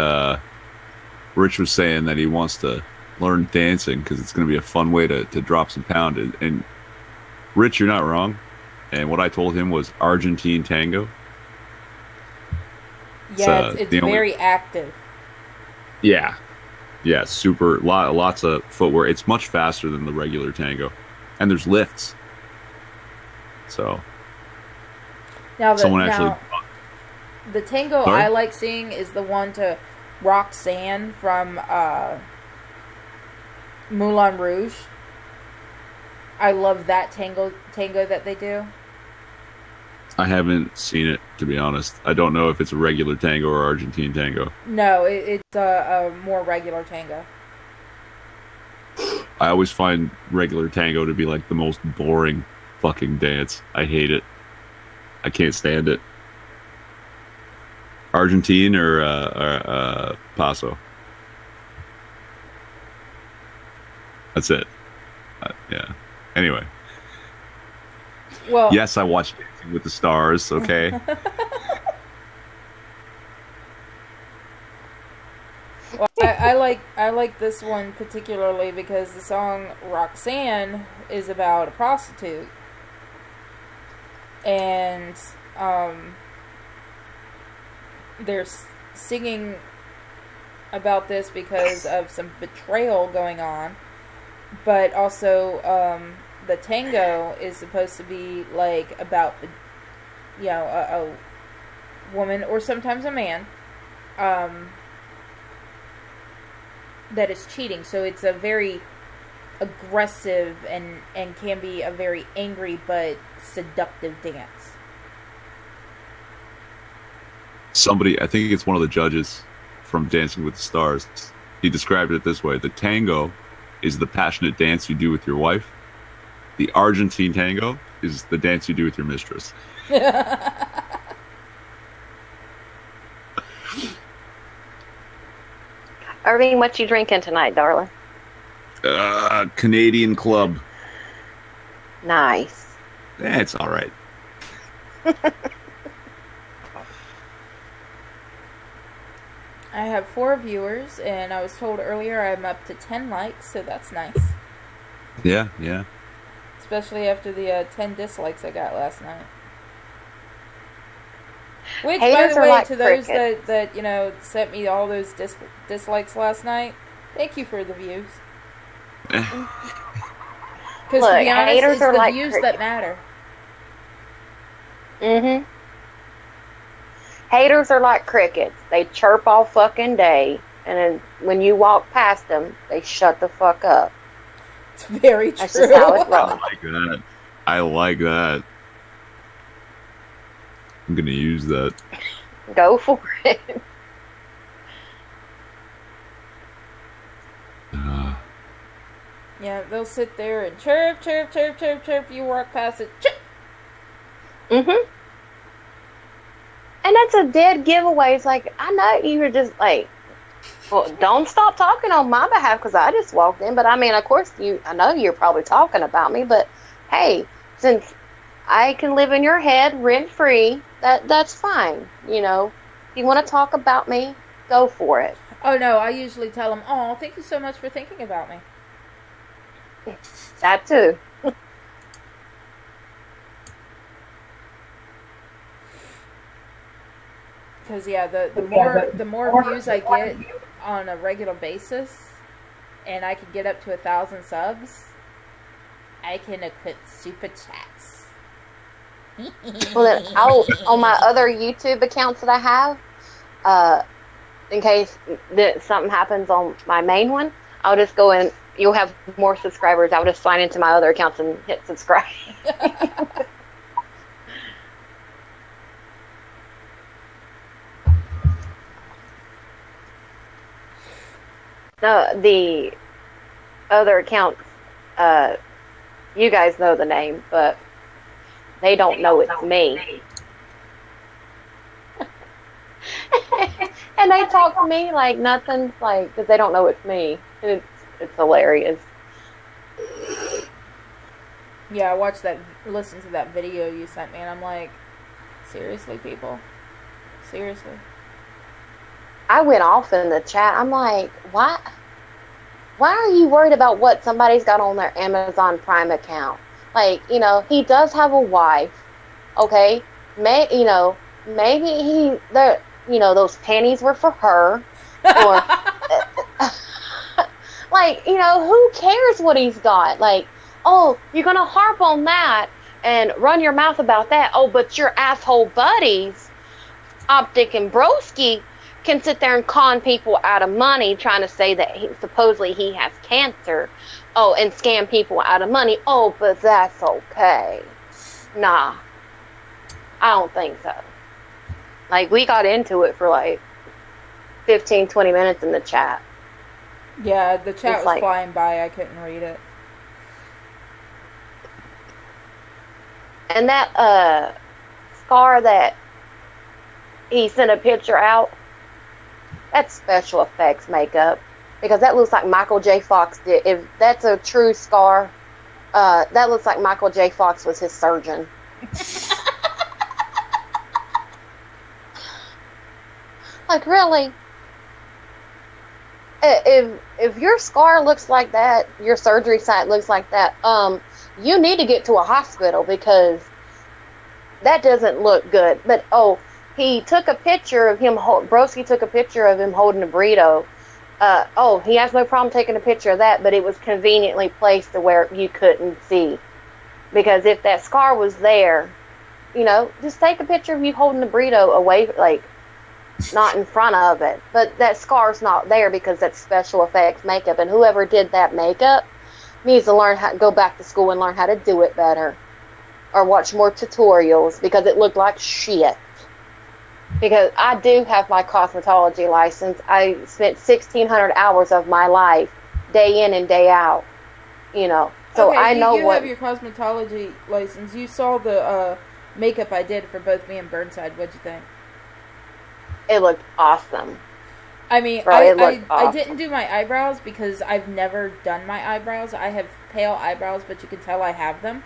Speaker 6: Rich was saying that he wants to learn dancing because it's going to be a fun way to drop some pound. And Rich, you're not wrong. And what I told him was Argentine tango.
Speaker 1: Yeah, it's very active.
Speaker 6: Yeah. Yeah, lots of footwear. It's much faster than the regular Tango. And there's lifts. So
Speaker 1: now
Speaker 6: the
Speaker 1: Tango
Speaker 6: Sorry?
Speaker 1: I like seeing is the one to Roxanne from Moulin Rouge. I love that tango that they do.
Speaker 6: I haven't seen it, to be honest. I don't know if it's a regular Tango or Argentine Tango.
Speaker 1: No, it's a more regular Tango.
Speaker 6: I always find regular Tango to be like the most boring fucking dance. I hate it. I can't stand it. Argentine or Paso. That's it. Yeah. Anyway.
Speaker 1: Well,
Speaker 6: yes, I watched Dancing with the Stars. Okay.
Speaker 1: Well, I like this one particularly because the song Roxanne is about a prostitute, and they're singing about this because of some betrayal going on, but also the tango is supposed to be like about a woman or sometimes a man that is cheating. So it's a very aggressive and can be a very angry but seductive dance.
Speaker 6: Somebody, I think it's one of the judges from Dancing with the Stars, he described it this way: the tango is the passionate dance you do with your wife. The Argentine tango is the dance you do with your mistress.
Speaker 3: Irving, what you drinking tonight, darling?
Speaker 6: Canadian Club.
Speaker 3: Nice.
Speaker 6: It's all right.
Speaker 1: I have 4 viewers, and I was told earlier I'm up to 10 likes, so that's nice.
Speaker 6: Yeah.
Speaker 1: Especially after the 10 dislikes I got last night. Which,
Speaker 3: Haters
Speaker 1: by the way,
Speaker 3: like
Speaker 1: to those
Speaker 3: crickets.
Speaker 1: that sent me all those dislikes last night, thank you for the views. Because to be honest,
Speaker 3: haters
Speaker 1: it's
Speaker 3: are
Speaker 1: the
Speaker 3: like
Speaker 1: views
Speaker 3: crickets.
Speaker 1: that matter.
Speaker 3: Mm-hmm. Haters are like crickets. They chirp all fucking day, and then when you walk past them, they shut the fuck up.
Speaker 1: It's very true.
Speaker 3: That's just how it rolls.
Speaker 6: I like that. I'm gonna use that.
Speaker 3: Go for it.
Speaker 1: Yeah, they'll sit there and chirp, chirp, chirp, chirp, chirp. You walk past it, chirp.
Speaker 3: Mm-hmm. And that's a dead giveaway. It's like, I know you were just like, well, don't stop talking on my behalf because I just walked in. But I mean, of course, I know you're probably talking about me. But hey, since I can live in your head rent free, that's fine. You know, if you want to talk about me, go for it.
Speaker 1: Oh no, I usually tell them, "Oh, thank you so much for thinking about me."
Speaker 3: That too.
Speaker 1: Because the more views I get on a regular basis, and I can get up to 1,000 subs, I can equip super chats.
Speaker 3: Well, then on my other YouTube accounts that I have, in case something happens on my main one, I'll just go in. You'll have more subscribers. I'll just sign into my other accounts and hit subscribe. No, the other accounts, you guys know the name, but they don't know it's me. And they talk to me like nothing's like, because they don't know it's me. And it's hilarious.
Speaker 1: Yeah, I listened to that video you sent me, and I'm like, seriously, people? Seriously?
Speaker 3: I went off in the chat. I'm like, why are you worried about what somebody's got on their Amazon Prime account? Like, he does have a wife, okay? Maybe those panties were for her, or Like, you know, who cares what he's got? Like, oh, you're going to harp on that and run your mouth about that. Oh, but your asshole buddies, Optic and Broski, can sit there and con people out of money trying to say that supposedly he has cancer. Oh, and scam people out of money. Oh, but that's okay. Nah. I don't think so. Like, we got into it for like 15, 20 minutes in the chat.
Speaker 1: Yeah, the chat was like, flying by. I couldn't read it.
Speaker 3: And that scar that he sent a picture out, that's special effects makeup. Because that looks like Michael J. Fox did. If that's a true scar, that looks like Michael J. Fox was his surgeon. Like, really? If your scar looks like that, your surgery site looks like that, you need to get to a hospital because that doesn't look good. But, oh, he took a picture of him, Broski took a picture of him holding a burrito. Oh, he has no problem taking a picture of that, but it was conveniently placed to where you couldn't see. Because if that scar was there, you know, just take a picture of you holding the burrito away, like, not in front of it. But that scar's not there because that's special effects makeup. And whoever did that makeup needs to learn how to go back to school and learn how to do it better. Or watch more tutorials because it looked like shit. Because I do have my cosmetology license. I spent 1,600 hours of my life, day in and day out. You know, so
Speaker 1: okay,
Speaker 3: I know
Speaker 1: you
Speaker 3: what.
Speaker 1: Have your cosmetology license. You saw the makeup I did for both me and Burnside. What'd you think?
Speaker 3: It looked awesome.
Speaker 1: I mean, I didn't do my eyebrows because I've never done my eyebrows. I have pale eyebrows, but you can tell I have them.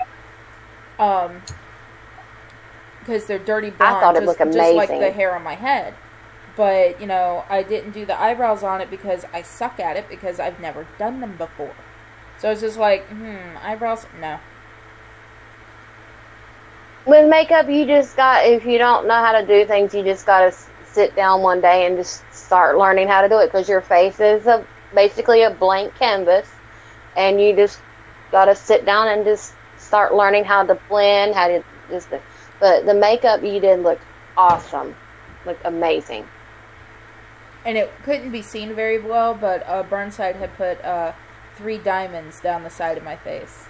Speaker 1: Because they're dirty blonde,
Speaker 3: I thought it looked amazing.
Speaker 1: Just like the hair on my head. But, you know, I didn't do the eyebrows on it because I suck at it because I've never done them before. So it's just like, eyebrows? No.
Speaker 3: With makeup, you just got, if you don't know how to do things, you just got to sit down one day and just start learning how to do it because your face is basically a blank canvas. And you just got to sit down and just start learning how to blend, how to just... But the makeup you did looked awesome. Looked amazing.
Speaker 1: And it couldn't be seen very well, but Burnside had put 3 diamonds down the side of my face.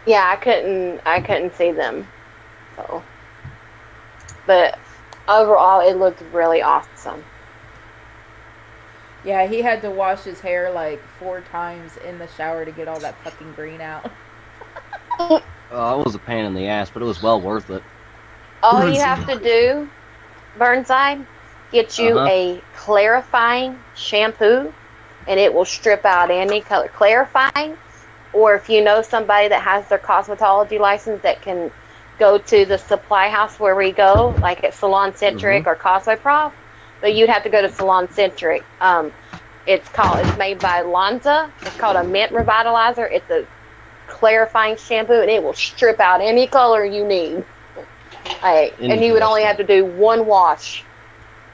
Speaker 3: Yeah, I couldn't see them. So, but overall it looked really awesome.
Speaker 1: Yeah, he had to wash his hair like 4 times in the shower to get all that fucking green out.
Speaker 7: It was a pain in the ass, but it was well worth it.
Speaker 3: All you have to do, Burnside, get you a clarifying shampoo, and it will strip out any color. Clarifying, or if you know somebody that has their cosmetology license that can go to the supply house where we go, like at Salon Centric or Cosplay Prof, but you'd have to go to Salon Centric. It's made by Lanza. It's called a Mint Revitalizer. It's a clarifying shampoo, and it will strip out any color you need. And you would only have to do 1 wash,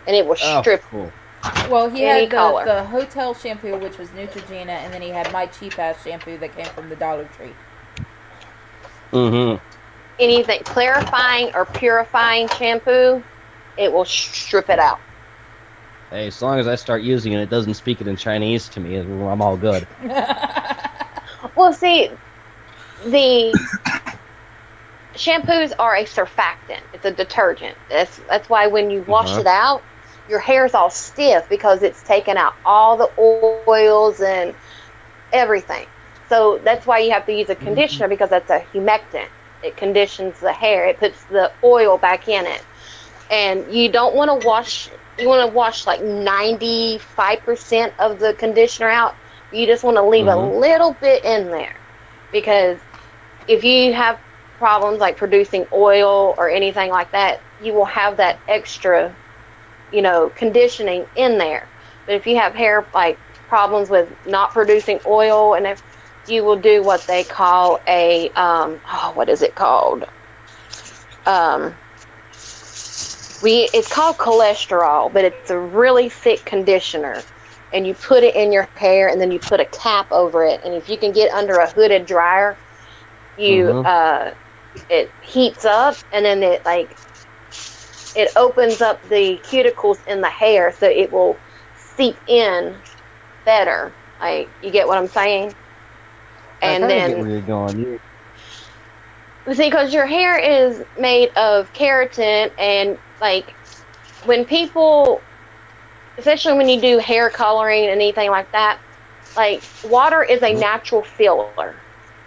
Speaker 3: and it will strip.
Speaker 7: Cool.
Speaker 1: Well, he had the hotel shampoo, which was Neutrogena, and then he had my cheap-ass shampoo that came from the Dollar Tree.
Speaker 3: Anything clarifying or purifying shampoo, it will strip it out.
Speaker 7: Hey, as long as I start using it, it doesn't speak it in Chinese to me, I'm all good.
Speaker 3: Well, see, the shampoos are a surfactant. It's a detergent. That's why when you wash it out, your hair's all stiff because it's taken out all the oils and everything. So that's why you have to use a conditioner because that's a humectant. It conditions the hair. It puts the oil back in it. And you don't want to wash, you want to wash like 95% of the conditioner out. You just want to leave a little bit in there. Because if you have problems like producing oil or anything like that, you will have that extra, you know, conditioning in there. But if you have hair like problems with not producing oil, and if you will do what they call a what is it called? It's called cholesterol, but it's a really thick conditioner. And you put it in your hair, and then you put a cap over it. And if you can get under a hooded dryer, it heats up, and then it opens up the cuticles in the hair, so it will seep in better. Like, you get what I'm saying? And then,
Speaker 7: get where you're going.
Speaker 3: See, because your hair is made of keratin, and like when people, especially when you do hair coloring and anything like that, like water is a natural filler.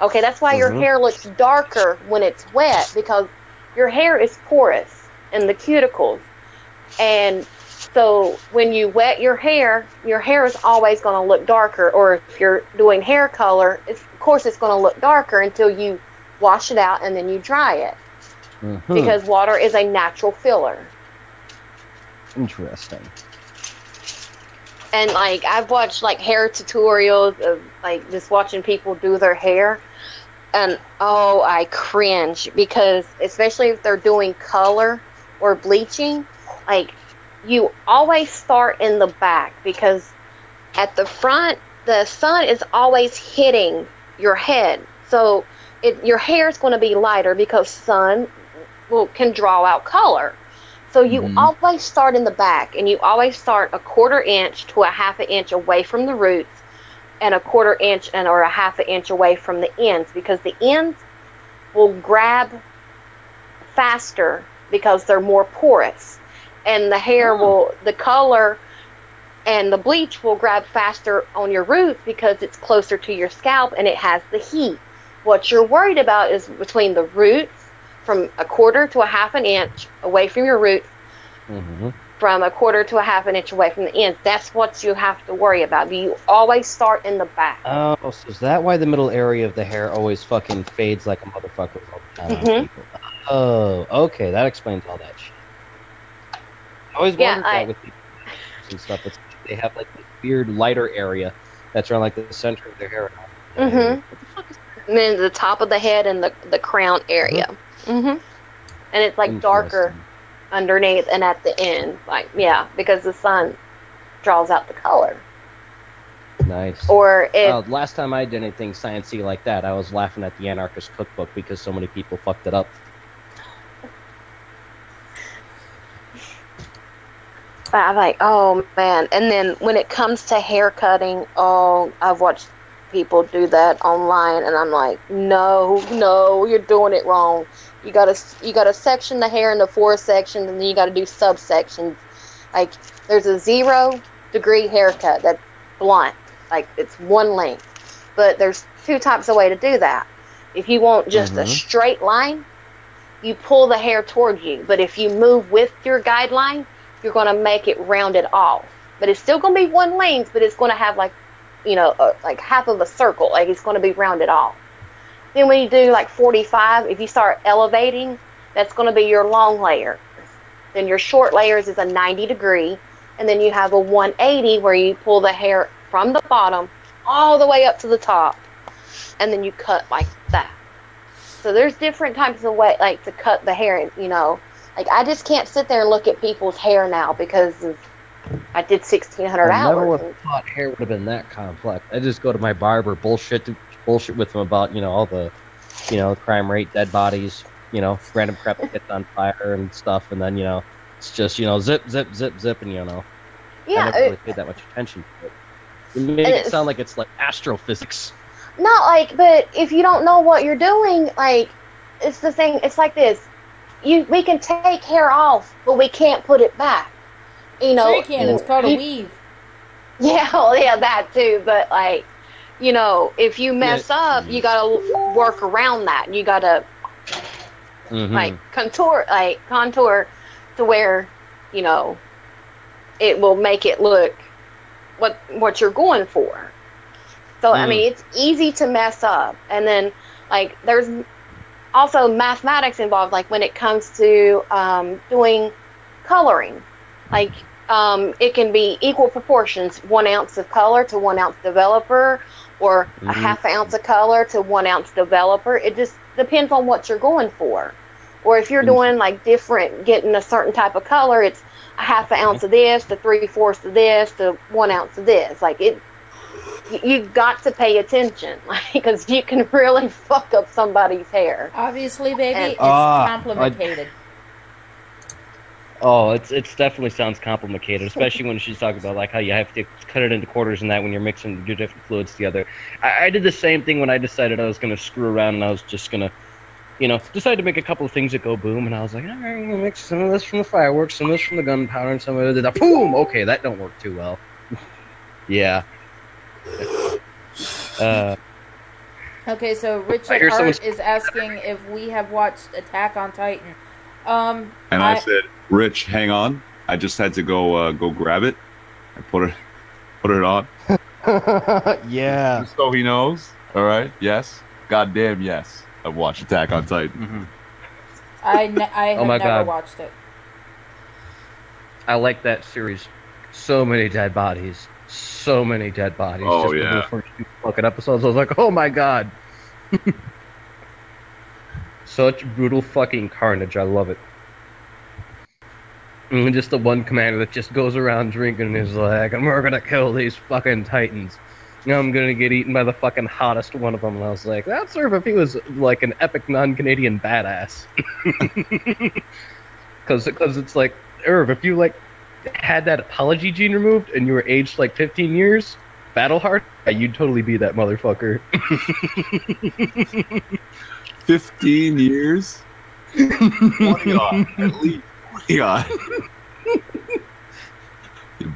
Speaker 3: Okay, that's why your hair looks darker when it's wet, because your hair is porous in the cuticles. And so when you wet your hair is always going to look darker. Or if you're doing hair color, of course it's going to look darker until you wash it out and then you dry it. Because water is a natural filler.
Speaker 7: Interesting.
Speaker 3: And like I've watched like hair tutorials of like just watching people do their hair, and I cringe, because especially if they're doing color or bleaching, like you always start in the back, because at the front the sun is always hitting your head, so your hair is going to be lighter because sun can draw out color. So you always start in the back, and you always start a 1/4 inch to a 1/2 inch away from the roots, and a 1/4 inch or a 1/2 inch away from the ends, because the ends will grab faster because they're more porous, and the hair the color and the bleach will grab faster on your roots because it's closer to your scalp and it has the heat. What you're worried about is between the roots, from a 1/4 to a 1/2 inch away from your roots, from a 1/4 to a 1/2 inch away from the ends. That's what you have to worry about. You always start in the back.
Speaker 7: Oh, so is that why the middle area of the hair always fucking fades like a motherfucker all the time on people? Oh, okay, that explains all that shit. I always wondered that with people and stuff. They have like this weird lighter area that's around like the center of their hair. What the fuck is that?
Speaker 3: And then the top of the head and the crown area. And it's like darker underneath and at the end, because the sun draws out the color.
Speaker 7: Nice.
Speaker 3: Or
Speaker 7: last time I did anything sciencey like that, I was laughing at the Anarchist Cookbook because so many people fucked it up.
Speaker 3: But I'm like, oh man. And then when it comes to hair cutting, I've watched people do that online, and I'm like, no, you're doing it wrong. You gotta section the hair into 4 sections, and then you gotta do subsections. Like, there's a 0 degree haircut that's blunt, like it's one length. But there's 2 types of way to do that. If you want just a straight line, you pull the hair towards you. But if you move with your guideline, you're gonna make it rounded off. But it's still gonna be one length, but it's gonna have like half of a circle, like it's going to be rounded off. Then when you do like 45, if you start elevating, that's going to be your long layers. Then your short layers is a 90 degree, and then you have a 180 where you pull the hair from the bottom all the way up to the top, and then you cut like that. So there's different types of way to cut the hair, like I just can't sit there and look at people's hair now because I did 1,600 hours.
Speaker 7: I never would have thought hair would have been that complex. I just go to my barber, bullshit with him about, all the, crime rate, dead bodies, random crap that gets on fire and stuff, and then, it's just, zip, zip, zip, zip, and,
Speaker 3: Yeah,
Speaker 7: I never really paid that much attention to it. You make it sound like it's like astrophysics.
Speaker 3: Not but if you don't know what you're doing, it's the thing, it's like this. We can take hair off, but we can't put it back.
Speaker 1: Sure you can. It's called a weave.
Speaker 3: Yeah, that too. But if you mess up, you gotta work around that. You gotta contour to where it will make it look what you're going for. So I mean, it's easy to mess up, and then there's also mathematics involved. Like when it comes to doing coloring. It can be equal proportions, 1 ounce of color to 1 ounce developer, or a 1/2 ounce of color to 1 ounce developer. It just depends on what you're going for. Or if you're doing like different, getting a certain type of color, it's a half an ounce of this, to 3/4 of this, to 1 ounce of this. Like you got to pay attention, like, because you can really fuck up somebody's hair.
Speaker 1: Obviously, baby, it's complicated.
Speaker 7: Oh, it's definitely sounds complicated, especially when she's talking about like how you have to cut it into quarters and that when you're mixing your different fluids together. I did the same thing when I decided I was going to screw around and I was just going to, decide to make a couple of things that go boom, and I was like, all right, I'm going to mix some of this from the fireworks, some of this from the gunpowder, and some of it. Boom! Okay, that don't work too well. Yeah.
Speaker 1: Okay, so Richard Hart is asking if we have watched Attack on Titan.
Speaker 6: And I said, Rich, hang on. I just had to go grab it and put it on.
Speaker 7: Yeah.
Speaker 6: Just so he knows. All right. Yes. Goddamn yes. I've watched Attack on Titan.
Speaker 7: Mm-hmm.
Speaker 1: I have never watched it.
Speaker 7: I like that series. So many dead bodies. So many dead bodies.
Speaker 6: Oh,
Speaker 7: just
Speaker 6: yeah.
Speaker 7: the first few fucking episodes, I was like, oh my god. Such brutal fucking carnage. I love it. And just the one commander that just goes around drinking and is like, we're gonna kill these fucking Titans. I'm gonna get eaten by the fucking hottest one of them. And I was like, that's sort of if he was like an epic non-Canadian badass. Because it's like, Irv, if you like had that apology gene removed and you were aged like 15 years, battle hard, yeah, you'd totally be that motherfucker.
Speaker 6: 15 years? 20 on, at least 20 on.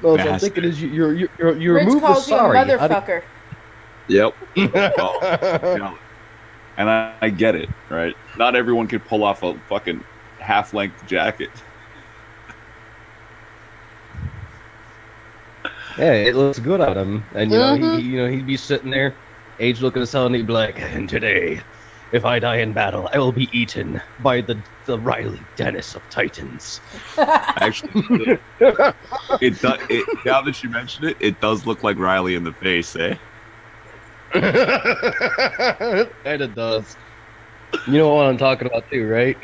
Speaker 7: Well, I'm thinking is you
Speaker 1: Rich
Speaker 7: remove the
Speaker 1: calls
Speaker 7: sorry.
Speaker 1: You a motherfucker.
Speaker 6: Yep. Well, and I get it, right? Not everyone can pull off a fucking half-length jacket.
Speaker 7: Yeah, it looks good on him, and he'd be sitting there, age looking as hell, and he'd be like, "And today, if I die in battle, I will be eaten by the Riley Dennis of Titans."
Speaker 6: Actually, it does. Now that you mention it, it does look like Riley in the face, eh?
Speaker 7: And it does. You know what I'm talking about too, right?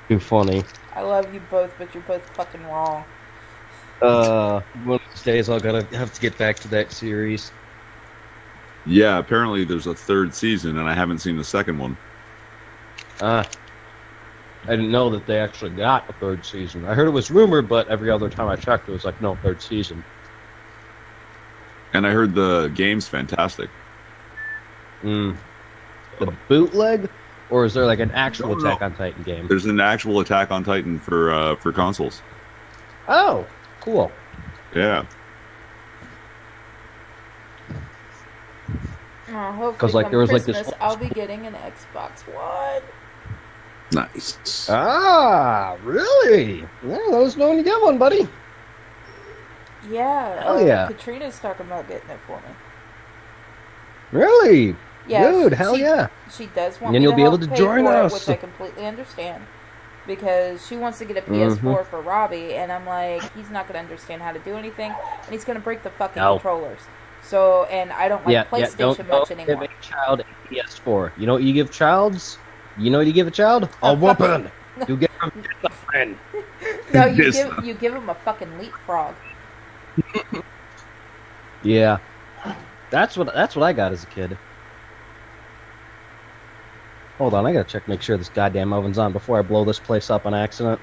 Speaker 7: Too funny.
Speaker 1: I love you both, but you're both fucking wrong.
Speaker 7: One of these days I'll have to get back to that series.
Speaker 6: Yeah, apparently there's a third season, and I haven't seen the second one.
Speaker 7: I didn't know that they actually got a third season. I heard it was rumored, but every other time I checked, it was like, no, third season.
Speaker 6: And I heard the game's fantastic.
Speaker 7: The bootleg? Or is there like an actual Attack on Titan game?
Speaker 6: There's an actual Attack on Titan for consoles.
Speaker 7: Oh, cool.
Speaker 6: Yeah.
Speaker 1: Hopefully, like, there was Christmas, like this. I'll be getting an Xbox One.
Speaker 6: Nice.
Speaker 7: Ah, really? Yeah, let us know when you get one, buddy.
Speaker 1: Yeah.
Speaker 7: Hell yeah.
Speaker 1: Katrina's talking about getting it for me.
Speaker 7: Really?
Speaker 1: Yeah.
Speaker 7: Dude, hell yeah.
Speaker 1: She does want
Speaker 7: and
Speaker 1: me
Speaker 7: you'll
Speaker 1: to
Speaker 7: be able to
Speaker 1: pay
Speaker 7: join
Speaker 1: for
Speaker 7: us.
Speaker 1: It, which I completely understand. Because she wants to get a PS4 for Robbie, and I'm like, he's not going to understand how to do anything, and he's going to break the fucking controllers. So, and I don't like PlayStation much anymore.
Speaker 7: Don't give a child a PS4. You know what you give childs? You know what you give a child? A whooping. You give him a friend.
Speaker 1: No, you give him a fucking leapfrog.
Speaker 7: Yeah. That's what I got as a kid. Hold on, I gotta check, make sure this goddamn oven's on before I blow this place up on accident.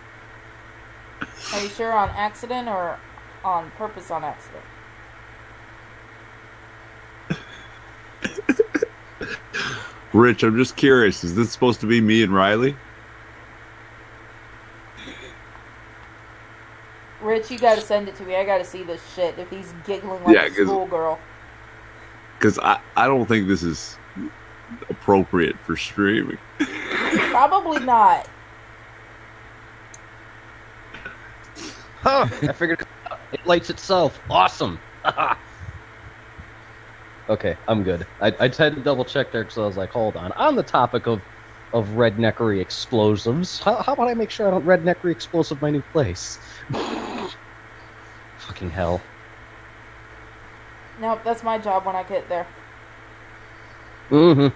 Speaker 1: Are you sure on accident or on purpose on accident?
Speaker 6: Rich, I'm just curious. Is this supposed to be me and Riley?
Speaker 1: Rich, you gotta send it to me. I gotta see this shit if he's giggling like a schoolgirl.
Speaker 6: Because I don't think this is appropriate for streaming.
Speaker 1: Probably not.
Speaker 7: Huh, I figured it lights itself. Awesome. Okay, I'm good. I had to double check there because I was like, hold on. On the topic of redneckery explosives, how about I make sure I don't redneckery explosive my new place? Fucking hell.
Speaker 1: Nope, that's my job when I get there.
Speaker 7: Mm-hmm.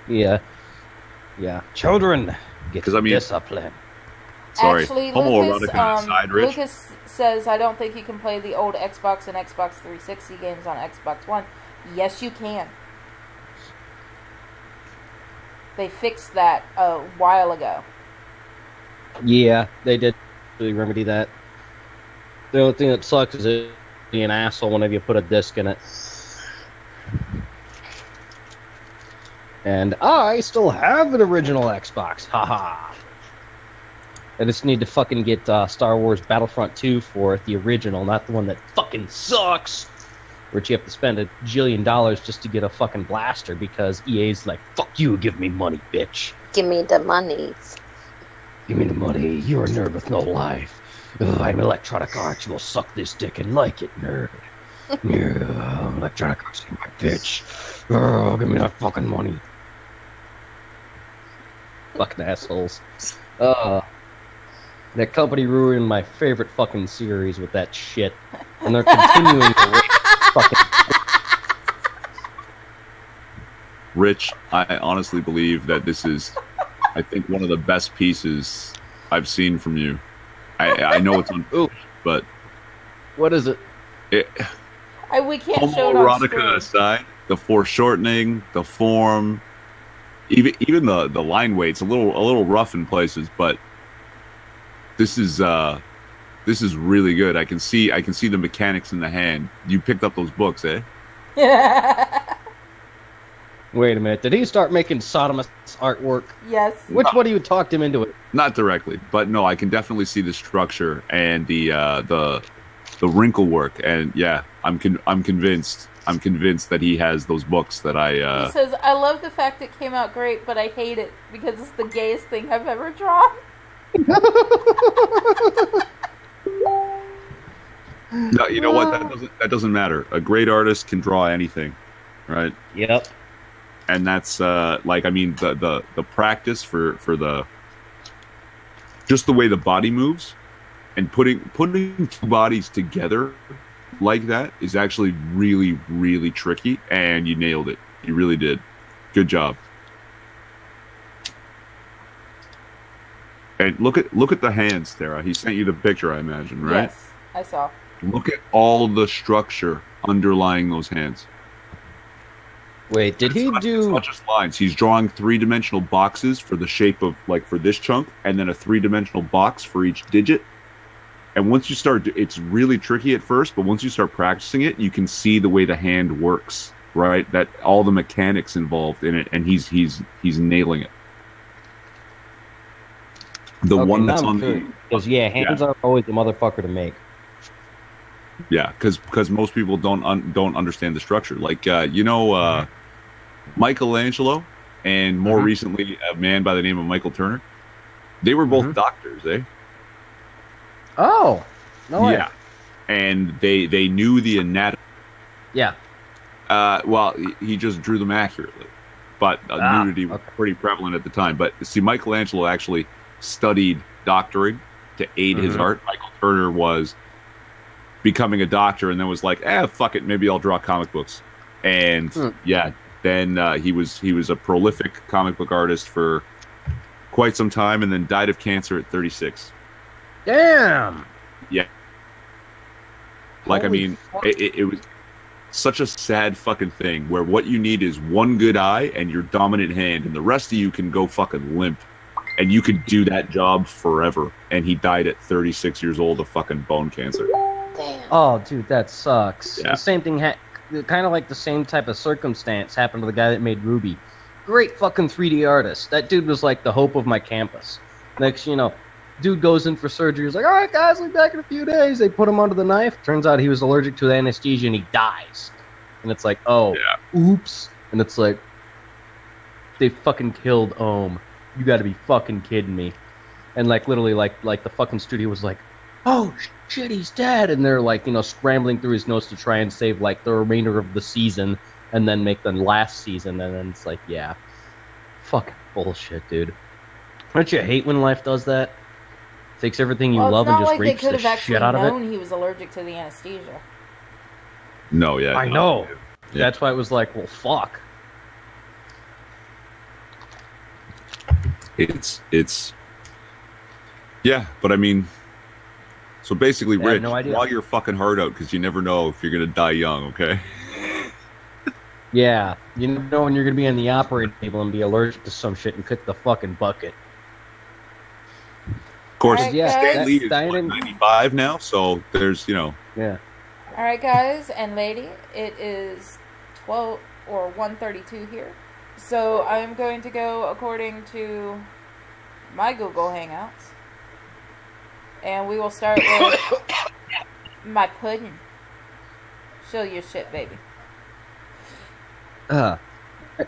Speaker 7: Yeah. Yeah. Children, get discipline.
Speaker 6: Sorry.
Speaker 1: Actually, Lucas says, I don't think you can play the old Xbox and Xbox 360 games on Xbox One. Yes, you can. They fixed that a while ago.
Speaker 7: Yeah, they did really remedy that. The only thing that sucks is it be an asshole whenever you put a disc in it. And I still have an original Xbox. Haha. I just need to fucking get Star Wars Battlefront 2 for it, the original, not the one that fucking sucks. Which you have to spend $1 jillion just to get a fucking blaster because EA's like, fuck you, give me money, bitch.
Speaker 3: Give me the monies.
Speaker 7: Give me the money. You're a nerd with no life. Ugh, I'm Electronic Arts. You will suck this dick and like it, nerd. Yeah, Electronic Arts, you my bitch. Oh, give me that fucking money. Fucking assholes. That company ruined my favorite fucking series with that shit. And they're continuing to fucking...
Speaker 6: Rich, I honestly believe that this is, I think, one of the best pieces I've seen from you. I know it's unfinished, but...
Speaker 7: What is it?
Speaker 1: We can't show it on screen.
Speaker 6: Homoerotica aside, the foreshortening, the form, even the line weight's a little rough in places, but this is really good. I can see the mechanics in the hand. You picked up those books, eh?
Speaker 7: Wait a minute. Did he start making sodomist artwork?
Speaker 1: Yes.
Speaker 7: Which one of you talked him into it?
Speaker 6: Not directly, but no, I can definitely see the structure and the wrinkle work, and yeah, I'm convinced that he has those books that I.
Speaker 1: He says, "I love the fact it came out great, but I hate it because it's the gayest thing I've ever drawn."
Speaker 6: No, you know what? That doesn't matter. A great artist can draw anything, right?
Speaker 7: Yep.
Speaker 6: And that's the practice for the just the way the body moves and putting two bodies together like that is actually really, really tricky, and you nailed it. You really did. Good job. And look at the hands, Terra. He sent you the picture, I imagine, right?
Speaker 1: Yes, I saw.
Speaker 6: Look at all the structure underlying those hands.
Speaker 7: Wait, did he do...
Speaker 6: It's not just lines. He's drawing 3-dimensional boxes for the shape of, like, for this chunk, and then a 3-dimensional box for each digit. And once you start... It's really tricky at first, but once you start practicing it, you can see the way the hand works, right? That all the mechanics involved in it, and he's nailing it. The one that's on the...
Speaker 7: Because, hands are always the motherfucker to make.
Speaker 6: Yeah, because most people don't understand the structure. Like, Michelangelo and more recently a man by the name of Michael Turner, they were both doctors, eh?
Speaker 7: Oh, no way.
Speaker 6: Yeah, and they knew the anatomy.
Speaker 7: Yeah.
Speaker 6: Well, he just drew them accurately, but nudity was pretty prevalent at the time. But see, Michelangelo actually studied doctoring to aid his art. Michael Turner was becoming a doctor and then was like, fuck it, maybe I'll draw comic books. And then he was a prolific comic book artist for quite some time, and then died of cancer at 36.
Speaker 7: Damn.
Speaker 6: Yeah. Like, I mean, it was such a sad fucking thing where what you need is one good eye and your dominant hand, and the rest of you can go fucking limp, and you could do that job forever. And he died at 36 years old of fucking bone cancer.
Speaker 3: Damn.
Speaker 7: Oh, dude, that sucks.
Speaker 6: Yeah.
Speaker 7: The same thing, kind of like the same type of circumstance happened to the guy that made Ruby. Great fucking 3D artist. That dude was like the hope of my campus. Next, dude goes in for surgery. He's like, all right, guys, I'll be back in a few days. They put him under the knife. Turns out he was allergic to the anesthesia, and he dies. And it's like, oops. And it's like, they fucking killed Ohm. You gotta be fucking kidding me. And like literally like the fucking studio was like, oh shit, he's dead. And they're like, scrambling through his notes to try and save like the remainder of the season and then make the last season. And then it's like, fucking bullshit, dude. Don't you hate when life does that? takes everything you love and just
Speaker 1: like
Speaker 7: rapes the shit out of it.
Speaker 1: He was allergic to the anesthesia.
Speaker 6: No, yeah.
Speaker 7: I know. Yeah. That's why it was like, well, fuck.
Speaker 6: It's yeah, but I mean, so basically, Rich, while your fucking heart out, because you never know if you're gonna die young, okay?
Speaker 7: Yeah, you never know when you're gonna be on the operating table and be allergic to some shit and kick the fucking bucket.
Speaker 6: Of course,
Speaker 1: right,
Speaker 6: yeah, Stan Lee is 95 now, so there's,
Speaker 7: Yeah.
Speaker 1: All right, guys and lady, it is 12 or 1:32 here. So I'm going to go according to my Google Hangouts. And we will start with my pudding. Show your shit, baby.
Speaker 7: I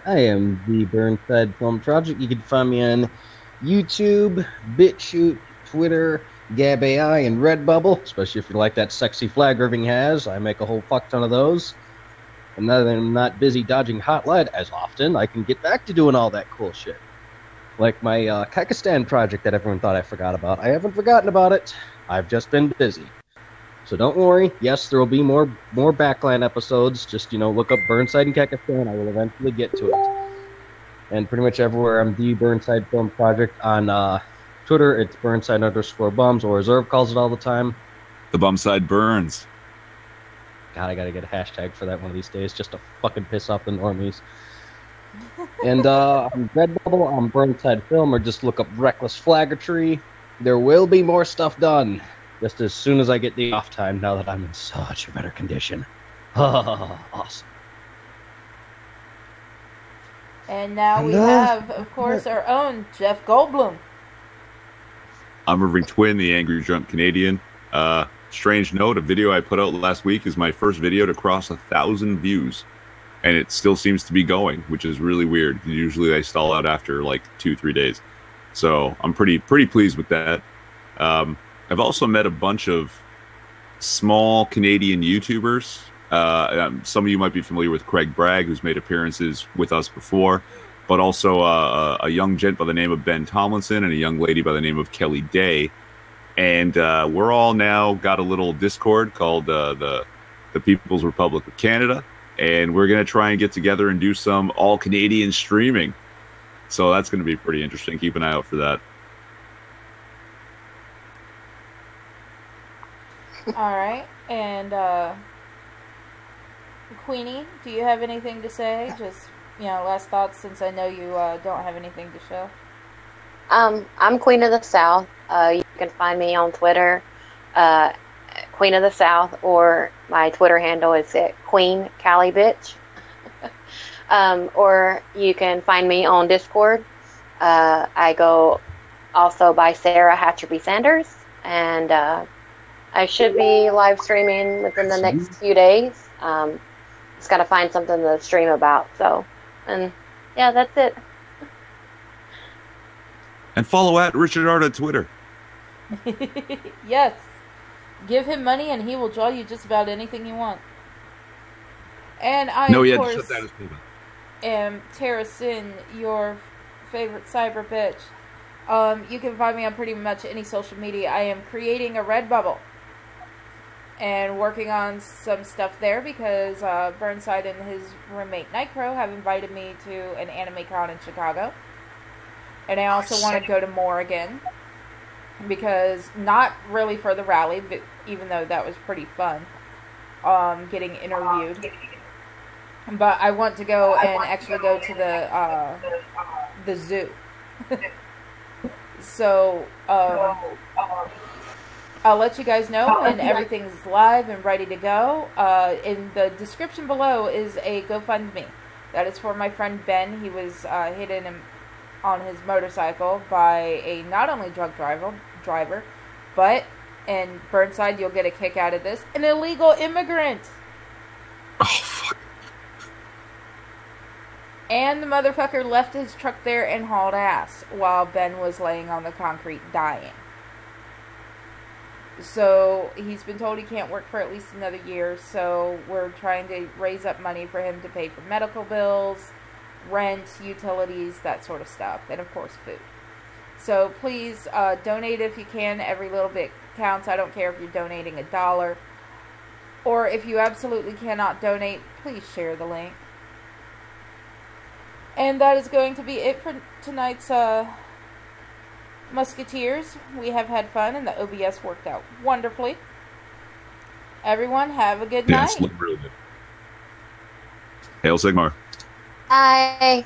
Speaker 7: am the Burnside Film Project. You can find me on YouTube, BitChute, Twitter, Gab AI, and Redbubble, especially if you like that sexy flag Irving has. I make a whole fuck ton of those. And now that I'm not busy dodging hot lead as often, I can get back to doing all that cool shit. Like my Kyrgyzstan project that everyone thought I forgot about. I haven't forgotten about it. I've just been busy. So don't worry. Yes, there will be more Backline episodes. Just, look up Burnside and Kyrgyzstan. I will eventually get to it. And pretty much everywhere I'm the Burnside Film Project. On Twitter, it's Burnside_bums, or Reserve calls it all the time.
Speaker 6: The Bumside Burns.
Speaker 7: God, I gotta get a hashtag for that one of these days, just to fucking piss off the normies. And on Redbubble, on Burnside Film, or just look up Reckless Flaggertree. There will be more stuff done, just as soon as I get the off time, now that I'm in such a better condition. Awesome.
Speaker 1: And now we have, of course, our own Jeff Goldblum.
Speaker 6: I'm Irving Twin, the Angry Drunk Canadian. Strange note, a video I put out last week is my first video to cross 1,000 views. And it still seems to be going, which is really weird. Usually they stall out after like 2-3 days. So I'm pretty pleased with that. I've also met a bunch of small Canadian YouTubers. Some of you might be familiar with Craig Bragg, who's made appearances with us before, but also a young gent by the name of Ben Tomlinson and a young lady by the name of Kelly Day. And we're all now got a little Discord called the People's Republic of Canada. And we're going to try and get together and do some all-Canadian streaming. So that's going to be pretty interesting. Keep an eye out for that.
Speaker 1: All right. And Queenie, do you have anything to say? Just, last thoughts, since I know you don't have anything to show.
Speaker 3: I'm Queen of the South. You can find me on Twitter, Queen of the South, or my Twitter handle is at Queen Cali Bitch. Or you can find me on Discord. I go also by Sarah Hatcherby Sanders, and I should be live streaming within the next few days. Just got to find something to stream about. So, and yeah, that's it.
Speaker 6: And follow at Richard Art on Twitter.
Speaker 1: Yes. Give him money and he will draw you just about anything you want. And I, of course, am Terra Sin, your favorite cyber bitch. You can find me on pretty much any social media. I am creating a Redbubble and working on some stuff there because Burnside and his roommate Nightcrow have invited me to an anime con in Chicago. And I also want to go to more again. Because, not really for the rally, but even though that was pretty fun, getting interviewed. But I want to go and actually go to the zoo. So, I'll let you guys know when everything's live and ready to go. In the description below is a GoFundMe. That is for my friend Ben. He was hidden on his motorcycle by a not only drunk driver, but in Burnside, you'll get a kick out of this, an illegal immigrant.
Speaker 6: Oh, fuck.
Speaker 1: And the motherfucker left his truck there and hauled ass while Ben was laying on the concrete dying. So he's been told he can't work for at least another year, so we're trying to raise up money for him to pay for medical bills, rent, utilities, that sort of stuff, and of course food. So please donate if you can. Every little bit counts. I don't care if you're donating $1. Or if you absolutely cannot donate, please share the link. And that is going to be it for tonight's Musketeers. We have had fun, and the OBS worked out wonderfully. Everyone, have a good night.
Speaker 6: Yes, look really good. Hail Sigmar.
Speaker 3: Bye.